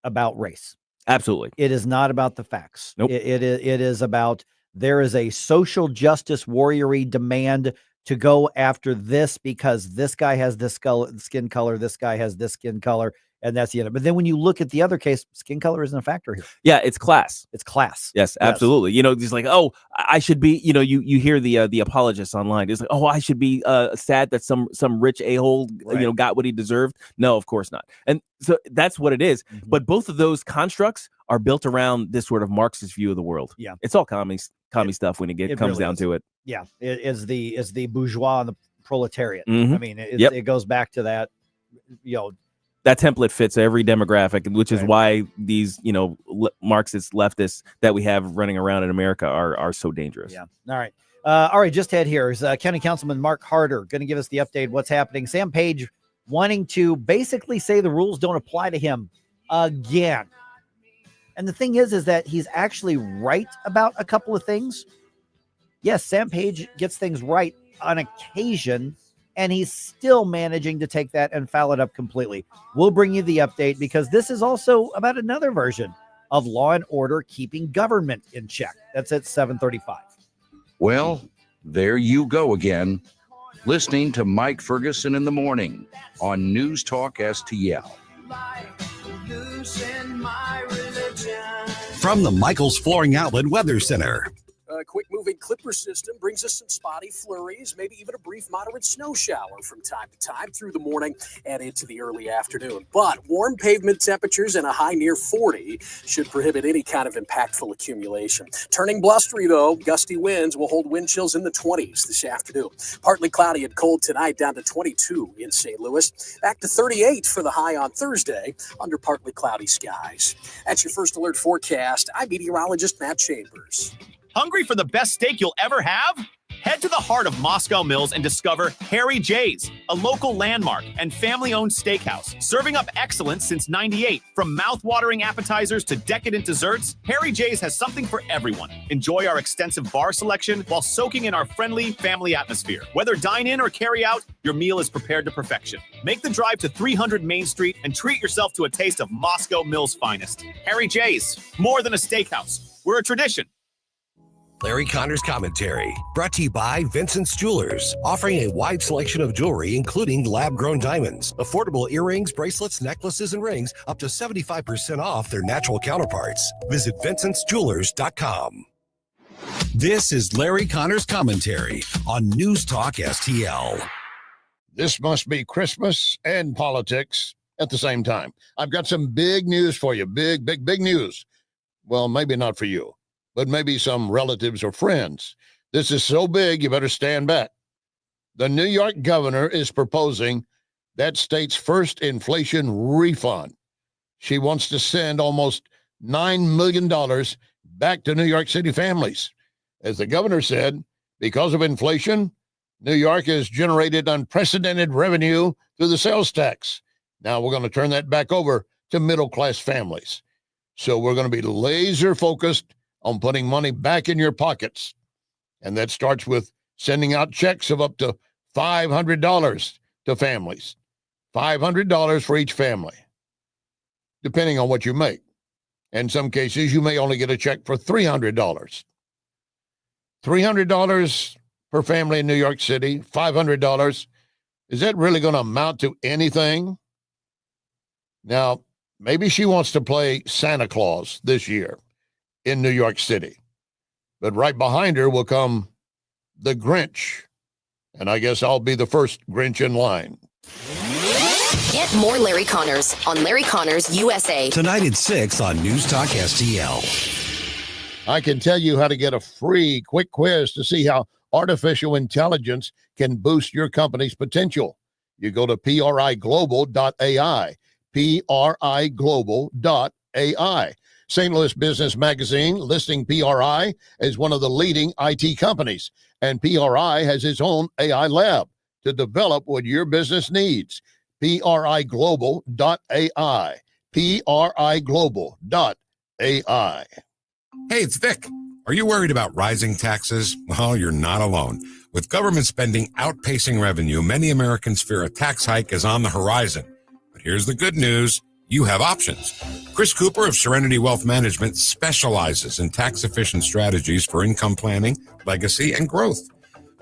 about race. Absolutely. It is not about the facts. Nope. It is about, there is a social justice warrior-y demand to go after this because this guy has this skin color, this guy has this skin color, and that's the end. But then when you look at the other case, skin color isn't a factor here. Yeah, it's class. It's class. Yes, absolutely. Just like, oh, I should be, you hear the apologists online. It's like, oh, I should be sad that some rich a-hole, Right. got what he deserved. No, of course not. And so that's what it is. But both of those constructs are built around this sort of Marxist view of the world. Yeah. It's all commie stuff when it comes really down is. to it. Yeah. It is the bourgeois and the proletariat. Mhm. I mean, it goes back to that, that template fits every demographic, which is why these, Marxist leftists that we have running around in America are so dangerous. Yeah. All right. Just head here is County Councilman Mark Harder going to give us the update. What's happening? Sam Page wanting to basically say the rules don't apply to him again. And the thing is that he's actually right about a couple of things. Yes, Sam Page gets things right on occasion, and he's still managing to take that and foul it up completely. We'll bring you the update because this is also about another version of law and order keeping government in check. That's at 7:35. Well, there you go again, listening to Mike Ferguson in the morning on News Talk STL. From the Michael's Flooring Outlet Weather Center. A quick-moving clipper system brings us some spotty flurries, maybe even a brief moderate snow shower from time to time through the morning and into the early afternoon. But warm pavement temperatures and a high near 40 should prohibit any kind of impactful accumulation. Turning blustery, though, gusty winds will hold wind chills in the 20s this afternoon. Partly cloudy and cold tonight, down to 22 in St. Louis. Back to 38 for the high on Thursday under partly cloudy skies. That's your first alert forecast. I'm meteorologist Matt Chambers. Hungry for the best steak you'll ever have? Head to the heart of Moscow Mills and discover Harry J's, a local landmark and family-owned steakhouse, serving up excellence since '98. From mouth-watering appetizers to decadent desserts, Harry J's has something for everyone. Enjoy our extensive bar selection while soaking in our friendly family atmosphere. Whether dine-in or carry-out, your meal is prepared to perfection. Make the drive to 300 Main Street and treat yourself to a taste of Moscow Mills' finest. Harry J's, more than a steakhouse. We're a tradition. Larry Connor's Commentary, brought to you by Vincent's Jewelers, offering a wide selection of jewelry, including lab-grown diamonds, affordable earrings, bracelets, necklaces, and rings, up to 75% off their natural counterparts. Visit vincentsjewelers.com. This is Larry Connor's Commentary on News Talk STL. This must be Christmas and politics at the same time. I've got some big news for you. Big news. Well, maybe not for you, but maybe some relatives or friends. This is so big, you better stand back. The New York governor is proposing that state's first inflation refund. She wants to send almost $9 million back to New York City families. As the governor said, because of inflation, New York has generated unprecedented revenue through the sales tax. Now we're going to turn that back over to middle-class families. So we're going to be laser focused on putting money back in your pockets. And that starts with sending out checks of up to $500 to families. $500 for each family, depending on what you make. In some cases, you may only get a check for $300. $300 per family in New York City, $500. Is that really going to amount to anything? Now, maybe she wants to play Santa Claus this year in New York City. But right behind her will come the Grinch. And I guess I'll be the first Grinch in line. Get more Larry Connors on Larry Connors USA. Tonight at 6 on News Talk STL. I can tell you how to get a free quick quiz to see how artificial intelligence can boost your company's potential. You go to priglobal.ai, priglobal.ai. St. Louis Business Magazine listing PRI as one of the leading IT companies, and PRI has its own AI lab to develop what your business needs. priglobal.ai, priglobal.ai. Hey, it's Vic. Are you worried about rising taxes? Well, you're not alone. With government spending outpacing revenue, many Americans fear a tax hike is on the horizon. But here's the good news. You have options. Chris Cooper of Serenity Wealth Management specializes in tax-efficient strategies for income planning, legacy, and growth.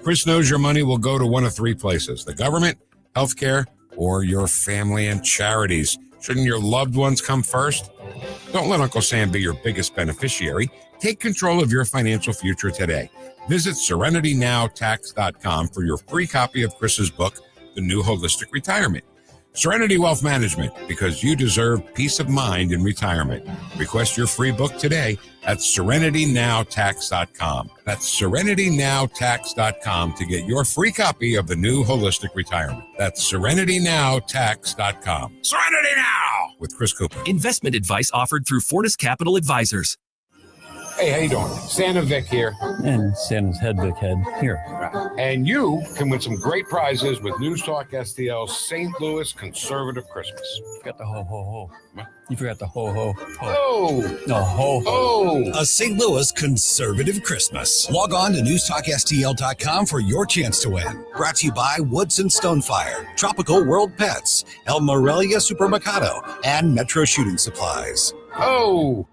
Chris knows your money will go to one of three places: the government, healthcare, or your family and charities. Shouldn't your loved ones come first? Don't let Uncle Sam be your biggest beneficiary. Take control of your financial future today. Visit SerenityNowTax.com for your free copy of Chris's book, The New Holistic Retirement. Serenity Wealth Management, because you deserve peace of mind in retirement. Request your free book today at SerenityNowTax.com. That's SerenityNowTax.com to get your free copy of The New Holistic Retirement. That's SerenityNowTax.com. Serenity Now! With Chris Cooper. Investment advice offered through Fortis Capital Advisors. Hey, how you doing? Santa Vic here. And Santa's head Vic head here. And you can win some great prizes with News Talk STL's St. Louis Conservative Christmas. You forgot the ho-ho-ho. You forgot the ho-ho-ho. Oh! No, ho-ho. Oh! A St. Louis Conservative Christmas. Log on to newstalkstl.com for your chance to win. Brought to you by Woodson Stonefire, Tropical World Pets, El Morelia Supermercado, and Metro Shooting Supplies. Oh!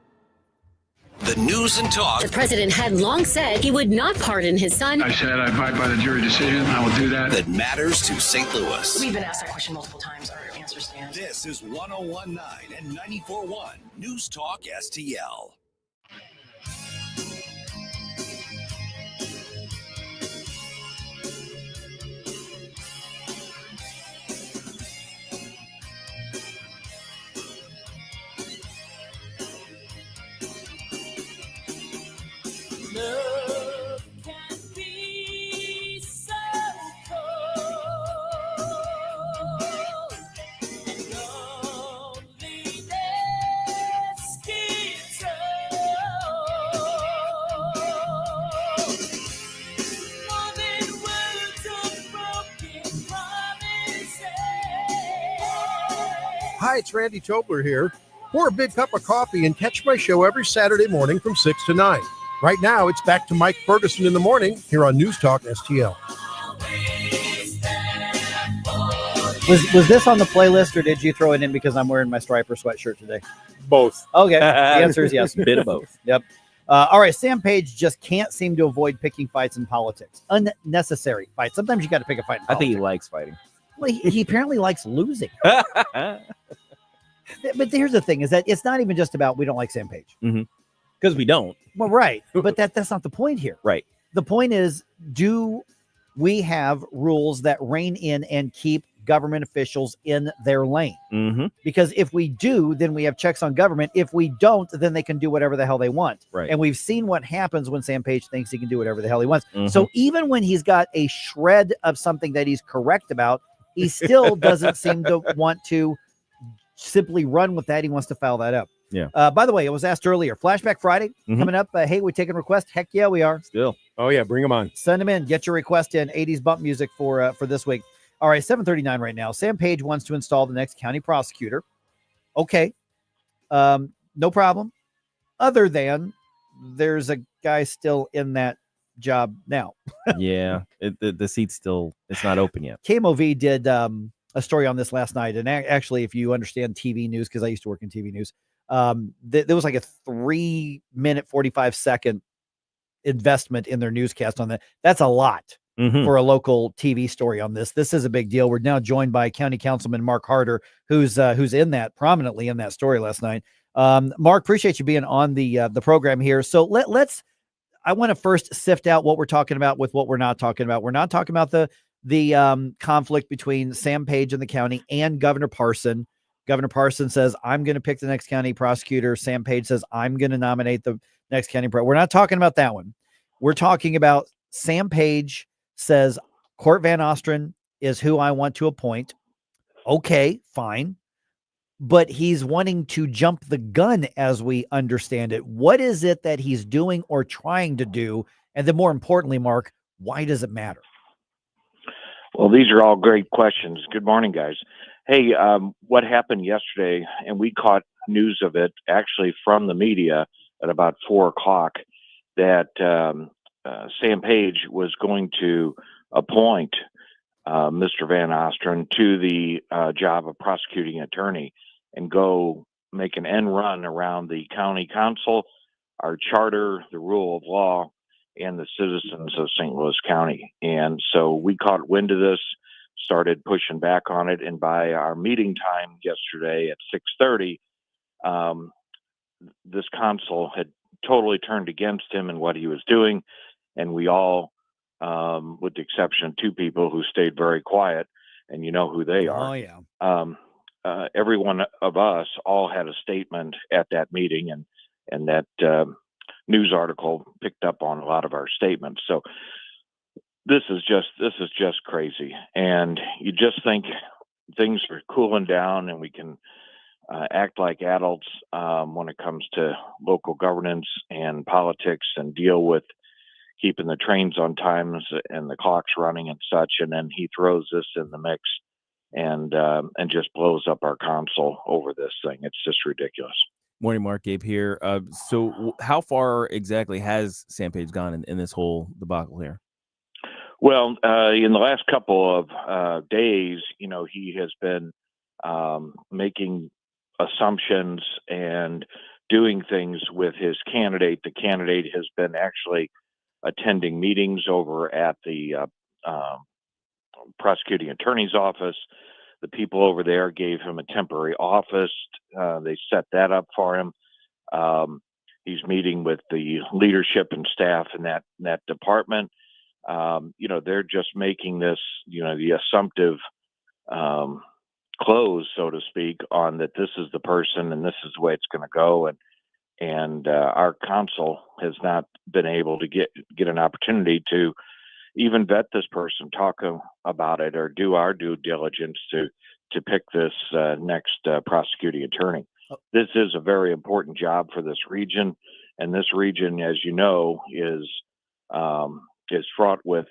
The news and talk. The president had long said he would not pardon his son. I said I abide by the jury decision. I will do that. That matters to St. Louis. We've been asked that question multiple times. Our answer stands. This is 101.9 and 94.1 News Talk STL. Love can be so cold, and loneliness keeps more than words of broken promises. Hi, it's Randy Tobler here. Pour a big cup of coffee and catch my show every Saturday morning from 6 to 9. Right now, it's back to Mike Ferguson in the morning here on News Talk STL. Was this on the playlist, or did you throw it in because I'm wearing my striper sweatshirt today? Both. Okay, the answer is yes. Bit of both. Yep. All right, Sam Page just can't seem to avoid picking fights in politics. Unnecessary fights. Sometimes you got to pick a fight in I politics. think he likes fighting. Well, he apparently likes losing. But here's the thing, is that it's not even just about we don't like Sam Page. Because we don't. Well, right. But that's not the point here. Right. The point is, do we have rules that rein in and keep government officials in their lane? Because if we do, then we have checks on government. If we don't, then they can do whatever the hell they want. Right. And we've seen what happens when Sam Page thinks he can do whatever the hell he wants. So even when he's got a shred of something that he's correct about, he still doesn't seem to want to simply run with that. He wants to foul that up. Yeah. By the way, it was asked earlier, Flashback Friday coming up. Hey, we taking requests? Heck yeah, we are. Still. Oh yeah, bring them on. Send them in. Get your request in. 80s bump music for this week. All right, 7:39 right now. Sam Page wants to install the next county prosecutor. Okay. No problem. Other than there's a guy still in that job now. Yeah. The seat's still, it's not open yet. KMOV did a story on this last night. And actually, if you understand TV news, because I used to work in TV news, there was like a 3-minute, 45-second investment in their newscast on that. That's a lot for a local TV story on this. This is a big deal. We're now joined by County Councilman Mark Harder, who's in that prominently in that story last night. Mark, appreciate you being on the program here. So I want to first sift out what we're talking about with what we're not talking about. We're not talking about the conflict between Sam Page and the county and Governor Parson. Governor Parson says, I'm going to pick the next county prosecutor. Sam Page says, I'm going to nominate the next county prosecutor. We're not talking about that one. We're talking about Sam Page says, Court Van Ostren is who I want to appoint. Okay, fine. But he's wanting to jump the gun as we understand it. What is it that he's doing or trying to do? And then more importantly, Mark, why does it matter? Well, these are all great questions. Good morning, guys. Hey, what happened yesterday, and we caught news of it actually from the media at about 4:00, that Sam Page was going to appoint Mr. Van Ostren to the job of prosecuting attorney and go make an end run around the county council, our charter, the rule of law, and the citizens of St. Louis County. And so we caught wind of this, started pushing back on it, and by our meeting time yesterday at 6:30, this council had totally turned against him and what he was doing, and we all, with the exception of two people who stayed very quiet, and you know who they are. Oh yeah. Every one of us all had a statement at that meeting, and that news article picked up on a lot of our statements. So this is just crazy. And you just think things are cooling down and we can act like adults when it comes to local governance and politics and deal with keeping the trains on times and the clocks running and such. And then he throws this in the mix and just blows up our council over this thing. It's just ridiculous. Morning, Mark. Gabe here. So how far exactly has Sam Page gone in this whole debacle here? Well, in the last couple of days, he has been making assumptions and doing things with his candidate. The candidate has been actually attending meetings over at the prosecuting attorney's office. The people over there gave him a temporary office. They set that up for him. He's meeting with the leadership and staff in that department. They're just making this, the assumptive close, so to speak, on that this is the person and this is the way it's going to go. And our counsel has not been able to get an opportunity to even vet this person, talk about it, or do our due diligence to pick this next prosecuting attorney. This is a very important job for this region, and this region, as you know, is fraught with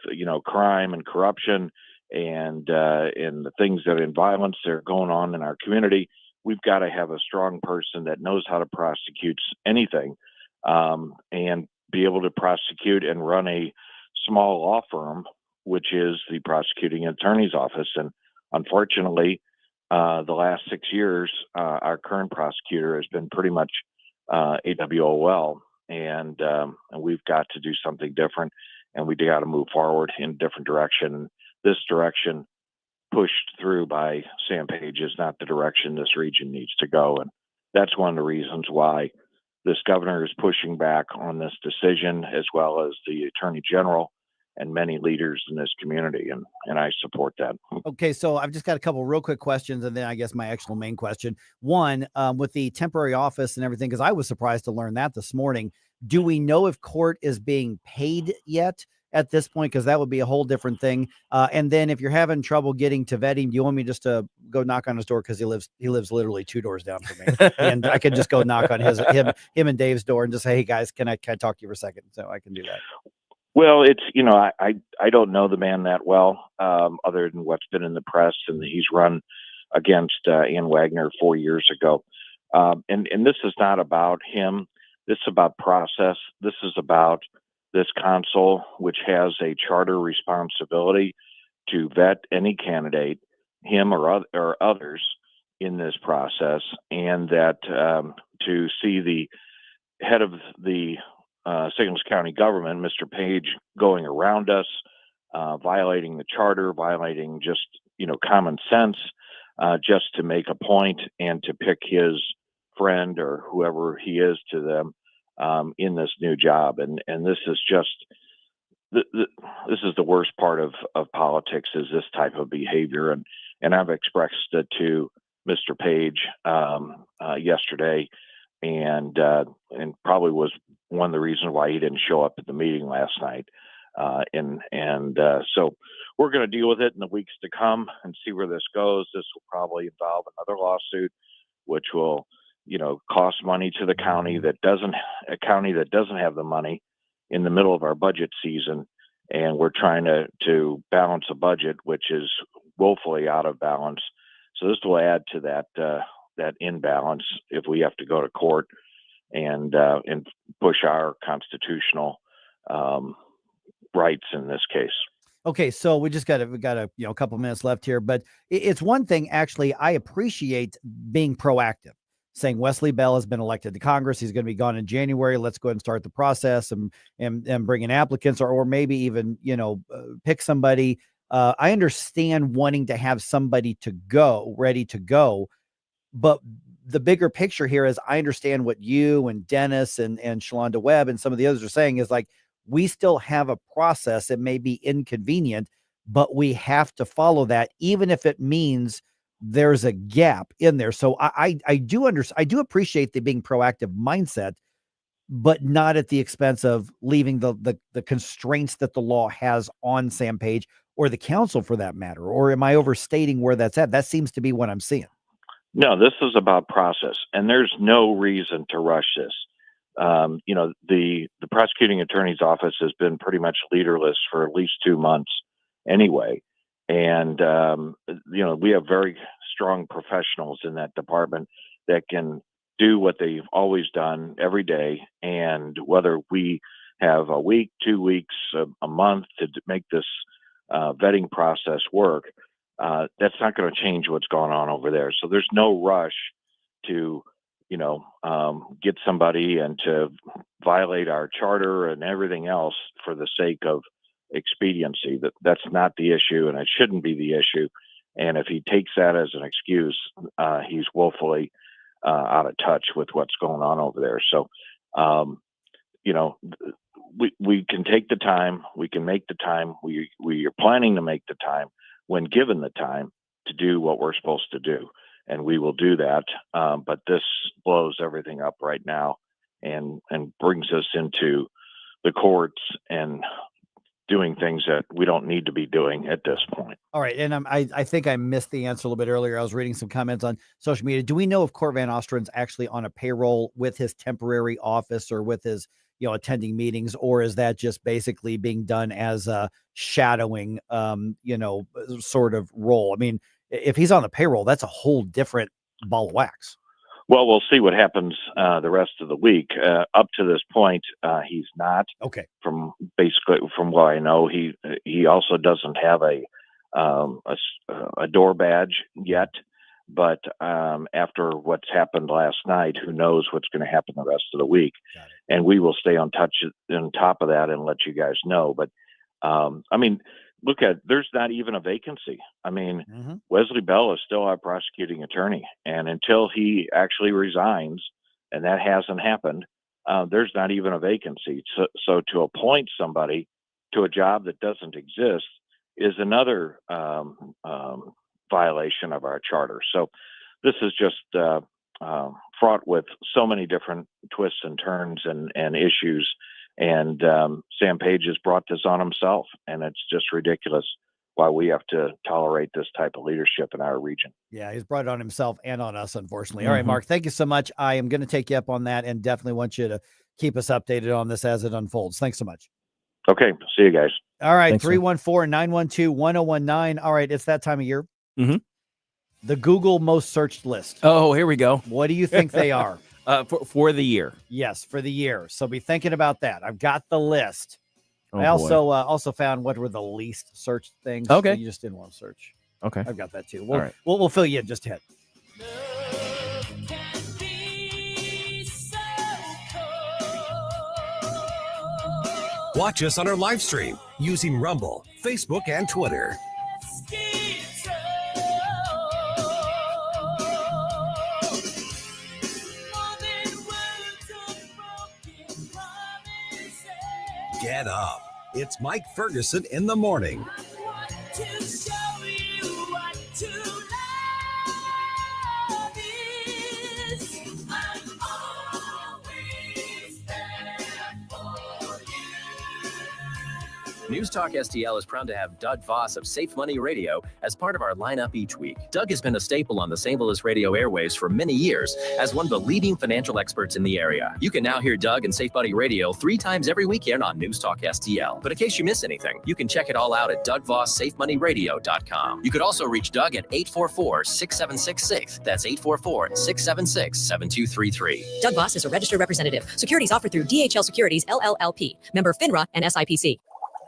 crime and corruption and the things that are in violence that are going on in our community. We've got to have a strong person that knows how to prosecute anything, and be able to prosecute and run a small law firm, which is the prosecuting attorney's office. And unfortunately, the last 6 years, our current prosecutor has been pretty much AWOL, and we've got to do something different, and we got to move forward in a different direction. This direction pushed through by Sam Page is not the direction this region needs to go, and that's one of the reasons why this governor is pushing back on this decision, as well as the attorney general and many leaders in this community, and I support that. Okay, so I've just got a couple real quick questions, and then I guess my actual main question. One, with the temporary office and everything, because I was surprised to learn that this morning. Do we know if court is being paid yet at this point? Because that would be a whole different thing. And then if you're having trouble getting to vetting, do you want me just to go knock on his door? Because he lives literally 2 doors down from me, and I can just go knock on him and Dave's door and just say, "Hey guys, can I talk to you for a second?" So I can do that. Well, it's, I don't know the man that well, other than what's been in the press, and he's run against Ann Wagner 4 years ago. And this is not about him. This is about process. This is about this council, which has a charter responsibility to vet any candidate, him or others, in this process, and that to see the head of the St. Louis County government, Mr. Page, going around us, violating the charter, violating just, common sense, just to make a point and to pick his friend or whoever he is to them in this new job. And this is just, this is the worst part of politics, is this type of behavior. And I've expressed it to Mr. Page yesterday, and probably was one of the reasons why he didn't show up at the meeting last night. So we're going to deal with it in the weeks to come and see where this goes. This will probably involve another lawsuit, which will, cost money to the county that doesn't have the money in the middle of our budget season. And we're trying to balance a budget, which is woefully out of balance. So this will add to that imbalance if we have to go to court and push our constitutional rights in this case. Okay, so we got a couple minutes left here, but it's one thing. Actually, I appreciate being proactive, saying Wesley Bell has been elected to Congress. He's going to be gone in January. Let's go ahead and start the process and bring in applicants, or maybe even pick somebody. I understand wanting to have somebody ready to go, but the bigger picture here is I understand what you and Dennis and Shalonda Webb and some of the others are saying is like, we still have a process that may be inconvenient, but we have to follow that, even if it means there's a gap in there. So I do appreciate the being proactive mindset, but not at the expense of leaving the constraints that the law has on Sam Page or the council for that matter. Or am I overstating where that's at? That seems to be what I'm seeing. No, this is about process, and there's no reason to rush this. The prosecuting attorney's office has been pretty much leaderless for at least 2 months anyway. And, we have very strong professionals in that department that can do what they've always done every day. And whether we have a week, 2 weeks, a month to make this vetting process work, that's not going to change what's going on over there. So there's no rush to get somebody and to violate our charter and everything else for the sake of expediency. That's not the issue, and it shouldn't be the issue. And if he takes that as an excuse, he's woefully out of touch with what's going on over there. So, we can take the time, we can make the time, we are planning to make the time when given the time to do what we're supposed to do. And we will do that. But this blows everything up right now and brings us into the courts and doing things that we don't need to be doing at this point. All right. And I think I missed the answer a little bit earlier. I was reading some comments on social media. Do we know if Court Van Ostren's actually on a payroll with his temporary office or with his, attending meetings, or is that just basically being done as a shadowing, sort of role? I mean, if he's on the payroll, that's a whole different ball of wax. Well, we'll see what happens the rest of the week. Up to this point, he's not. Okay. From what I know, he also doesn't have a door badge yet. But after what's happened last night, who knows what's going to happen the rest of the week? And we will stay on top of that and let you guys know. But look there's not even a vacancy. Wesley Bell is still our prosecuting attorney. And until he actually resigns, and that hasn't happened, there's not even a vacancy. So to appoint somebody to a job that doesn't exist is another violation of our charter. So this is just fraught with so many different twists and turns and issues. And Sam Page has brought this on himself, and it's just ridiculous why we have to tolerate this type of leadership in our region. Yeah, he's brought it on himself and on us, unfortunately. All right, Mark, thank you so much. I am going to take you up on that and definitely want you to keep us updated on this as it unfolds. Thanks so much. Okay, see you guys. All right, 314-912-1019. All right, it's that time of year. Mm-hmm. The Google most searched list. Oh, here we go. What do you think they are? For the year. Yes, for the year. So be thinking about that. I've got the list. I boy. also found what were the least searched things. Okay. You just didn't want to search. Okay. I've got that too. All right. We'll fill you in just a hit. Watch us on our live stream using Rumble, Facebook, and Twitter. Get up. It's Mike Ferguson in the morning. News Talk STL is proud to have Doug Voss of Safe Money Radio as part of our lineup each week. Doug has been a staple on the St. Louis radio airwaves for many years as one of the leading financial experts in the area. You can now hear Doug and Safe Money Radio 3 times every weekend on News Talk STL. But in case you miss anything, you can check it all out at DougVossSafeMoneyRadio.com. You could also reach Doug at 844-6766. That's 844-676-7233. Doug Voss is a registered representative. Securities offered through DHL Securities, LLLP. Member FINRA and SIPC.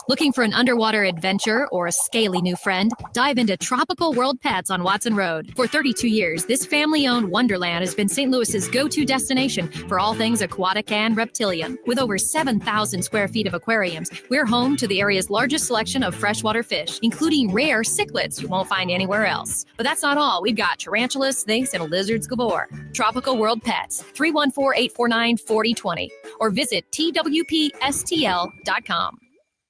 Looking for an underwater adventure or a scaly new friend? Dive into Tropical World Pets on Watson Road. For 32 years, this family-owned wonderland has been St. Louis's go-to destination for all things aquatic and reptilian. With over 7,000 square feet of aquariums, we're home to the area's largest selection of freshwater fish, including rare cichlids you won't find anywhere else. But that's not all. We've got tarantulas, snakes, and lizards galore. Tropical World Pets, 314-849-4020, or visit twpstl.com.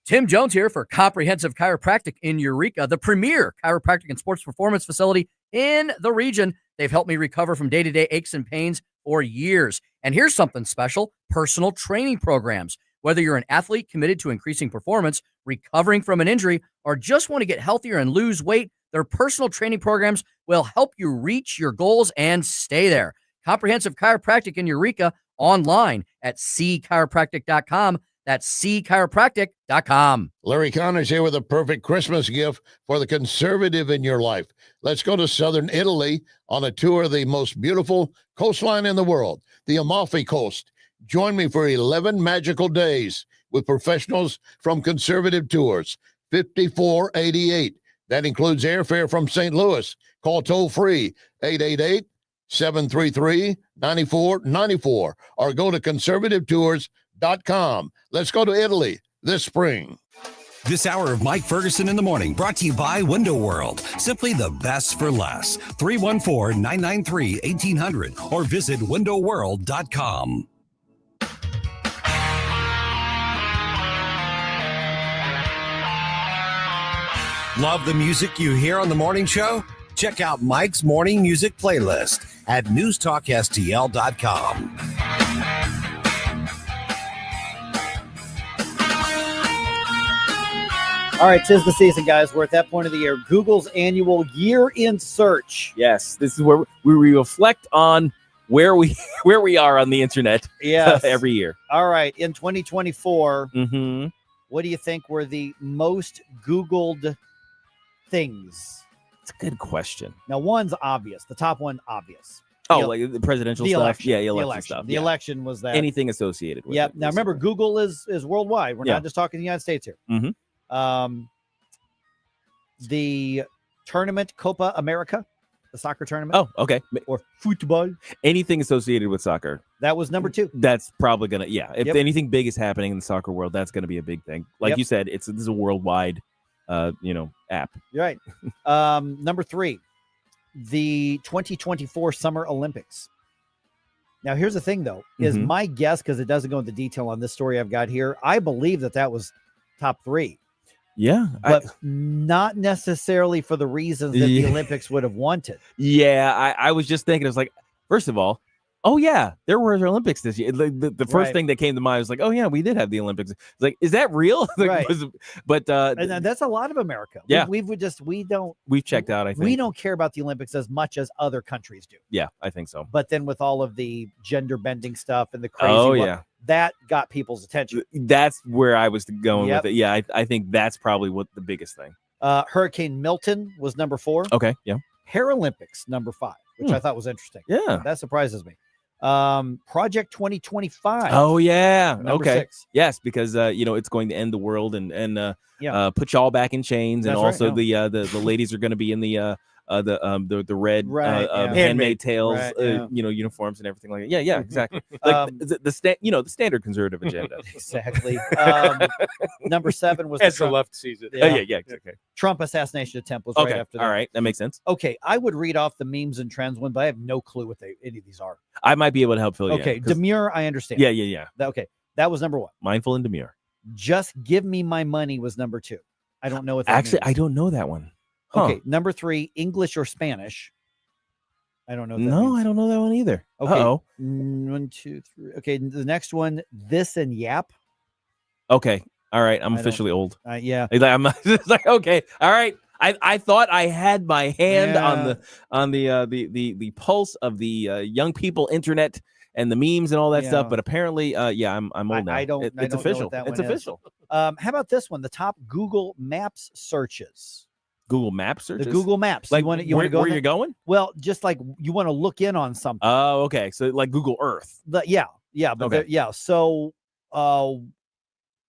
Tim Jones here for Comprehensive Chiropractic in Eureka, the premier chiropractic and sports performance facility in the region. They've helped me recover from day-to-day aches and pains for years. And here's something special, personal training programs. Whether you're an athlete committed to increasing performance, recovering from an injury, or just want to get healthier and lose weight, their personal training programs will help you reach your goals and stay there. Comprehensive Chiropractic in Eureka, online at cchiropractic.com. That's cchiropractic.com. Larry Connors here with a perfect Christmas gift for the conservative in your life. Let's go to southern Italy on a tour of the most beautiful coastline in the world, the Amalfi Coast. Join me for 11 magical days with professionals from Conservative Tours, $54.88. That includes airfare from St. Louis. Call toll-free 888 733-9494 or go to conservativetours.com. Let's go to Italy this spring. This hour of Mike Ferguson in the Morning brought to you by Window World. Simply the best for less. 314-993-1800 or visit windowworld.com. Love the music you hear on the morning show? Check out Mike's morning music playlist at newstalkstl.com. All right, 'tis the season, guys. We're at that point of the year. Google's annual year-end search. Yes, this is where we reflect on where we are on the internet. Yes. Every year. All right, in 2024, Mm-hmm. what do you think were the most Googled things? It's a good question. Now, one's obvious. The top one, obvious. Oh, like the presidential stuff? Election. Yeah, The election election. stuff. The yeah. election was that. Anything associated with Yep. it. Now, remember, Google is worldwide. We're Yeah. not just talking the United States here. Mm-hmm. The tournament, Copa America, the soccer tournament. Oh, okay. Or football. Anything associated with soccer. That was number 2. That's probably gonna, if Yep. anything big is happening in the soccer world, that's gonna be a big thing. Like Yep. you said, this is a worldwide, app. You're right. Number 3, the 2024 Summer Olympics. Now, here's the thing, though, is Mhm. my guess, because it doesn't go into detail on this story I've got here. I believe that was top 3, Yeah, but not necessarily for the reasons that the Yeah. Olympics would have wanted. I was just thinking, I was like, first of all, oh yeah, there were Olympics this year. The first Right. thing that came to mind was like, oh yeah, we did have the Olympics. It's like, is that real? Right. But And that's a lot of America. Yeah. We've checked out. I think we don't care about the Olympics as much as other countries do. Yeah, I think so. But then with all of the gender bending stuff and the crazy, Oh, yeah. that got people's attention. That's where I was going Yep. with it. Yeah, I think that's probably what the biggest thing. Hurricane Milton was number 4. Okay, yeah. Paralympics number 5, which I thought was interesting. Yeah. That surprises me. Project 2025. Oh yeah. Number Okay. 6. Yes, because it's going to end the world and Yeah. put y'all back in chains, and That's right, also the ladies are going to be in the red Right, yeah. handmaid tales, Right, yeah. uniforms and everything like that. Yeah, exactly. Like the standard conservative agenda. Exactly. Number 7 was As the Trump. left sees it. Yeah, exactly. Trump assassination attempt was Okay, right after that. all right, that makes sense. Okay, I would read off the memes and trends one, but I have no clue what any of these are. I might be able to help fill you in, Okay, 'cause- demure, I understand. Yeah. Okay, that was number 1. Mindful and demure. Just give me my money was number 2. I don't know what that Actually, means. I don't know that one. Huh. Okay, number 3, English or Spanish. I don't know. What that No, means. I don't know that one either. Okay, Uh-oh. 1, 2, 3. Okay, the next one, this and yap. Okay. All right. I'm I don't- officially old. Yeah. I'm just like, okay. All right. I thought I had my hand Yeah. on the pulse of the young people internet and the memes and all that stuff, Yeah. but apparently, I'm old now. I don't. It's I don't know official. what that It's one is. official. How about this one? The top Google Maps searches. Google Maps searches. The Google Maps. Like you want to where go? where there? you're going? Well, just like you want to look in on something. Oh, okay. So like Google Earth. Yeah, but Okay. So,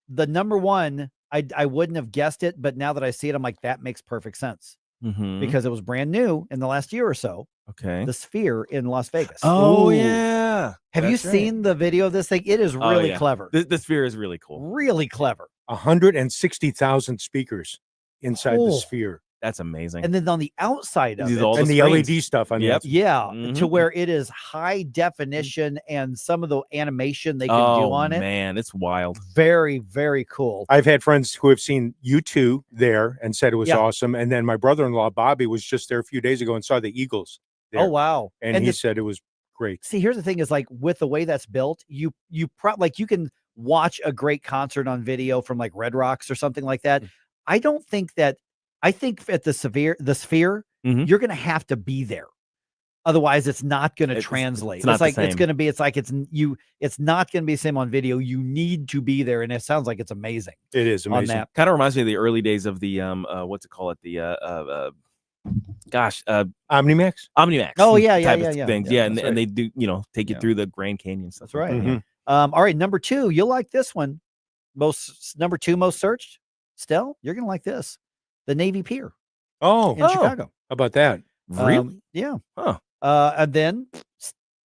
the number 1, I wouldn't have guessed it, but now that I see it, I'm like, that makes perfect sense Mhm. because it was brand new in the last year or so. Okay. The Sphere in Las Vegas. Oh Ooh. yeah. Have you That's right. seen the video of this thing? It is Oh, really yeah. clever. The Sphere is really cool. Really clever. 160,000 speakers inside the Oh. sphere. That's amazing. And then on the outside of These it, all And the screens. LED stuff on Yep. the yeah, Mhm. to where it is high definition and some of the animation they can do on it. Man, it's wild. Very, very cool. I've had friends who have seen U2 there and said it was Yeah. awesome. And then my brother-in-law, Bobby, was just there a few days ago and saw the Eagles there. Oh, wow. And he the- said it was great. See, here's the thing is like with the way that's built, you like you can watch a great concert on video from like Red Rocks or something like that. I think at the Sphere, Mhm. you're going to have to be there. Otherwise, it's not going to It's translate. not the It's same. going to be. It's like it's not going to be the same on video. You need to be there, and it sounds like it's amazing. It is on amazing. that. Kind of reminds me of the early days of the what's it called? Omnimax. Omnimax. Oh, yeah, type yeah, of yeah. things. Yeah, Yeah, and, that's and right. they do take you Yeah. through the Grand Canyon stuff. That's right. like that. Mhm. All right, number 2, you'll like this one. Number 2 most searched. Stell, you're going to like this. The Navy Pier Oh, in Chicago. how about that? Really? Yeah. Huh. And then,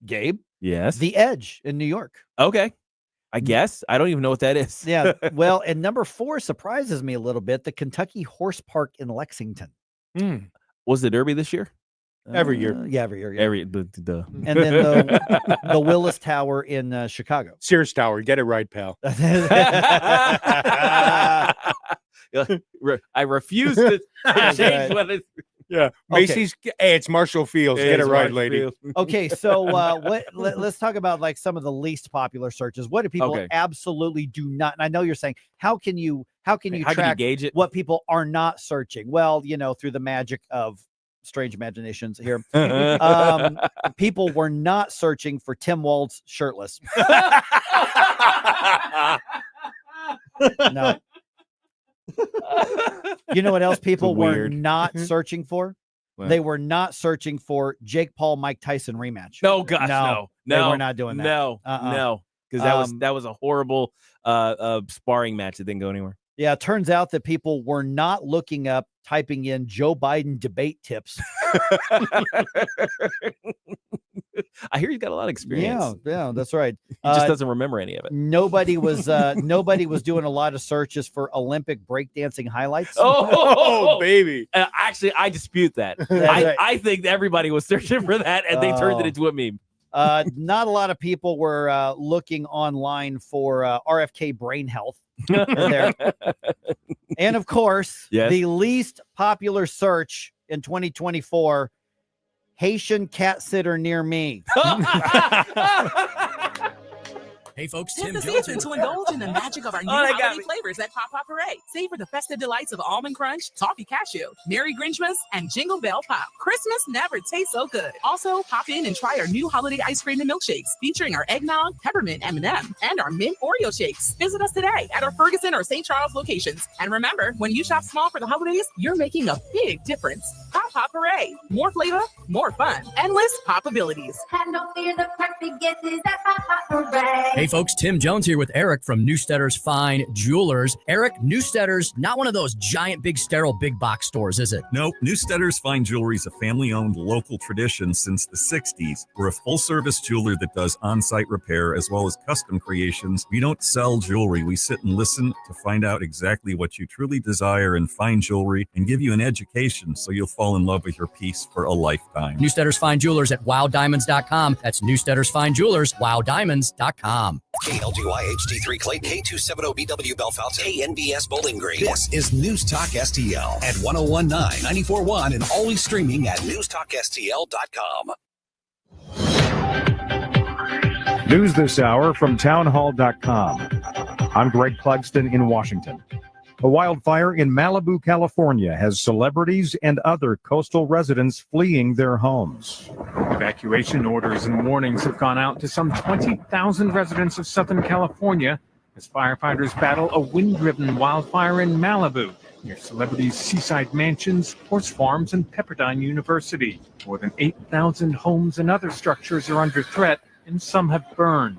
Gabe, Yes. The Edge in New York. Okay. I guess. I don't even know what that is. Yeah. Well, and number 4 surprises me a little bit. The Kentucky Horse Park in Lexington. Was the Derby this year? Every year. Yeah, every year. Yeah. And then the Willis Tower in Chicago. Sears Tower. Get it right, pal. I refuse to change what it's. Yeah, Macy's. Hey, it's Marshall Fields. Get it right, lady. Okay, so let's talk about like some of the least popular searches. What do people absolutely do not? And I know you're saying, how can you track gauge it? What people are not searching? Well, through the magic of strange imaginations here. People were not searching for Tim Walz shirtless. No. You know what else people were not searching for? What? They were not searching for Jake Paul Mike Tyson rematch. No, gosh, no. They were not doing that. No, because that was a horrible sparring match that didn't go anywhere. Yeah, it turns out that people were not looking up, typing in Joe Biden debate tips. I hear he's got a lot of experience. Yeah, that's right. He just doesn't remember any of it. Nobody was doing a lot of searches for Olympic breakdancing highlights. Oh, baby. Actually, I dispute that. I think everybody was searching for that, and they turned it into a meme. Not a lot of people were looking online for RFK brain health. There. And of course, the least popular search in 2024, Haitian cat sitter near me. Hey folks, Tis Tim the Jones. season to indulge in the magic of our new holiday flavors at Pop Pop Parade. Savor the festive delights of almond crunch, toffee cashew, Merry Grinchmas, and Jingle Bell Pop. Christmas never tastes so good. Also, pop in and try our new holiday ice cream and milkshakes featuring our eggnog, peppermint M&M, and our mint Oreo shakes. Visit us today at our Ferguson or St. Charles locations. And remember, when you shop small for the holidays, you're making a big difference. Pop Pop Parade. More flavor, more fun, endless possibilities. And don't fear the part begins at Pop Pop Parade. Hey folks, Tim Jones here with Eric from Newstetter's Fine Jewelers. Eric, Newstetter's not one of those giant, big, sterile, big box stores, is it? Nope. Newstetter's Fine Jewelry is a family-owned local tradition since the 60s. We're a full-service jeweler that does on-site repair as well as custom creations. We don't sell jewelry. We sit and listen to find out exactly what you truly desire in fine jewelry and give you an education so you'll fall in love with your piece for a lifetime. Newstetter's Fine Jewelers at wowdiamonds.com. That's Newstetter's Fine Jewelers, wowdiamonds.com. KLGY HD3 Clay, K270BW Bellefontaine, KNBS Bowling Green. This is News Talk STL at 1019, 94.1, and always streaming at newstalkstl.com. News this hour from townhall.com. I'm Greg Clugston in Washington. A wildfire in Malibu, California has celebrities and other coastal residents fleeing their homes. Evacuation orders and warnings have gone out to some 20,000 residents of Southern California as firefighters battle a wind-driven wildfire in Malibu near celebrities' seaside mansions, horse farms, and Pepperdine University. More than 8,000 homes and other structures are under threat, and some have burned.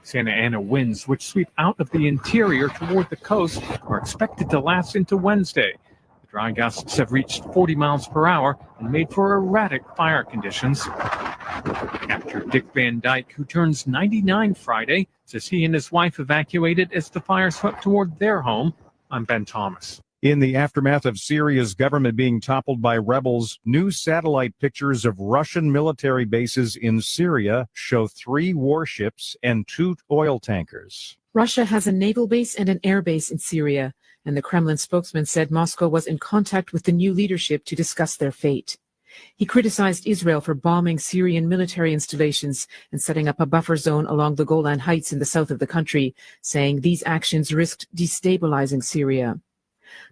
Santa Ana winds, which sweep out of the interior toward the coast, are expected to last into Wednesday. The dry gusts have reached 40 miles per hour and made for erratic fire conditions. Actor Dick Van Dyke, who turns 99 Friday, says he and his wife evacuated as the fire swept toward their home. I'm Ben Thomas. In the aftermath of Syria's government being toppled by rebels, new satellite pictures of Russian military bases in Syria show 3 warships and 2 oil tankers. Russia has a naval base and an air base in Syria, and the Kremlin spokesman said Moscow was in contact with the new leadership to discuss their fate. He criticized Israel for bombing Syrian military installations and setting up a buffer zone along the Golan Heights in the south of the country, saying these actions risked destabilizing Syria.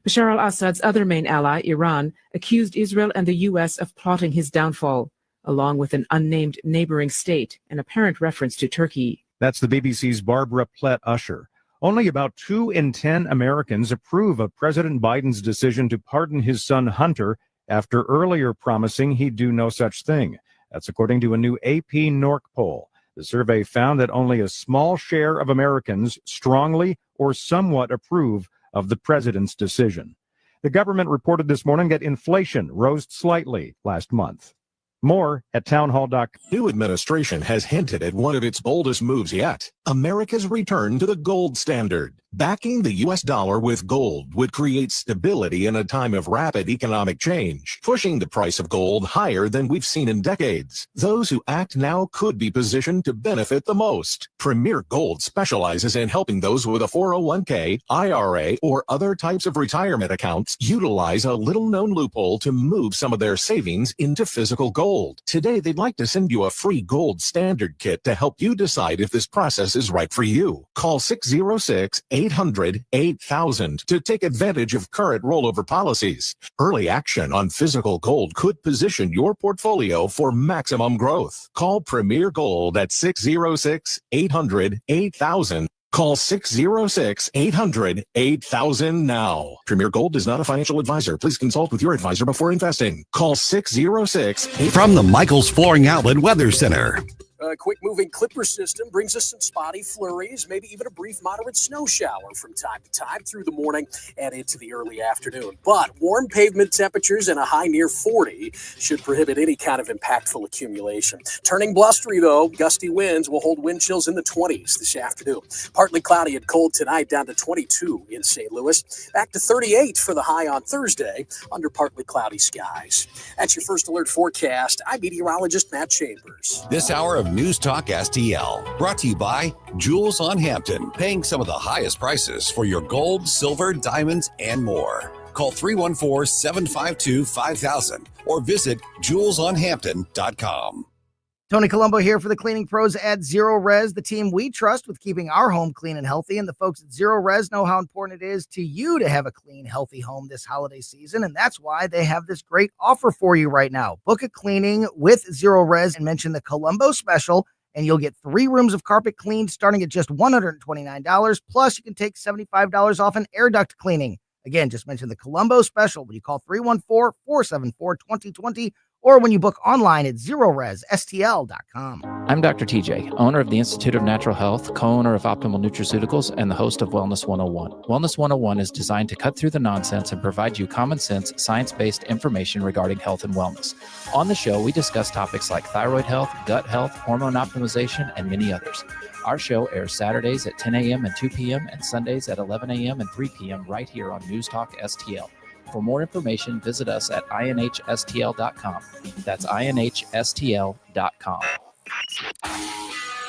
Bashar al-Assad's other main ally, Iran, accused Israel and the U.S. of plotting his downfall, along with an unnamed neighboring state, an apparent reference to Turkey. That's the BBC's Barbara Plett-Usher. Only about 2 in 10 Americans approve of President Biden's decision to pardon his son Hunter after earlier promising he'd do no such thing. That's according to a new AP NORC poll. The survey found that only a small share of Americans strongly or somewhat approve of the president's decision. The government reported this morning that inflation rose slightly last month. More at townhall.com. New administration has hinted at one of its boldest moves yet, America's return to the gold standard. Backing the U.S. dollar with gold would create stability in a time of rapid economic change, pushing the price of gold higher than we've seen in decades. Those who act now could be positioned to benefit the most. Premier Gold specializes in helping those with a 401k, IRA, or other types of retirement accounts utilize a little-known loophole to move some of their savings into physical gold. Today, they'd like to send you a free gold standard kit to help you decide if this process is right for you. Call 606-800-8000 to take advantage of current rollover policies. Early action on physical gold could position your portfolio for maximum growth. Call Premier Gold at 606-800-8000. Call 606-800-8000 now. Premier Gold is not a financial advisor. Please consult with your advisor before investing. Call 606 From the Michael's Flooring Outlet Weather Center. A quick-moving Clipper system brings us some spotty flurries, maybe even a brief moderate snow shower from time to time through the morning and into the early afternoon. But warm pavement temperatures and a high near 40 should prohibit any kind of impactful accumulation. Turning blustery, though, gusty winds will hold wind chills in the 20s this afternoon. Partly cloudy and cold tonight, down to 22 in St. Louis. Back to 38 for the high on Thursday under partly cloudy skies. That's your first alert forecast. I'm meteorologist Matt Chambers. This hour of News Talk STL, brought to you by Jewels on Hampton, paying some of the highest prices for your gold, silver, diamonds, and more. Call 314-752-5000 or visit jewelsonhampton.com. Tony Colombo here for the cleaning pros at Zero Res, the team we trust with keeping our home clean and healthy. And the folks at Zero Res know how important it is to you to have a clean, healthy home this holiday season. And that's why they have this great offer for you right now. Book a cleaning with Zero Res and mention the Colombo special, and you'll get 3 rooms of carpet cleaned starting at just $129. Plus, you can take $75 off an air duct cleaning. Again, just mention the Colombo special when you call 314-474-2020 or when you book online at ZeroResSTL.com. I'm Dr. TJ, owner of the Institute of Natural Health, co-owner of Optimal Nutraceuticals, and the host of Wellness 101. Wellness 101 is designed to cut through the nonsense and provide you common sense, science-based information regarding health and wellness. On the show, we discuss topics like thyroid health, gut health, hormone optimization, and many others. Our show airs Saturdays at 10 a.m. and 2 p.m. and Sundays at 11 a.m. and 3 p.m. right here on News Talk STL. For more information, visit us at inhstl.com. That's inhstl.com.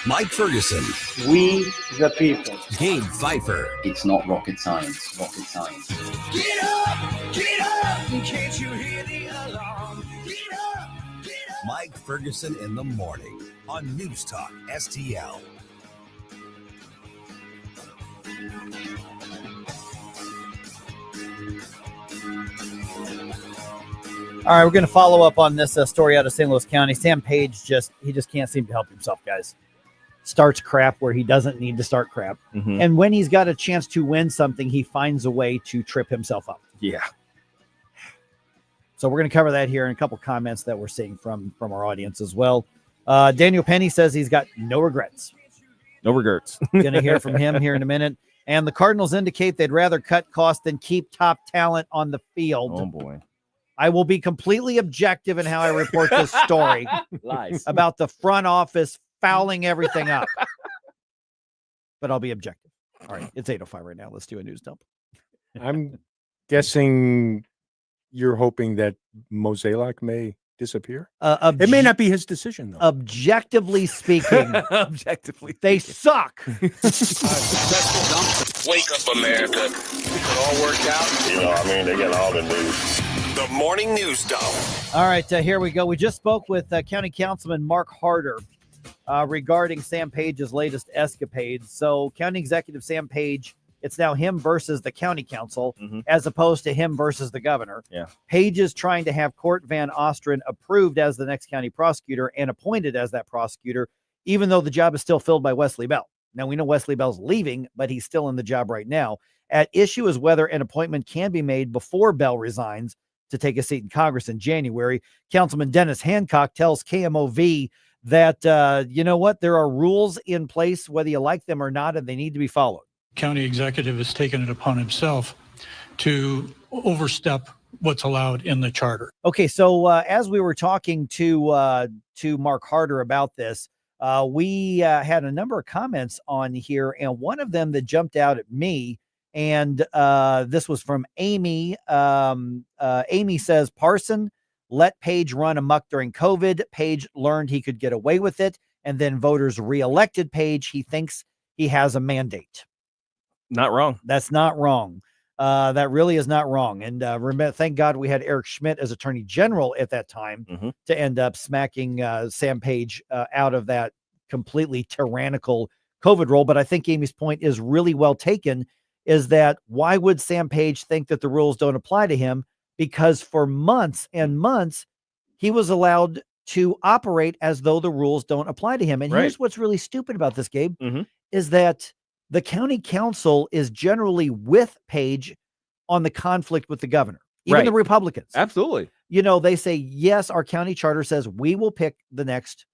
Mike Ferguson. We the people. Gabe Pfeiffer. It's not rocket science. Rocket science. Get up, can't you hear the alarm? Get up. Mike Ferguson in the morning on News Talk STL. All right, we're going to follow up on this story out of St. Louis County. Sam Page just can't seem to help himself, guys. Starts crap where he doesn't need to start crap. Mm-hmm. And when he's got a chance to win something, he finds a way to trip himself up. Yeah. So we're going to cover that here in a couple comments that we're seeing from our audience as well. Daniel Penny says he's got no regrets. No regrets. Going to hear from him here in a minute. And the Cardinals indicate they'd rather cut costs than keep top talent on the field. Oh, boy. I will be completely objective in how I report this story. Lies. About the front office fouling everything up. But I'll be objective. All right, it's 8:05 right now. Let's do a news dump. I'm guessing you're hoping that Mozeliak may disappear. It may not be his decision, though. Objectively speaking, they suck. Wake up, America. It all worked out. They got all the news. The morning news dump. All right, here we go. We just spoke with County Councilman Mark Harder regarding Sam Page's latest escapades. So County Executive Sam Page, it's now him versus the county council as opposed to him versus the governor. Yeah. Page is trying to have Court Van Ostren approved as the next county prosecutor and appointed as that prosecutor, even though the job is still filled by Wesley Bell. Now, we know Wesley Bell's leaving, but he's still in the job right now. At issue is whether an appointment can be made before Bell resigns to take a seat in Congress in January. Councilman Dennis Hancock tells KMOV that, you know what, there are rules in place, whether you like them or not, and they need to be followed. County executive has taken it upon himself to overstep what's allowed in the charter. Okay, so as we were talking to Mark Harder about this, we had a number of comments on here, and one of them that jumped out at me, and this was from Amy. Amy says, Parson let Page run amok during COVID. Page learned he could get away with it, and then voters reelected Page. He thinks he has a mandate. Not wrong. That's not wrong. That really is not wrong. And remember, thank God we had Eric Schmidt as Attorney General at that time to end up smacking Sam Page out of that completely tyrannical COVID rule. But I think Amy's point is really well taken, is that why would Sam Page think that the rules don't apply to him? Because for months and months, he was allowed to operate as though the rules don't apply to him. And here's what's really stupid about this, Gabe, is that the county council is generally with Page on the conflict with the governor, even the Republicans. Absolutely. You know, they say, yes, our county charter says we will pick the next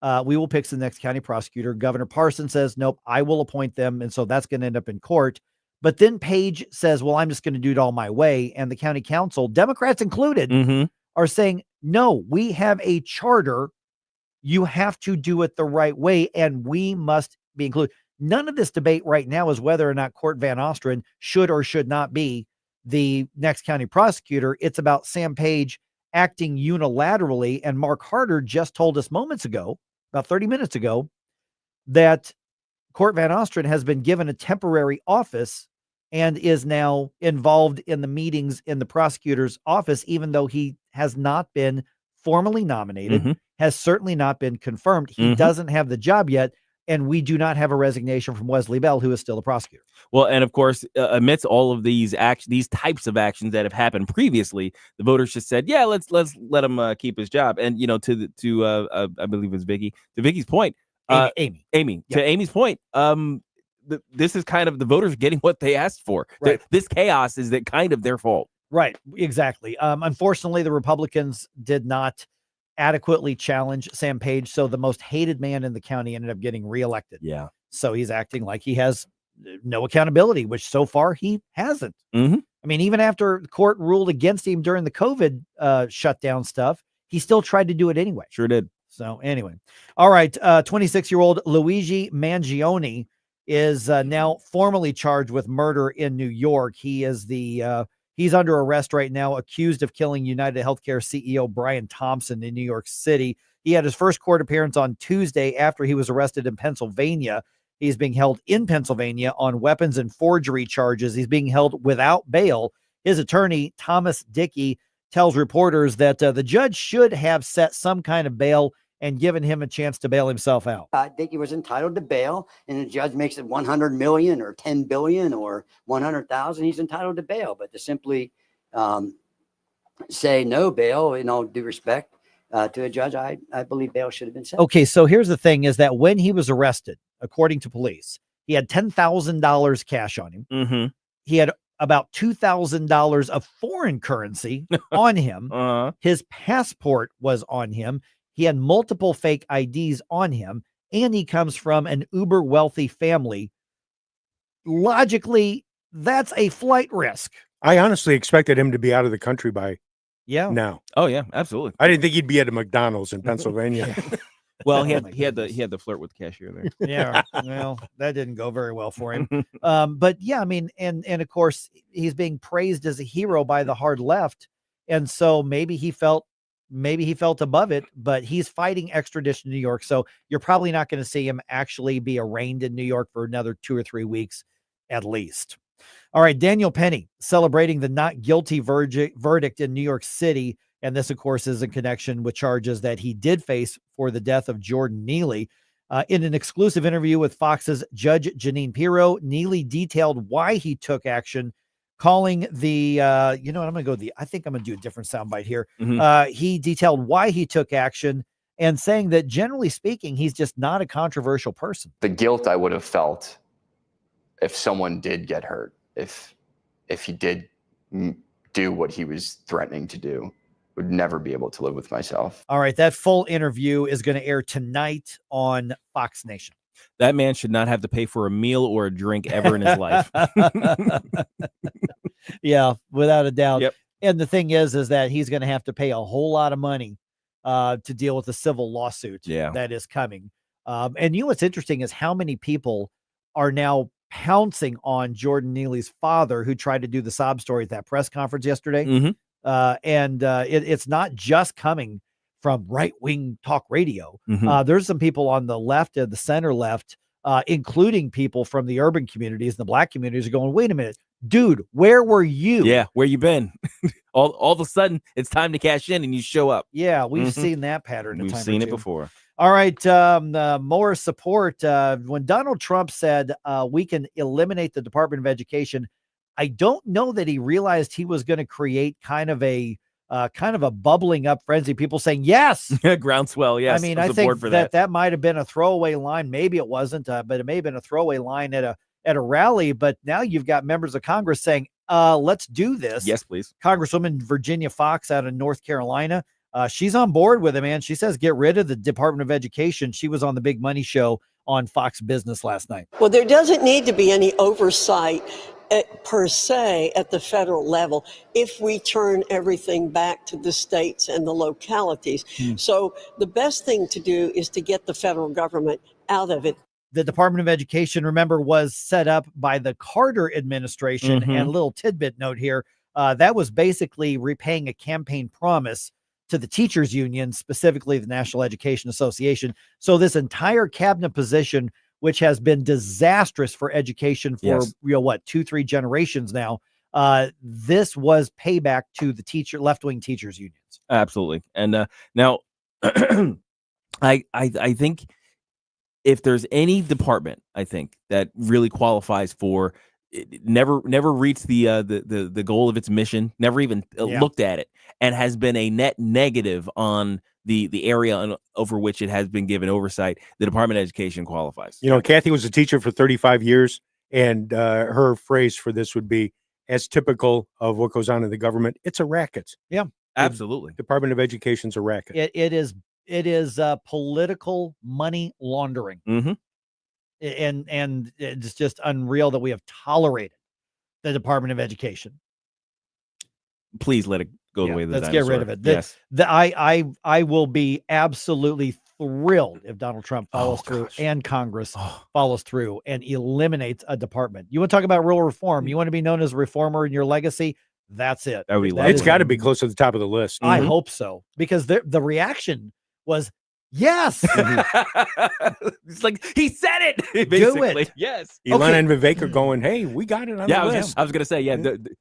county prosecutor. Governor Parson says, nope, I will appoint them. And so that's going to end up in court. But then Page says, well, I'm just going to do it all my way. And the county council, Democrats included, are saying, no, we have a charter. You have to do it the right way. And we must be included. None of this debate right now is whether or not Court Van Ostrin should or should not be the next county prosecutor. It's about Sam Page acting unilaterally. And Mark Harder just told us moments ago, about 30 minutes ago, that Court Van Ostrin has been given a temporary office and is now involved in the meetings in the prosecutor's office, even though he has not been formally nominated, has certainly not been confirmed. He doesn't have the job yet. And we do not have a resignation from Wesley Bell, who is still a prosecutor. Well, and of course, amidst all of these types of actions that have happened previously, the voters just said, "Yeah, let's let him keep his job." And you know, to I believe it was Vicky. To Vicky's point, Amy. To Amy's point, this is kind of the voters getting what they asked for. Right. This chaos is kind of their fault. Right. Exactly. Unfortunately, the Republicans did not adequately challenge Sam Page. So the most hated man in the county ended up getting reelected. Yeah. So he's acting like he has no accountability, which so far he hasn't. I mean, even after the court ruled against him during the COVID shutdown stuff, he still tried to do it anyway. Sure did. So anyway. All right. 26-year-old Luigi Mangione is now formally charged with murder in New York. He is he's under arrest right now, accused of killing United Healthcare CEO Brian Thompson in New York City. He had his first court appearance on Tuesday after he was arrested in Pennsylvania. He's being held in Pennsylvania on weapons and forgery charges. He's being held without bail. His attorney, Thomas Dickey, tells reporters that the judge should have set some kind of bail and given him a chance to bail himself out. I think he was entitled to bail, and the judge makes it 100 million or 10 billion or 100,000. He's entitled to bail, but to simply say no bail, in all due respect to a judge, I believe bail should have been set. Okay, so here's the thing: is that when he was arrested, according to police, he had $10,000 cash on him. He had about $2,000 of foreign currency on him. His passport was on him. He had multiple fake IDs on him, and he comes from an uber wealthy family. Logically, that's a flight risk. I honestly expected him to be out of the country by now. Oh yeah, absolutely. I didn't think he'd be at a McDonald's in Pennsylvania. Well, he had the flirt with the cashier there. Yeah, well, that didn't go very well for him. But yeah, I mean, and of course, he's being praised as a hero by the hard left, and so maybe he felt above it, but he's fighting extradition to New York. So you're probably not going to see him actually be arraigned in New York for another 2 or 3 weeks at least. All right. Daniel Penny celebrating the not guilty verdict in New York City. And this, of course, is in connection with charges that he did face for the death of Jordan Neely. In an exclusive interview with Fox's Judge Jeanine Pirro, Neely detailed why he took action, calling the, I think I'm going to do a different soundbite here. He detailed why he took action and saying that generally speaking, he's just not a controversial person. The guilt I would have felt if someone did get hurt, if he did do what he was threatening to do, would never be able to live with myself. All right. That full interview is going to air tonight on Fox Nation. That man should not have to pay for a meal or a drink ever in his life. Yeah, without a doubt. Yep. And the thing is that he's going to have to pay a whole lot of money to deal with the civil lawsuit that is coming. And what's interesting is how many people are now pouncing on Jordan Neely's father, who tried to do the sob story at that press conference yesterday. It's not just coming from right-wing talk radio. There's some people on the left and the center left, including people from the urban communities and the black communities, are going, wait a minute, dude, where were you? Yeah, where you been? all of a sudden, it's time to cash in, and you show up. Yeah, we've seen that pattern. We've seen it before. All right, more support. When Donald Trump said we can eliminate the Department of Education, I don't know that he realized he was going to create kind of a bubbling up frenzy. People saying yes, groundswell. Yes, I mean, I think that might have been a throwaway line. Maybe it wasn't, but it may have been a throwaway line at a rally. But now you've got members of Congress saying, let's do this. Yes, please. Congresswoman Virginia Fox out of North Carolina. She's on board with it, man. She says, get rid of the Department of Education. She was on the Big Money Show on Fox Business last night. Well, there doesn't need to be any oversight per se at the federal level if we turn everything back to the states and the localities. So the best thing to do is to get the federal government out of it. The Department of Education, remember, was set up by the Carter administration. And a little tidbit note here, that was basically repaying a campaign promise to the teachers union, specifically the National Education Association. So this entire cabinet position, which has been disastrous for education for 2-3 generations now, this was payback to the left-wing teachers unions. Absolutely. And now I think if there's any department, I think, that really qualifies for never reached the goal of its mission, never even looked at it, and has been a net negative on the area over which it has been given oversight, the Department of Education qualifies. You know, Kathy was a teacher for 35 years, and her phrase for this would be, as typical of what goes on in the government, it's a racket. Yeah, absolutely. The Department of Education's a racket. It is political money laundering. And it's just unreal that we have tolerated the Department of Education. Please let it go the way of the Let's dinosaur. get rid of it. Yes. I will be absolutely thrilled if Donald Trump follows through and Congress follows through and eliminates a department. You want to talk about real reform? You want to be known as a reformer in your legacy? That's it. It's got to be close to the top of the list. I hope so, because the reaction was yes. It's like he said it. Do it. Yes. Elon and Vivek are going, hey, we got it on the list. I was going to say,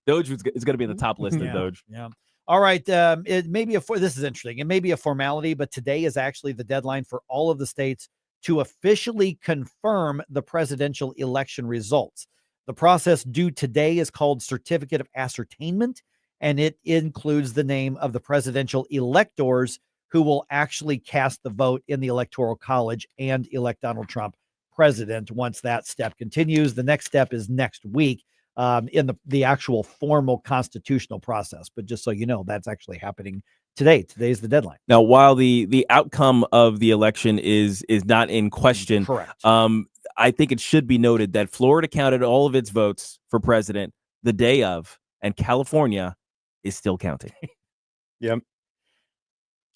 Doge is going to be in the top list of Doge. Yeah. All right. It may be this is interesting. It may be a formality, but today is actually the deadline for all of the states to officially confirm the presidential election results. The process due today is called Certificate of Ascertainment, and it includes the name of the presidential electors who will actually cast the vote in the Electoral College and elect Donald Trump president. Once that step continues, the next step is next week in the actual formal constitutional process. But just so you know, that's actually happening today. Today's the deadline. Now, while the outcome of the election is not in question, correct. I think it should be noted that Florida counted all of its votes for president the day of, and California is still counting. Yep.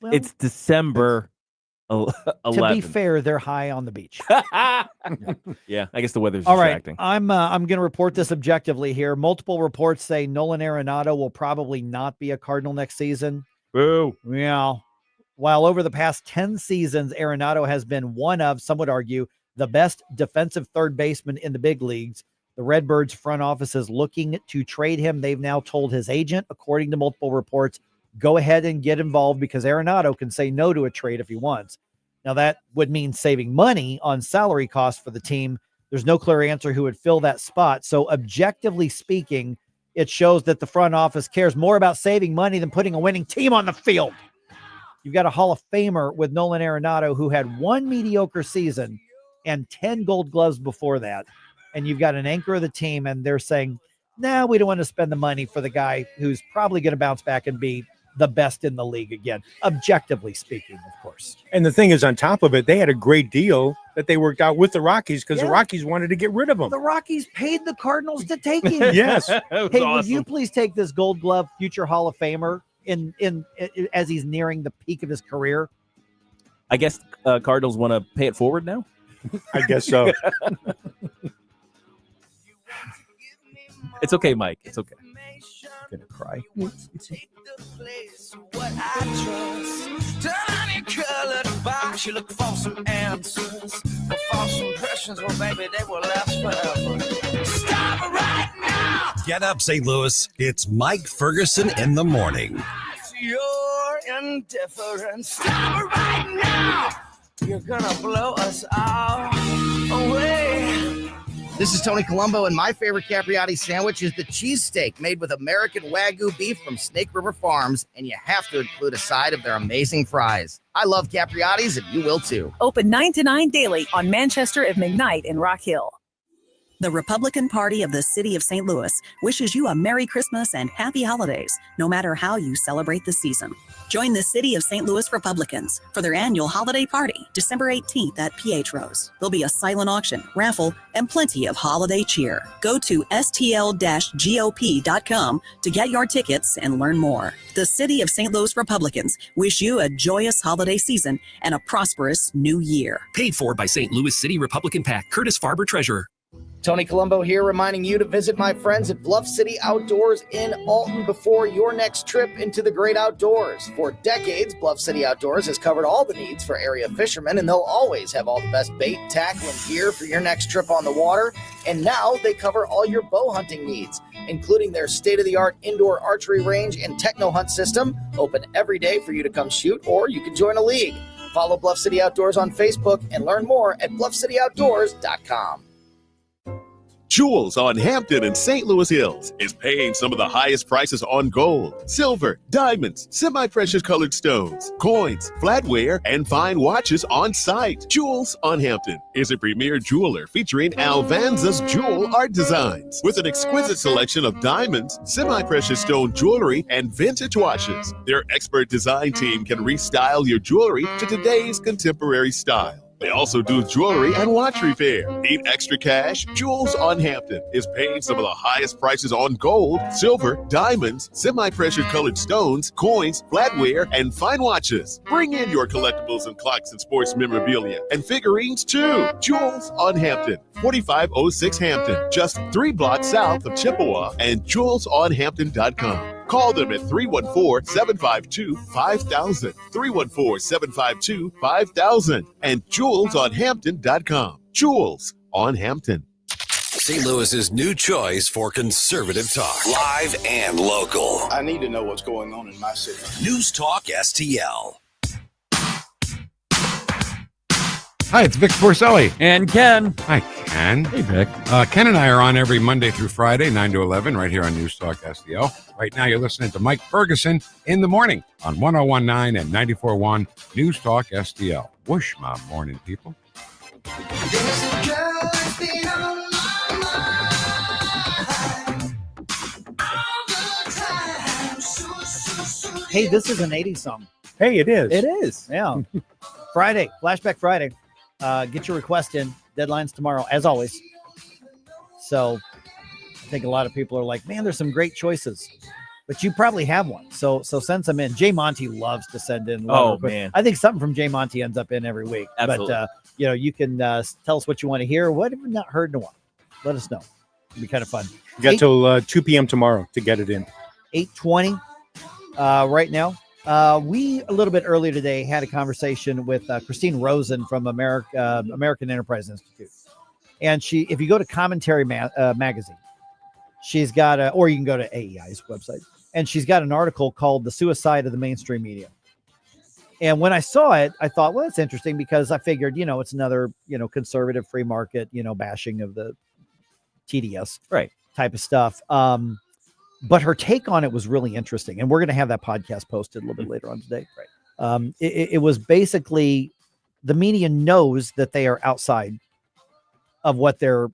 Well, it's December 11th. To be fair, they're high on the beach. Yeah, I guess the weather's all right. distracting. I'm going to report this objectively here. Multiple reports say Nolan Arenado will probably not be a Cardinal next season. Boo. Yeah. While over the past 10 seasons, Arenado has been one of, some would argue, the best defensive third baseman in the big leagues. The Redbirds front office is looking to trade him. They've now told his agent, according to multiple reports, go ahead and get involved because Arenado can say no to a trade if he wants. Now, that would mean saving money on salary costs for the team. There's no clear answer who would fill that spot. So objectively speaking, it shows that the front office cares more about saving money than putting a winning team on the field. You've got a Hall of Famer with Nolan Arenado who had one mediocre season and 10 Gold Gloves before that. And you've got an anchor of the team, and they're saying, nah, we don't want to spend the money for the guy who's probably going to bounce back and be the best in the league again, objectively speaking, of course. And the thing is, on top of it, they had a great deal that they worked out with the Rockies because the Rockies wanted to get rid of him. The Rockies paid the Cardinals to take him. Yes. Hey, awesome. would you please take this Gold Glove future Hall of Famer in as he's nearing the peak of his career? I guess Cardinals want to pay it forward now. I guess so. It's okay, Mike. It's okay. I'm gonna cry. What I trust. Turn on your colored box. You look for some answers. For false impressions, well, baby, they will last forever. Stop it right now. Get up, St. Louis. It's Mike Ferguson in the morning. Your indifference. Stop it right now. You're gonna blow us all away. This is Tony Colombo, and my favorite Capriati sandwich is the cheesesteak made with American Wagyu beef from Snake River Farms, and you have to include a side of their amazing fries. I love Capriati's, and you will too. Open 9 to 9 daily on Manchester at McKnight in Rock Hill. The Republican Party of the City of St. Louis wishes you a Merry Christmas and Happy Holidays, no matter how you celebrate the season. Join the City of St. Louis Republicans for their annual holiday party, December 18th at PH Rose. There'll be a silent auction, raffle, and plenty of holiday cheer. Go to stl-gop.com to get your tickets and learn more. The City of St. Louis Republicans wish you a joyous holiday season and a prosperous new year. Paid for by St. Louis City Republican PAC, Curtis Farber, Treasurer. Tony Colombo here, reminding you to visit my friends at Bluff City Outdoors in Alton before your next trip into the great outdoors. For decades, Bluff City Outdoors has covered all the needs for area fishermen, and they'll always have all the best bait, tackle, and gear for your next trip on the water. And now they cover all your bow hunting needs, including their state-of-the-art indoor archery range and techno hunt system, open every day for you to come shoot, or you can join a league. Follow Bluff City Outdoors on Facebook and learn more at bluffcityoutdoors.com. Jewels on Hampton and St. Louis Hills is paying some of the highest prices on gold, silver, diamonds, semi-precious colored stones, coins, flatware, and fine watches on site. Jewels on Hampton is a premier jeweler featuring Alvanza's jewel art designs with an exquisite selection of diamonds, semi-precious stone jewelry, and vintage watches. Their expert design team can restyle your jewelry to today's contemporary style. They also do jewelry and watch repair. Need extra cash? Jewels on Hampton is paying some of the highest prices on gold, silver, diamonds, semi-precious colored stones, coins, flatware, and fine watches. Bring in your collectibles and clocks and sports memorabilia and figurines too. Jewels on Hampton, 4506 Hampton, just 3 blocks south of Chippewa, and jewelsonhampton.com. Call them at 314-752-5000, 314-752-5000, and jewelsonhampton.com. Jewels on Hampton. St. Louis's new choice for conservative talk. Live and local. I need to know what's going on in my city. News Talk STL. Hi, it's Vic Porcelli. And Ken. Hi, Ken. Hey, Vic. Ken and I are on every Monday through Friday, 9 to 11, right here on News Talk STL. Right now, you're listening to Mike Ferguson in the morning on 101.9 and 94.1 News Talk STL. Whoosh, my morning, people. Hey, this is an 80s song. Hey, it is. It is. Yeah. Friday, Flashback Friday. Get your request in. Deadline's tomorrow, as always. So I think a lot of people are like, man, there's some great choices. But you probably have one. So send some in. Jay Monty loves to send in. Man. I think something from Jay Monty ends up in every week. Absolutely. But, you can tell us what you want to hear. What have we not heard in a while? Let us know. It'll be kind of fun. You got till 2 p.m. tomorrow to get it in. 8:20 right now. We, a little bit earlier today, had a conversation with Christine Rosen from American Enterprise Institute. And if you go to Commentary Magazine, she's got or you can go to AEI's website, and she's got an article called The Suicide of the Mainstream Media. And when I saw it, I thought, well, that's interesting, because I figured, it's another, conservative free market, bashing of the TDS type of stuff. But her take on it was really interesting. And we're going to have that podcast posted a little bit later on today. Right. It was basically the media knows that they are outside of what their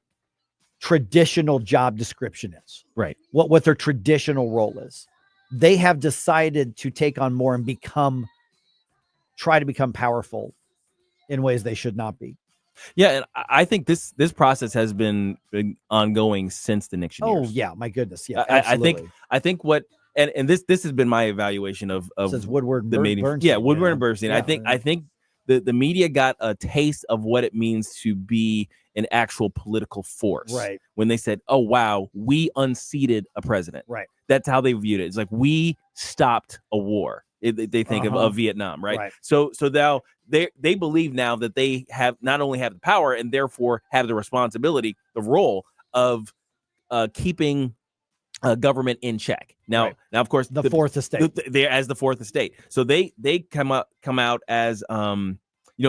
traditional job description is. Right. What their traditional role is. they have decided to take on more and try to become powerful in ways they should not be. Yeah, and I think this process has been ongoing since the Nixon years. Oh yeah, my goodness, yeah. I think what and this has been my evaluation of Since Woodward and the media. Bernstein, Yeah, Woodward you know? and Bernstein. Yeah. I think the media got a taste of what it means to be an actual political force. Right. When they said, "Oh wow, we unseated a president." Right. That's how they viewed it. It's like we stopped a war. They think of Vietnam, right? So now they believe now that they have not only have the power and therefore have the responsibility, the role of keeping government in check. Now, of course, the fourth estate. They're as the fourth estate. So they come out as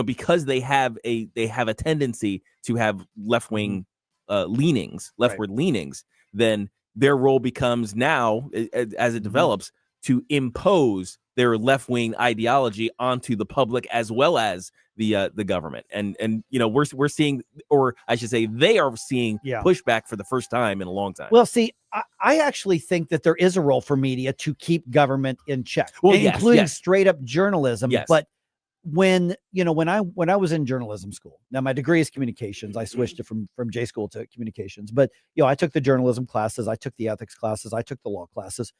because they have a tendency to have left-wing leftward leanings. Then their role becomes now, as it develops, to impose their left-wing ideology onto the public as well as the government. And we're seeing, or I should say, they are seeing pushback for the first time in a long time. Well, see, I actually think that there is a role for media to keep government in check, including straight up journalism. Yes. But when I was in journalism school, now my degree is communications. I switched it from J school to communications, but I took the journalism classes, I took the ethics classes, I took the law classes,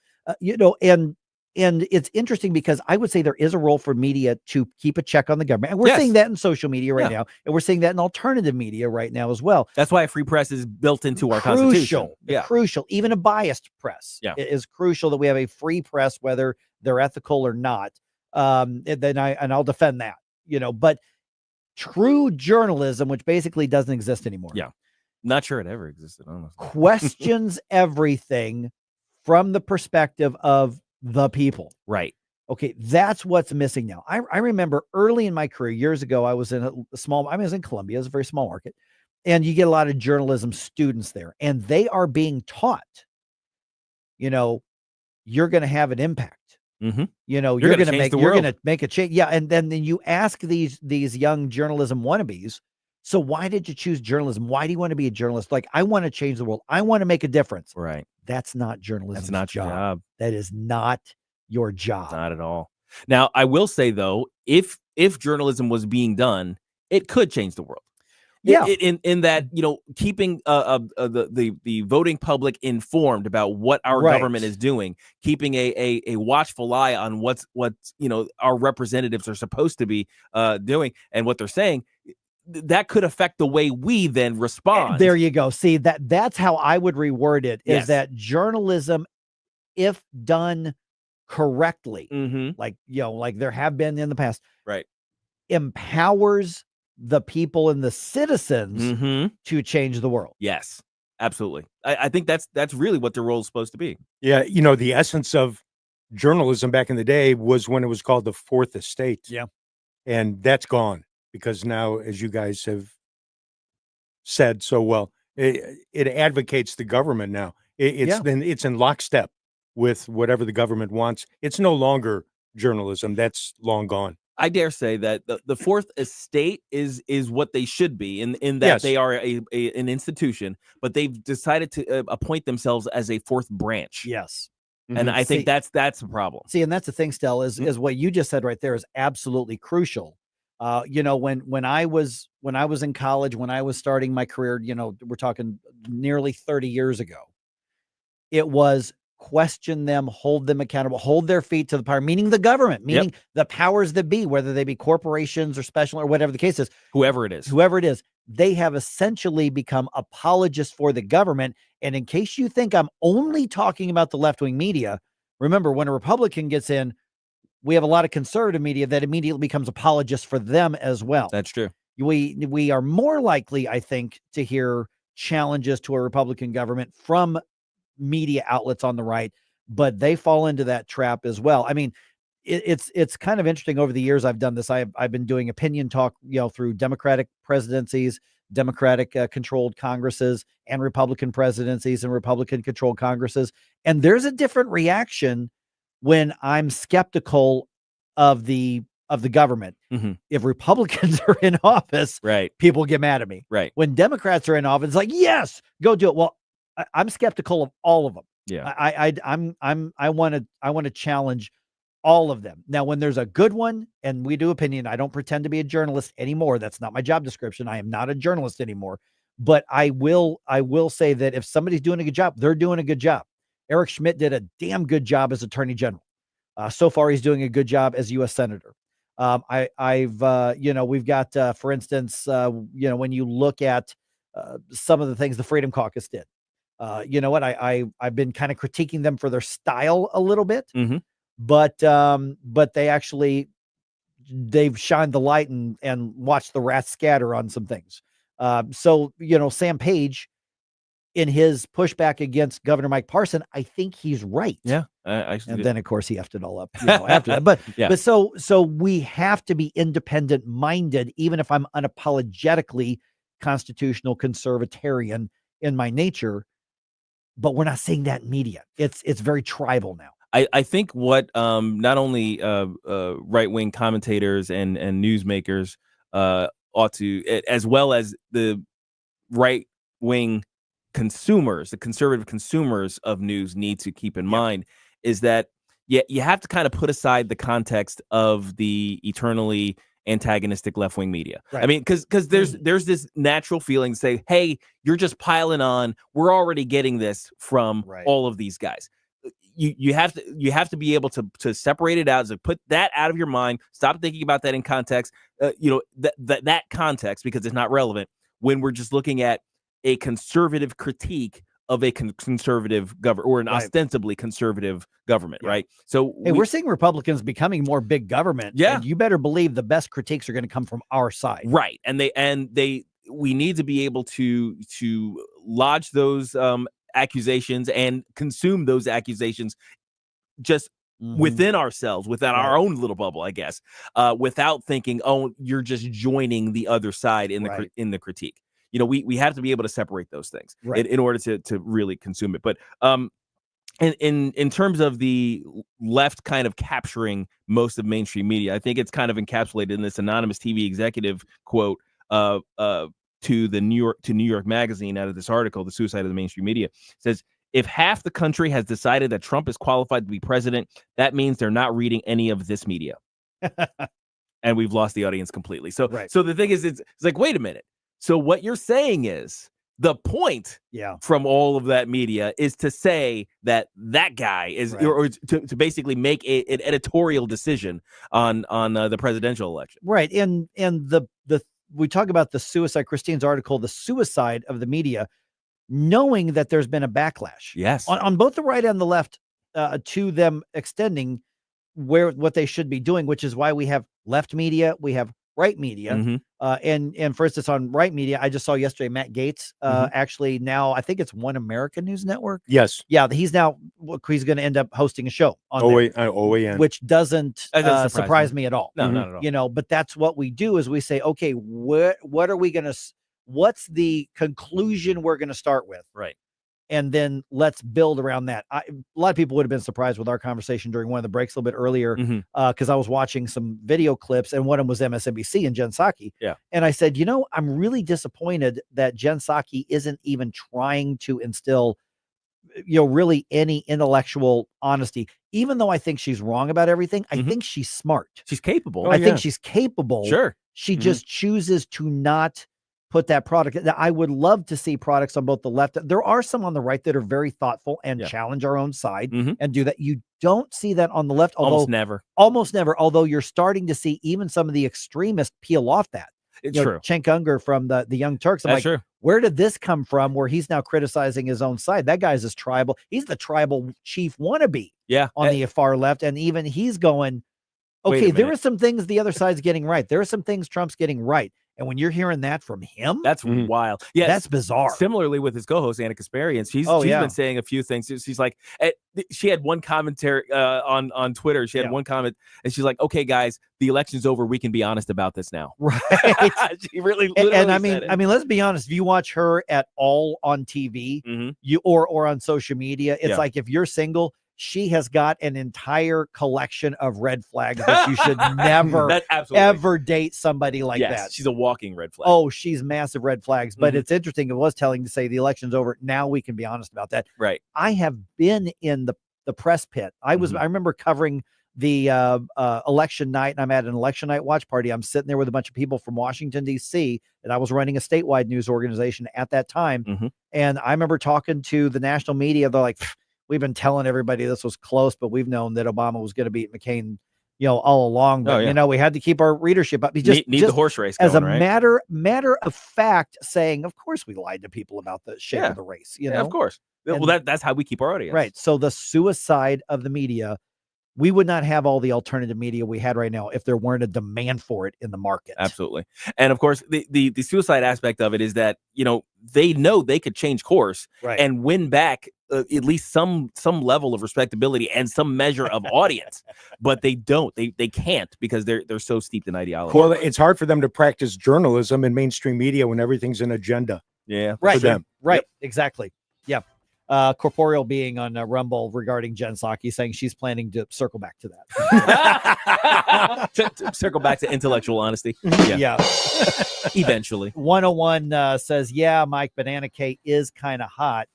and it's interesting because I would say there is a role for media to keep a check on the government. And we're seeing that in social media right now. And we're seeing that in alternative media right now as well. That's why a free press is built into our Constitution. Crucial. Even a biased press is crucial that we have a free press, whether they're ethical or not. I'll defend that, but true journalism, which basically doesn't exist anymore. Yeah. Not sure it ever existed, honestly. Questions everything from the perspective of the people. Right. Okay. That's what's missing now. I remember early in my career, years ago, I was in I was in Columbia. It's a very small market, and you get a lot of journalism students there, and they are being taught, you're going to have an impact. Mm-hmm. You're going to make a change. Yeah. And then you ask these young journalism wannabes, so why did you choose journalism? Why do you want to be a journalist? Like, I want to change the world. I want to make a difference. Right. That's not journalism. That's not your job. That is not your job. Not at all. Now, I will say though, if journalism was being done, it could change the world. Yeah. In that, keeping the voting public informed about what our government is doing, keeping a watchful eye on what's our representatives are supposed to be doing and what they're saying. That could affect the way we then respond. There you go. See, that's how I would reword it, is that journalism, if done correctly, like there have been in the past, right, empowers the people and the citizens to change the world. Yes, absolutely. I think that's really what their role is supposed to be. Yeah. The essence of journalism back in the day was when it was called the Fourth Estate. Yeah. And that's gone. Because now, as you guys have said so well, it advocates the government now. It's in lockstep with whatever the government wants. It's no longer journalism. That's long gone. I dare say that the Fourth Estate is what they should be in that they are an institution, but they've decided to appoint themselves as a fourth branch. Yes. And I think that's a problem. See, and that's the thing, Stell, is what you just said right there is absolutely crucial. When I was in college, when I was starting my career, we're talking nearly 30 years ago, it was question them, hold them accountable, hold their feet to the power, meaning the government, meaning the powers that be, whether they be corporations or special or whatever the case is, whoever it is, they have essentially become apologists for the government. And in case you think I'm only talking about the left-wing media, remember, when a Republican gets in, we have a lot of conservative media that immediately becomes apologists for them as well. That's true. We are more likely, I think, to hear challenges to a Republican government from media outlets on the right, but they fall into that trap as well. I mean, it's kind of interesting. Over the years I've done this, I've been doing opinion talk, through Democratic presidencies, Democratic controlled Congresses, and Republican presidencies and Republican controlled Congresses. And there's a different reaction when I'm skeptical of the government. If Republicans are in office, people get mad at me. Right. When Democrats are in office, it's like, yes, go do it. Well, I'm skeptical of all of them. Yeah. I want to challenge all of them. Now, when there's a good one and we do opinion, I don't pretend to be a journalist anymore. That's not my job description. I am not a journalist anymore, but I will say that if somebody's doing a good job, they're doing a good job. Eric Schmidt did a damn good job as Attorney General. So far, he's doing a good job as U.S. Senator. We've got, for instance, when you look at some of the things the Freedom Caucus did, I've been kind of critiquing them for their style a little bit, but they've shined the light and watched the rats scatter on some things. Sam Page, in his pushback against Governor Mike Parson, I think he's right. Yeah. And then of course he effed it all up after that. But so we have to be independent minded, even if I'm unapologetically constitutional conservatarian in my nature. But we're not seeing that in media. It's very tribal now. I think what not only right-wing commentators and newsmakers ought to, as well as the right-wing consumers, the conservative consumers of news need to keep in mind, is that you have to kind of put aside the context of the eternally antagonistic left-wing media. Right. I mean, because there's this natural feeling to say, hey, you're just piling on. We're already getting this from all of these guys. You have to be able to separate it out, to put that out of your mind. Stop thinking about that in context. That context, because it's not relevant when we're just looking at a conservative critique of a conservative government, or an ostensibly conservative government, right? So we're seeing Republicans becoming more big government. Yeah, and you better believe the best critiques are going to come from our side, right? And we need to be able to lodge those accusations and consume those accusations just within ourselves, within our own little bubble, I guess, without thinking, oh, you're just joining the other side in the critique. We have to be able to separate those things in order to really consume it. But in terms of the left kind of capturing most of mainstream media, I think it's kind of encapsulated in this anonymous TV executive quote to New York Magazine out of this article, The Suicide of the Mainstream Media. It says, if half the country has decided that Trump is qualified to be president, that means they're not reading any of this media. And we've lost the audience completely. So the thing is, it's like, wait a minute. So what you're saying is the point from all of that media is to say that guy is, or to basically make an editorial decision on the presidential election. Right. And we talk about the suicide, Christine's article, the suicide of the media, knowing that there's been a backlash. Yes. On both the right and the left, to them extending what they should be doing, which is why we have left media, we have right media. And for instance, on right media, I just saw yesterday, Matt Gaetz, actually now, I think it's One American News Network. Yes. Yeah. He's going to end up hosting a show on OAN, which doesn't surprise me at all. No, not at all. But that's what we do, is we say, okay, what are we going to, what's the conclusion we're going to start with? Right. And then let's build around that. A lot of people would have been surprised with our conversation during one of the breaks a little bit earlier, because I was watching some video clips, and one of them was MSNBC and Jen Psaki. Yeah. And I said, I'm really disappointed that Jen Psaki isn't even trying to instill, really any intellectual honesty. Even though I think she's wrong about everything, I think she's smart. She's capable. I think she's capable. Sure. She just chooses to not put that product. I would love to see products on both the left. There are some on the right that are very thoughtful and challenge our own side and do that. You don't see that on the left. Almost never. Although you're starting to see even some of the extremists peel off that. It's true. Cenk Unger from the Young Turks. I'm That's true. Where did this come from, where he's now criticizing his own side? That guy's as tribal. He's the tribal chief wannabe on the far left. And even he's going, okay, there are some things the other side's getting right. There are some things Trump's getting right. And when you're hearing that from him, that's wild. Yeah, that's bizarre. Similarly with his co-host Anna Kasparian, she's been saying a few things. She's like, she had one commentary on Twitter. She had one comment, and she's like, "Okay, guys, the election's over. We can be honest about this now." Right? She really, and I mean, let's be honest. If you watch her at all on TV, you or on social media, it's like if you're single, she has got an entire collection of red flags that you should never, ever date somebody like that. She's a walking red flag. Oh, she's massive red flags. But it's interesting. It was telling to say the election's over. Now we can be honest about that. Right. I have been in the press pit. I remember covering the election night, and I'm at an election night watch party. I'm sitting there with a bunch of people from Washington, D.C., and I was running a statewide news organization at that time. And I remember talking to the national media. They're like, we've been telling everybody this was close, but we've known that Obama was going to beat McCain, all along. But, we had to keep our readership up. Just the horse race going, as a right? matter of fact, saying, of course, we lied to people about the shape of the race. You know, of course. And, well, that's how we keep our audience. Right. So the suicide of the media, we would not have all the alternative media we had right now if there weren't a demand for it in the market. Absolutely. And of course, the suicide aspect of it is that, they know they could change course and win back at least some level of respectability and some measure of audience, but they don't. They can't because they're so steeped in ideology. Well, it's hard for them to practice journalism in mainstream media when everything's an agenda. Yeah. Right. For them. Right. Yep. Exactly. Yeah. Corporeal being on Rumble regarding Jen Psaki saying she's planning to circle back to that. to circle back to intellectual honesty. Yeah. Eventually. 101 says, yeah, Mike, Banana K is kind of hot.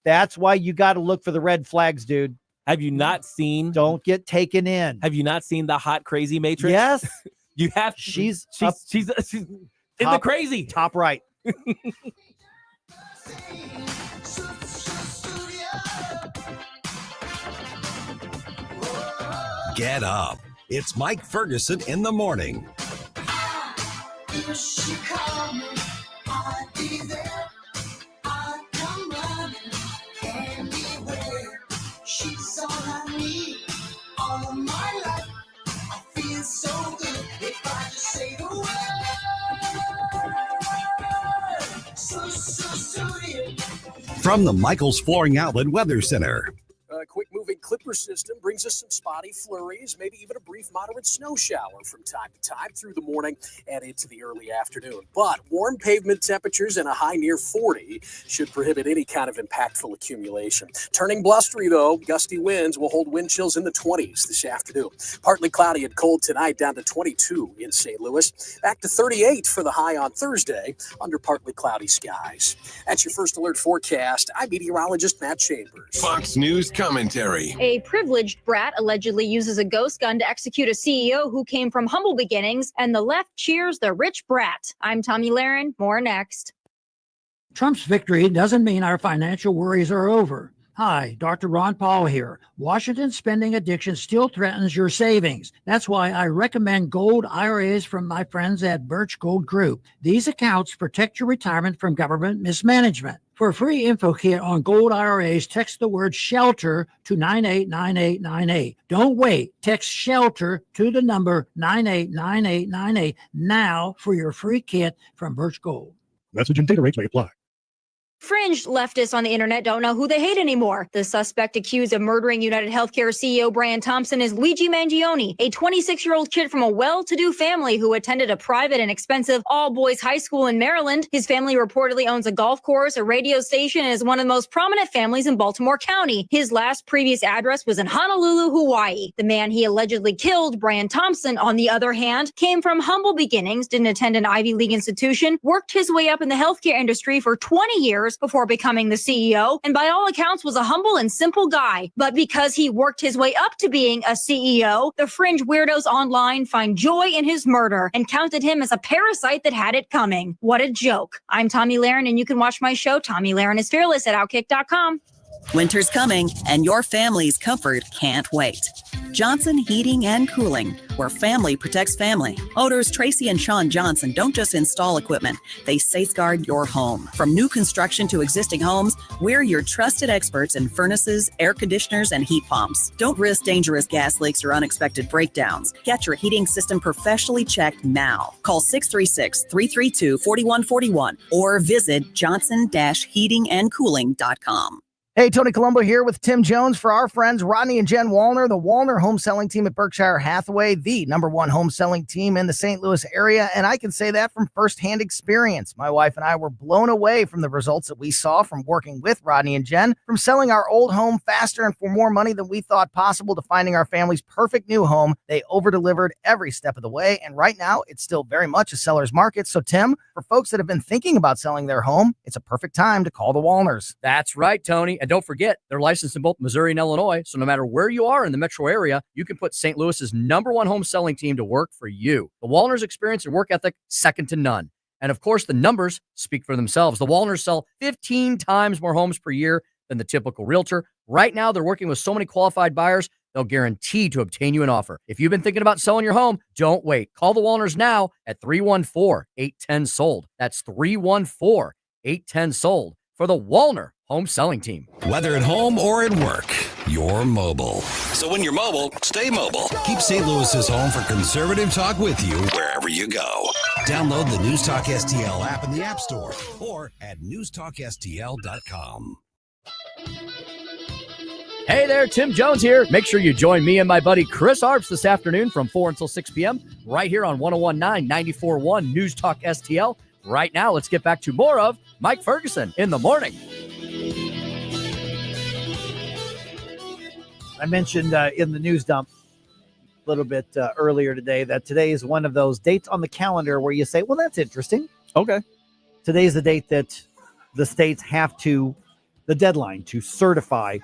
That's why you got to look for the red flags, dude. Have you not seen? Don't get taken in. Have you not seen the hot crazy Matrix? Yes. You have. She's in the crazy. Top right. Get up. It's Mike Ferguson in the morning. Here she comes, I'll be there. I come running anywhere. She's all I need all of my life. I feel so good if I just say the word. So From the Michaels Flooring Outlet Weather Center. Quick-moving Clipper system brings us some spotty flurries, maybe even a brief moderate snow shower from time to time through the morning and into the early afternoon. But warm pavement temperatures and a high near 40 should prohibit any kind of impactful accumulation. Turning blustery, though, gusty winds will hold wind chills in the 20s this afternoon. Partly cloudy and cold tonight, down to 22 in St. Louis. Back to 38 for the high on Thursday under partly cloudy skies. That's your first alert forecast. I'm meteorologist Matt Chambers. Fox News commentary. A privileged brat allegedly uses a ghost gun to execute a CEO who came from humble beginnings, and the left cheers the rich brat. I'm Tommy Lahren. More next. Trump's victory doesn't mean our financial worries are over. Hi, Dr. Ron Paul here. Washington's spending addiction still threatens your savings. That's why I recommend gold IRAs from my friends at Birch Gold Group. These accounts protect your retirement from government mismanagement. For a free info kit on gold IRAs, text the word SHELTER to 989898. Don't wait. Text SHELTER to the number 989898 now for your free kit from Birch Gold. Message and data rates may apply. Fringe leftists on the internet don't know who they hate anymore. The suspect accused of murdering United Healthcare CEO Brian Thompson is Luigi Mangione, a 26-year-old kid from a well-to-do family who attended a private and expensive all-boys high school in Maryland. His family reportedly owns a golf course, a radio station, and is one of the most prominent families in Baltimore County. His last previous address was in Honolulu, Hawaii. The man he allegedly killed, Brian Thompson, on the other hand, came from humble beginnings, didn't attend an Ivy League institution, worked his way up in the healthcare industry for 20 years before becoming the CEO, and by all accounts was a humble and simple guy. But because he worked his way up to being a CEO, the fringe weirdos online find joy in his murder and counted him as a parasite that had it coming. What a joke. I'm Tommy Lahren, and you can watch my show, Tommy Lahren is Fearless, at Outkick.com. Winter's coming, and your family's comfort can't wait. Johnson Heating and Cooling, where family protects family. Owners Tracy and Sean Johnson don't just install equipment, they safeguard your home. From new construction to existing homes, we're your trusted experts in furnaces, air conditioners, and heat pumps. Don't risk dangerous gas leaks or unexpected breakdowns. Get your heating system professionally checked now. Call 636-332-4141 or visit johnson-heatingandcooling.com. Hey, Tony Colombo here with Tim Jones for our friends Rodney and Jen Wallner, the Wallner home selling team at Berkshire Hathaway, the #1 home selling team in the St. Louis area. And I can say that from firsthand experience. My wife and I were blown away from the results that we saw from working with Rodney and Jen, from selling our old home faster and for more money than we thought possible to finding our family's perfect new home. They over-delivered every step of the way. And right now, it's still very much a seller's market. So, Tim, for folks that have been thinking about selling their home, it's a perfect time to call the Wallners. That's right, Tony. And don't forget, they're licensed in both Missouri and Illinois. So no matter where you are in the metro area, you can put St. Louis's #1 home selling team to work for you. The Wallners' experience and work ethic, second to none. And of course, the numbers speak for themselves. The Wallners sell 15 times more homes per year than the typical realtor. Right now, they're working with so many qualified buyers, they'll guarantee to obtain you an offer. If you've been thinking about selling your home, don't wait. Call the Wallners now at 314-810-SOLD. That's 314-810-SOLD for the Wallner home selling team. Whether at home or at work, you're mobile. So when you're mobile, stay mobile. Keep St. Louis's home for conservative talk with you wherever you go. Download the News Talk STL app in the App Store or at newstalkstl.com. Hey there, Tim Jones here. Make sure you join me and my buddy Chris Arps this afternoon from 4 until 6 p.m. right here on 101.9, 94.1 News Talk STL. Right now, let's get back to more of Mike Ferguson in the morning. I mentioned in the news dump a little bit earlier today that today is one of those dates on the calendar where you say, well, that's interesting. Okay. Today's the date that the states have the deadline to certify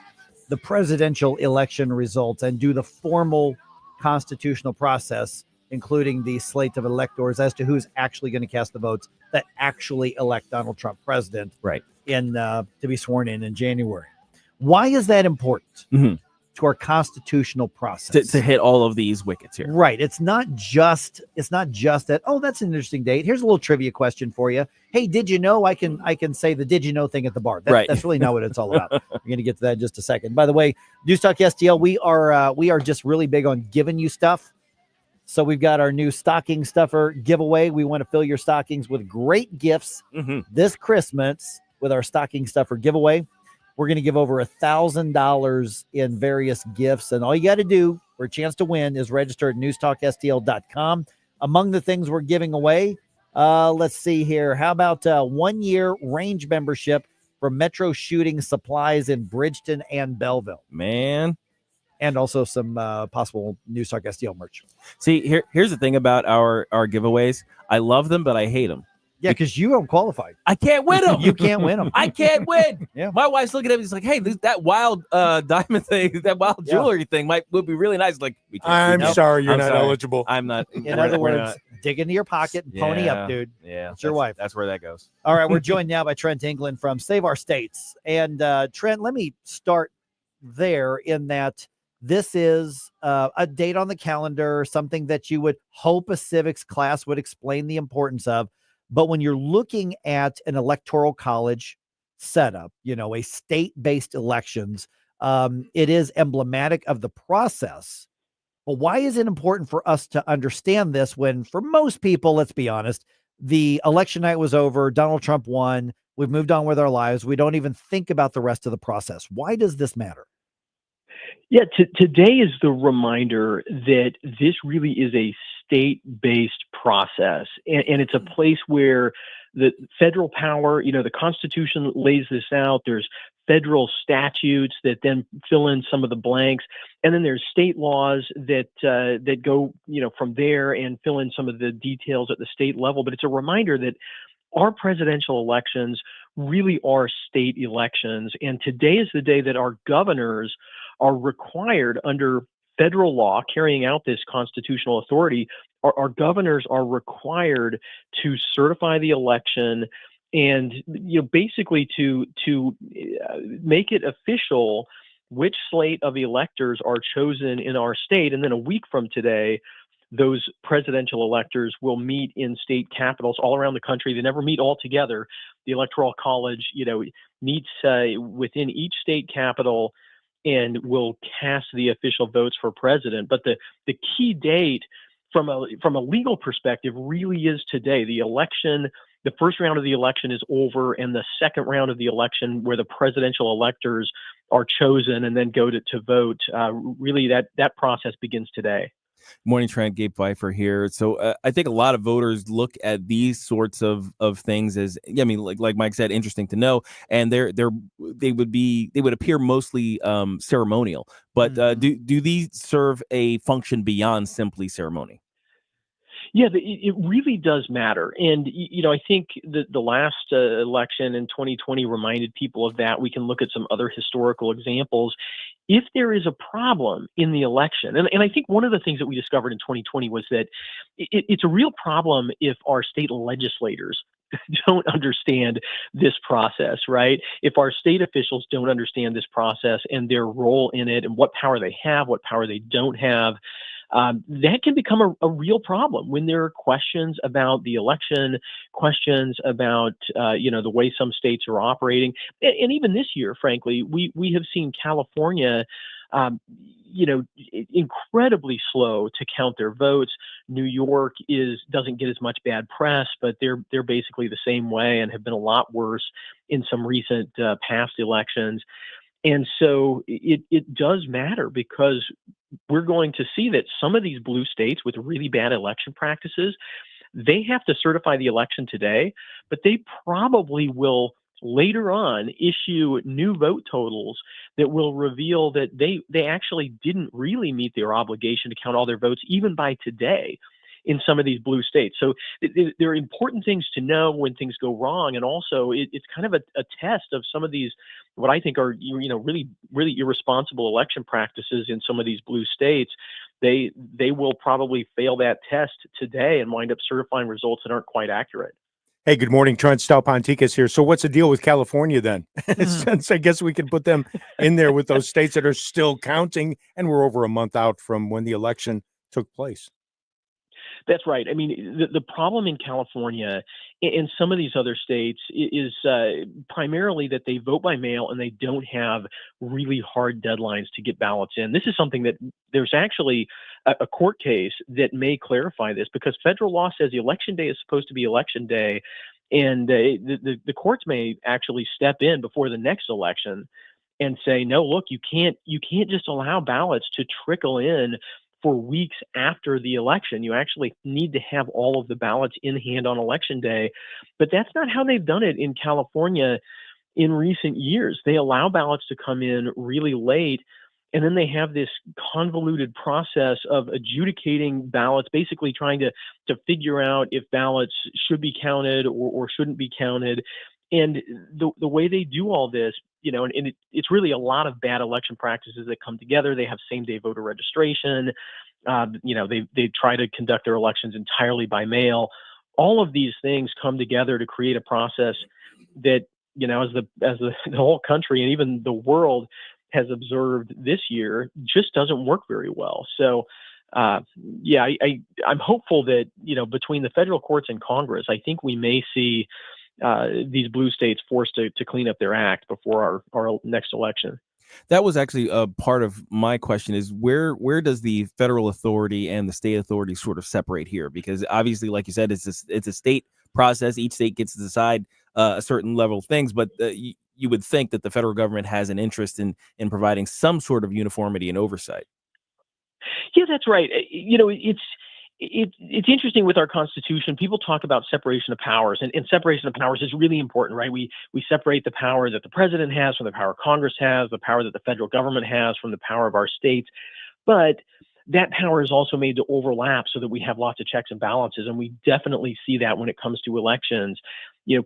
the presidential election results and do the formal constitutional process, including the slate of electors as to who's actually going to cast the votes that actually elect Donald Trump president, right? To be sworn in January. Why is that important to our constitutional process? To hit all of these wickets here, right? It's not just that. Oh, that's an interesting date. Here's a little trivia question for you. Hey, did you know? I can say the did you know thing at the bar. Right. That's really not what it's all about. We're going to get to that in just a second. By the way, News Talk STL, we are just really big on giving you stuff. So we've got our new stocking stuffer giveaway. We want to fill your stockings with great gifts this Christmas with our stocking stuffer giveaway. We're going to give over $1,000 in various gifts. And all you got to do for a chance to win is register at newstalkstl.com. Among the things we're giving away, let's see here. How about 1 year range membership for Metro Shooting Supplies in Bridgeton and Belleville? Man. And also some possible News Talk STL merch. See, here's the thing about our giveaways. I love them, but I hate them. Yeah, because you don't qualify. I can't win them. You can't win them. I can't win. Yeah. My wife's looking at me. She's like, "Hey, that wild diamond thing, that wild jewelry thing would be really nice." Like, I'm sorry, you're not eligible. I'm not. In other words, dig into your pocket and pony up, dude. Yeah, it's your wife. That's where that goes. All right, we're joined now by Trent England from Save Our States. And Trent, let me start there in that this is a date on the calendar, something that you would hope a civics class would explain the importance of. But when you're looking at an electoral college setup, a state-based elections, it is emblematic of the process. But why is it important for us to understand this when, for most people, let's be honest, the election night was over, Donald Trump won, we've moved on with our lives, we don't even think about the rest of the process. Why does this matter? Yeah, today is the reminder that this really is a state-based process, and it's a place where the federal power, the Constitution lays this out. There's federal statutes that then fill in some of the blanks, and then there's state laws that go, from there and fill in some of the details at the state level. But it's a reminder that our presidential elections really are state elections, and today is the day that our governors are required under federal law carrying out this constitutional authority. Our governors are required to certify the election and basically to make it official which slate of electors are chosen in our state. And then a week from today, those presidential electors will meet in state capitals all around the country. They never meet all together. The Electoral College, meets within each state capital and will cast the official votes for president. But the key date from a legal perspective really is today. The election the first round of the election is over, and the second round of the election, where the presidential electors are chosen and then go to vote, really that process begins today. Morning, Trent. Gabe Pfeiffer here. So I think a lot of voters look at these sorts of things as, I mean, like Mike said, interesting to know, and they would appear mostly ceremonial. But do these serve a function beyond simply ceremony? Yeah, it really does matter. And, I think the last election in 2020 reminded people of that. We can look at some other historical examples. If there is a problem in the election, and I think one of the things that we discovered in 2020 was that it's a real problem if our state legislators don't understand this process, right? If our state officials don't understand this process and their role in it and what power they have, what power they don't have, that can become a real problem when there are questions about the election, questions about the way some states are operating, and even this year, frankly, we have seen California, incredibly slow to count their votes. New York doesn't get as much bad press, but they're basically the same way and have been a lot worse in some recent past elections. And so it does matter, because we're going to see that some of these blue states with really bad election practices, they have to certify the election today, but they probably will later on issue new vote totals that will reveal that they actually didn't really meet their obligation to count all their votes even by today in some of these blue states. So there are important things to know when things go wrong. And also it's kind of a test of some of these, what I think are, really, really irresponsible election practices in some of these blue states. They will probably fail that test today and wind up certifying results that aren't quite accurate. Hey, good morning, Trent. Stal Ponticus here. So what's the deal with California then? Since I guess we can put them in there with those states that are still counting, and we're over a month out from when the election took place. That's right. I mean, the problem in California and some of these other states is primarily that they vote by mail and they don't have really hard deadlines to get ballots in. This is something that there's actually a court case that may clarify this, because federal law says the election day is supposed to be election day, and the courts may actually step in before the next election and say, no, look, you can't just allow ballots to trickle in for weeks after the election. You actually need to have all of the ballots in hand on election day. But that's not how they've done it in California in recent years. They allow ballots to come in really late, and then they have this convoluted process of adjudicating ballots, basically trying to figure out if ballots should be counted or shouldn't be counted. And the way they do all this, it's really a lot of bad election practices that come together. They have same-day voter registration. They try to conduct their elections entirely by mail. All of these things come together to create a process that, as the whole country and even the world has observed this year, just doesn't work very well. So, I'm hopeful that, between the federal courts and Congress, I think we may see these blue states forced to clean up their act before our next election. That was actually a part of my question, is where does the federal authority and the state authority sort of separate here? Because obviously, like you said, it's a state process. Each state gets to decide a certain level of things, but you would think that the federal government has an interest in providing some sort of uniformity and oversight. Yeah, that's right. It's interesting with our Constitution. People talk about separation of powers, and separation of powers is really important, right? We separate the power that the president has from the power Congress has, the power that the federal government has from the power of our states. But that power is also made to overlap so that we have lots of checks and balances, and we definitely see that when it comes to elections.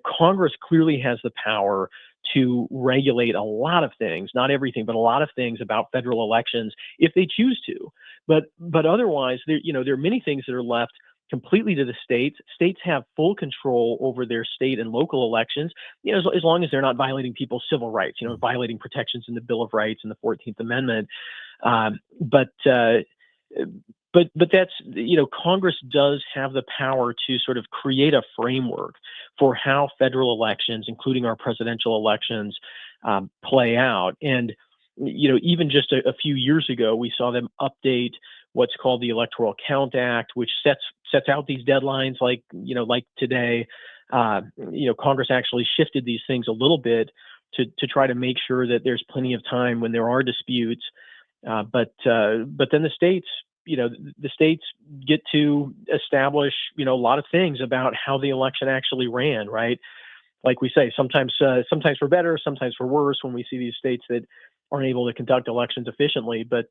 Congress clearly has the power to regulate a lot of things, not everything, but a lot of things about federal elections if they choose to. But otherwise, there are many things that are left completely to the states. States have full control over their state and local elections, as long as they're not violating people's civil rights, violating protections in the Bill of Rights and the 14th Amendment. But that's, Congress does have the power to sort of create a framework for how federal elections, including our presidential elections, play out. And, even just a few years ago, we saw them update what's called the Electoral Count Act, which sets out these deadlines like today. Congress actually shifted these things a little bit to try to make sure that there's plenty of time when there are disputes. But then the states get to establish, a lot of things about how the election actually ran, right? Like we say, sometimes for better, sometimes for worse when we see these states that aren't able to conduct elections efficiently. But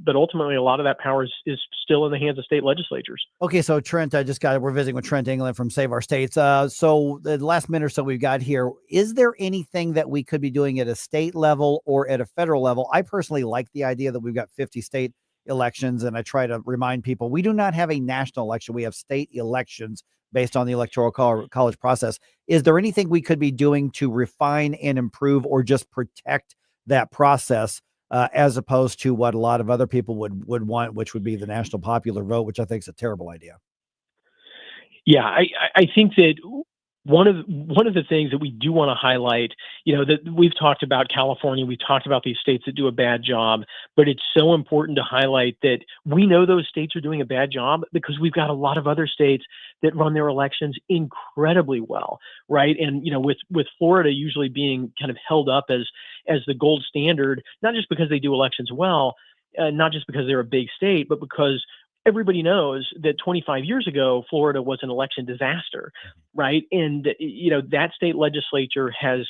ultimately, a lot of that power is still in the hands of state legislatures. Okay, so Trent, we're visiting with Trent England from Save Our States. So the last minute or so we've got here, is there anything that we could be doing at a state level or at a federal level? I personally like the idea that we've got 50 state elections, and I try to remind people we do not have a national election. We have state elections based on the electoral college process. Is there anything we could be doing to refine and improve or just protect that process as opposed to what a lot of other people would want, which would be the national popular vote, which I think is a terrible idea? Yeah, I think that one of the things that we do want to highlight, that we've talked about California, we've talked about these states that do a bad job, but it's so important to highlight that we know those states are doing a bad job because we've got a lot of other states that run their elections incredibly well, right? And with Florida usually being kind of held up as the gold standard, not just because they do elections well, not just because they're a big state, but because everybody knows that 25 years ago, Florida was an election disaster, right? And, that state legislature has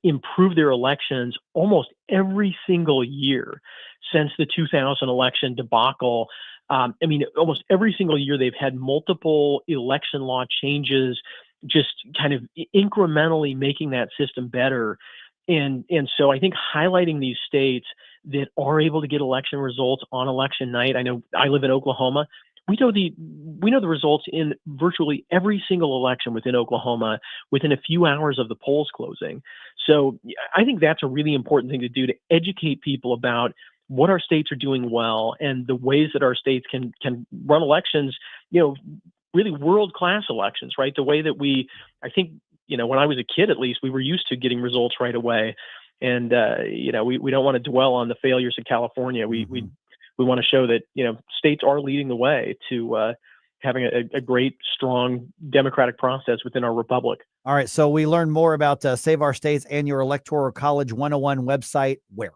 improved their elections almost every single year since the 2000 election debacle. Almost every single year they've had multiple election law changes, just kind of incrementally making that system better. And so I think highlighting these states that are able to get election results on election night. I know I live in Oklahoma. We know the results in virtually every single election within Oklahoma within a few hours of the polls closing. So I think that's a really important thing to do, to educate people about what our states are doing well and the ways that our states can run elections, really world-class elections, right? The way that I think, when I was a kid, at least, we were used to getting results right away. And, we don't want to dwell on the failures in California. We want to show that, states are leading the way to having a great, strong democratic process within our republic. All right. So we learned more about Save Our States and your Electoral College 101 website. Where?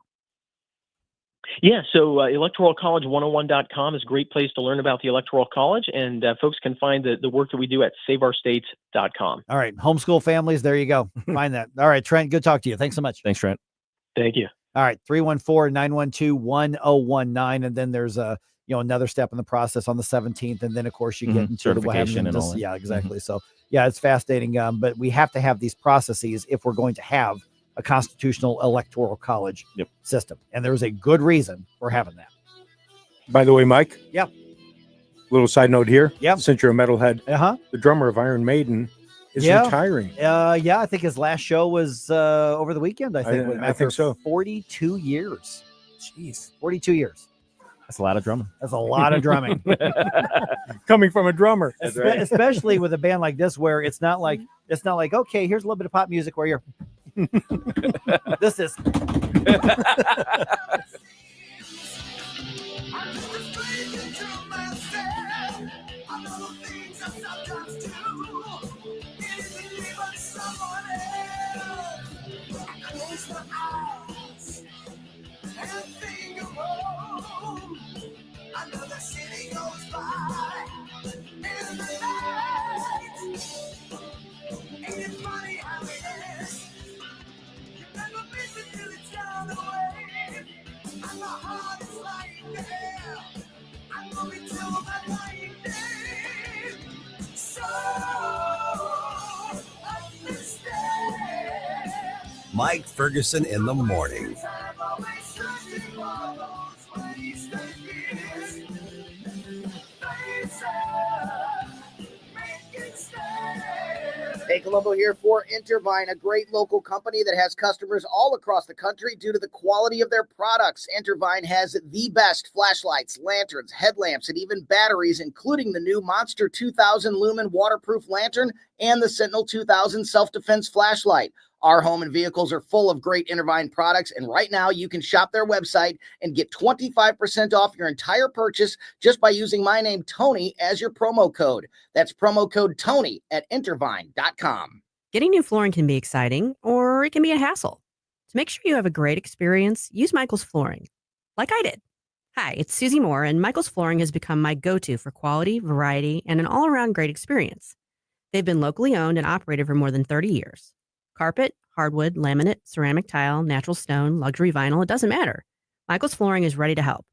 Yeah, so electoralcollege101.com is a great place to learn about the Electoral College, and folks can find the work that we do at saveourstates.com. All right, homeschool families, there you go. Find that. All right, Trent, good talk to you. Thanks so much. Thanks, Trent. Thank you. All right, 314-912-1019, and then there's another step in the process on the 17th, and then of course you get into certification and all that. Yeah, exactly. So yeah, it's fascinating. But we have to have these processes if we're going to have a constitutional electoral college system. And there's a good reason for having that. By the way, Mike. Yeah. Little side note here. Yeah. Since you're a metalhead, the drummer of Iron Maiden is retiring. I think his last show was over the weekend. I think so. 42 years. Jeez. 42 years. That's a lot of drumming. That's a lot of drumming. Coming from a drummer. Especially with a band like this, where it's not like, okay, here's a little bit of pop music where you're this is another city goes by in the night. Ain't it funny how it is? You never miss it till it's gone away. And my heart is lying there. I'm going to my dying day. So understand. Mike Ferguson in the morning. Hey, Colombo here for Intervine, a great local company that has customers all across the country due to the quality of their products. Intervine has the best flashlights, lanterns, headlamps, and even batteries, including the new Monster 2000 Lumen waterproof lantern and the Sentinel 2000 self-defense flashlight. Our home and vehicles are full of great Intervine products, and right now you can shop their website and get 25% off your entire purchase just by using my name, Tony, as your promo code. That's promo code Tony at intervine.com. Getting new flooring can be exciting, or it can be a hassle. To make sure you have a great experience, use Michael's Flooring, like I did. Hi, it's Susie Moore, and Michael's Flooring has become my go-to for quality, variety, and an all-around great experience. They've been locally owned and operated for more than 30 years. Carpet, hardwood, laminate, ceramic tile, natural stone, luxury vinyl, it doesn't matter. Michael's Flooring is ready to help.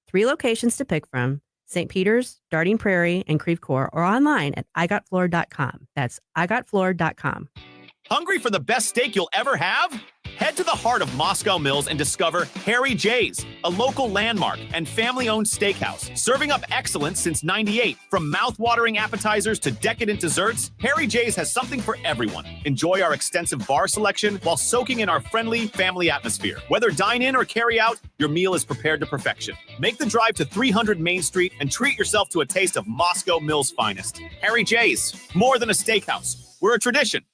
3 locations to pick from: St. Peter's, Darting Prairie, and Creve Coeur, or online at igotfloor.com. That's igotfloor.com. Hungry for the best steak you'll ever have? Head to the heart of Moscow Mills and discover Harry J's, a local landmark and family-owned steakhouse, serving up excellence since '98. From mouth-watering appetizers to decadent desserts, Harry J's has something for everyone. Enjoy our extensive bar selection while soaking in our friendly family atmosphere. Whether dine-in or carry-out, your meal is prepared to perfection. Make the drive to 300 Main Street and treat yourself to a taste of Moscow Mills' finest. Harry J's, more than a steakhouse. We're a tradition.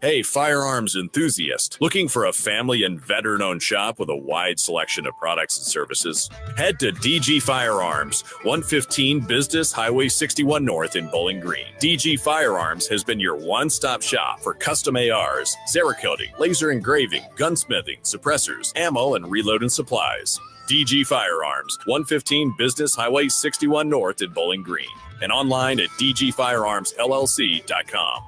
Hey, firearms enthusiast, looking for a family and veteran-owned shop with a wide selection of products and services? Head to DG Firearms, 115 Business Highway 61 North in Bowling Green. DG Firearms has been your one-stop shop for custom ARs, Cerakoting, laser engraving, gunsmithing, suppressors, ammo, and reloading supplies. DG Firearms, 115 Business Highway 61 North in Bowling Green, and online at dgfirearmsllc.com.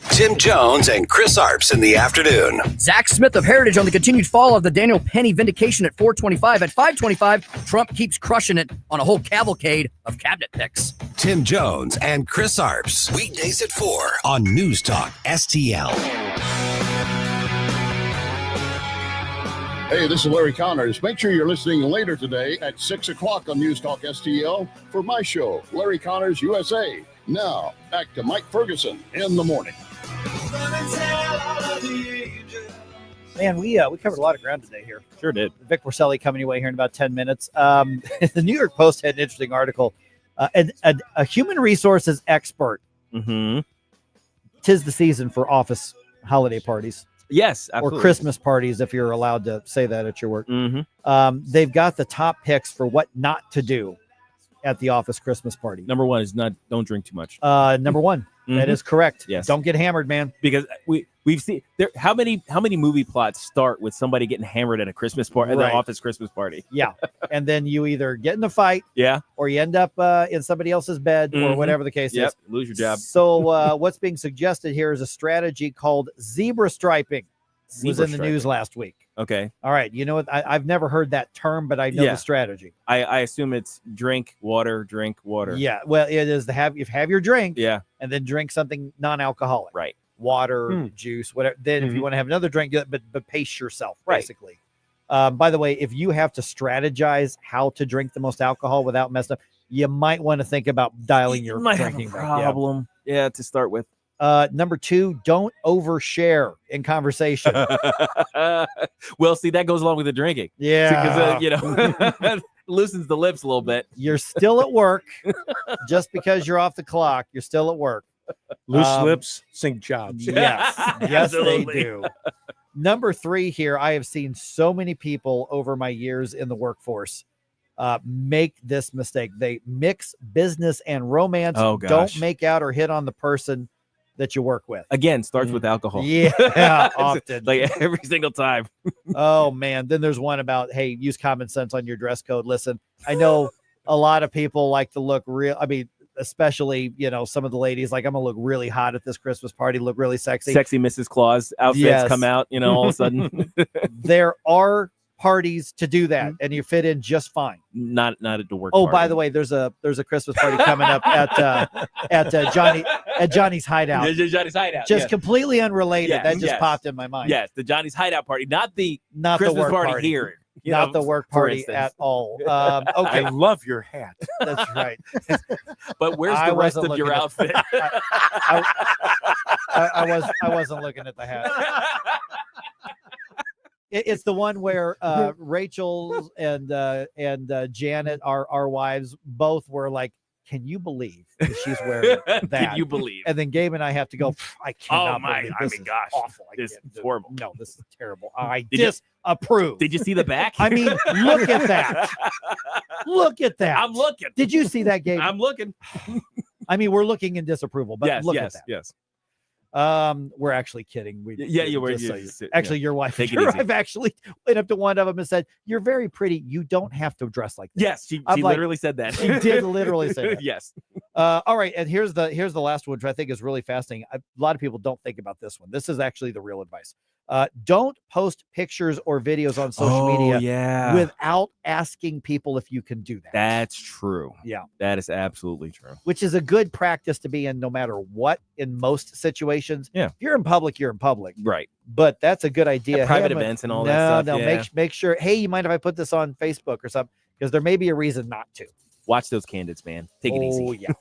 Tim Jones and Chris Arps in the afternoon. Zach Smith of Heritage on the continued fall of the Daniel Penny vindication at 425. At 525, Trump keeps crushing it on a whole cavalcade of cabinet picks. Tim Jones and Chris Arps. Weekdays at 4 on News Talk STL. Hey, this is Larry Connors. Make sure you're listening later today at 6 o'clock on News Talk STL for my show, Larry Connors USA. Now, back to Mike Ferguson in the morning. Man, we covered a lot of ground today here. Sure did. Vic Porcelli coming your way here in about 10 minutes. The New York Post had an interesting article. A human resources expert. Mm-hmm. 'Tis the season for office holiday parties. Yes, absolutely. Or Christmas parties, if you're allowed to say that at your work. Mm-hmm. They've got the top picks for what not to do at the office Christmas party. Number one is don't drink too much. Number one. That is correct. Yes. Don't get hammered, man. Because we've seen there how many movie plots start with somebody getting hammered at a Christmas party, at Right. an office Christmas party. Yeah. And then you either get in a fight, Yeah. or you end up in somebody else's bed, or Mhm. whatever the case Yep. is. Lose your job. So what's being suggested here is a strategy called zebra striping. Was Zebra in the news striping. last week. Okay. All right. You know what? I've never heard that term, but I know Yeah. the strategy. I assume it's drink water. Yeah. Well, it is have your drink. Yeah. And then drink something non-alcoholic. Right. Water, juice, whatever. Then if you want to have another drink, but pace yourself, Right. basically. By the way, if you have to strategize how to drink the most alcohol without messing up, you might want to think about dialing your might have a drinking back. Yeah. problem. Yeah, to start with. Number 2, don't overshare in conversation. Well, see, that goes along with the drinking. Yeah. Because loosens the lips a little bit. You're still at work. Just because you're off the clock, you're still at work. Loose lips sink jobs. Yes. Yes, they Absolutely. do. Number 3 here, I have seen so many people over my years in the workforce make this mistake. They mix business and romance. Oh, gosh. Don't make out or hit on the person that you work with. Again, starts with alcohol. Yeah, often. Like every single time. Oh, man. Then there's one about, hey, use common sense on your dress code. Listen, I know a lot of people like to look real. I mean, especially, some of the ladies, like, I'm going to look really hot at this Christmas party, look really sexy. Sexy Mrs. Claus outfits Yes. come out, all of a sudden. There are parties to do that, and you fit in just fine. Not at the work. Oh, party. by the way, there's a Christmas party coming up at Johnny's Hideout. Johnny's Hideout. Just yes. completely unrelated. Yes, That just yes. popped in my mind. Yes, the Johnny's Hideout party, not the Not Christmas the work party here. Not the work for party instance. at all. Okay, I love your hat. that's right. But where's I the rest wasn't of your looking at- outfit? I wasn't looking at the hat. It's the one where Rachel and Janet, our wives, both were like can you believe that she's wearing that? Can you believe? And then Gabe and I have to go, I cannot believe this is gosh, awful. this is horrible. No, this is terrible. I disapprove. Did you see the back? I mean, look at that. Look at that. I'm looking. Did you see that, Gabe? I'm looking. I mean, we're looking in disapproval, but look at that. Yes. We're actually kidding. You were. Actually, your wife actually went up to one of them and said, "You're very pretty. You don't have to dress like that." Yes, she literally said that. She did literally say that. Yes. All right, and here's the last one, which I think is really fascinating. A lot of people don't think about this one. This is actually the real advice. Don't post pictures or videos on social media without asking people if you can do that. That's true. Yeah. That is absolutely true. Which is a good practice to be in no matter what in most situations. Yeah. If you're in public, you're in public. Right. But that's a good idea. Yeah, private events and all that stuff. No, make sure, hey, you mind if I put this on Facebook or something? Because there may be a reason not to. Watch those candidates, man. Take it easy. Oh, yeah.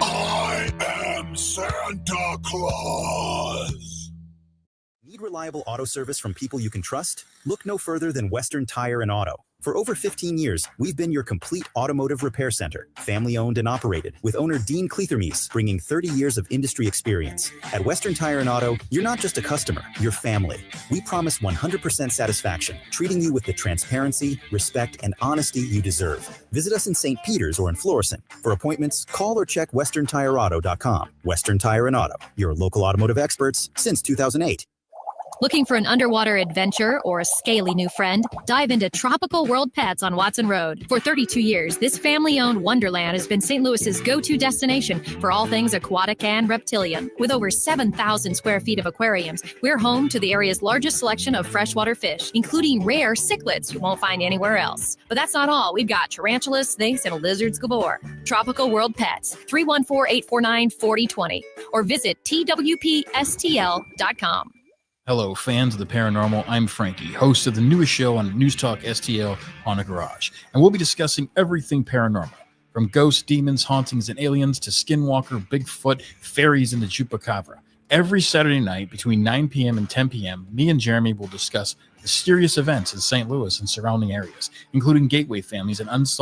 I am Santa Claus. Need reliable auto service from people you can trust? Look no further than Western Tire and Auto. For over 15 years, we've been your complete automotive repair center, family owned and operated, with owner Dean Kleethermes bringing 30 years of industry experience. At Western Tire and Auto, you're not just a customer, you're family. We promise 100% satisfaction, treating you with the transparency, respect, and honesty you deserve. Visit us in St. Peters or in Florissant. For appointments, call or check westerntireauto.com. Western Tire and Auto, your local automotive experts since 2008. Looking for an underwater adventure or a scaly new friend? Dive into Tropical World Pets on Watson Road. For 32 years, this family-owned wonderland has been St. Louis's go-to destination for all things aquatic and reptilian. With over 7,000 square feet of aquariums, we're home to the area's largest selection of freshwater fish, including rare cichlids you won't find anywhere else. But that's not all. We've got tarantulas, snakes, and lizards galore. Tropical World Pets, 314-849-4020, or visit twpstl.com. Hello, fans of the paranormal. I'm Frankie, host of the newest show on News Talk STL, Haunted Garage. And we'll be discussing everything paranormal, from ghosts, demons, hauntings, and aliens to skinwalker, Bigfoot, fairies, and the Chupacabra. Every Saturday night between 9 p.m. and 10 p.m., me and Jeremy will discuss mysterious events in St. Louis and surrounding areas, including gateway families and unsolved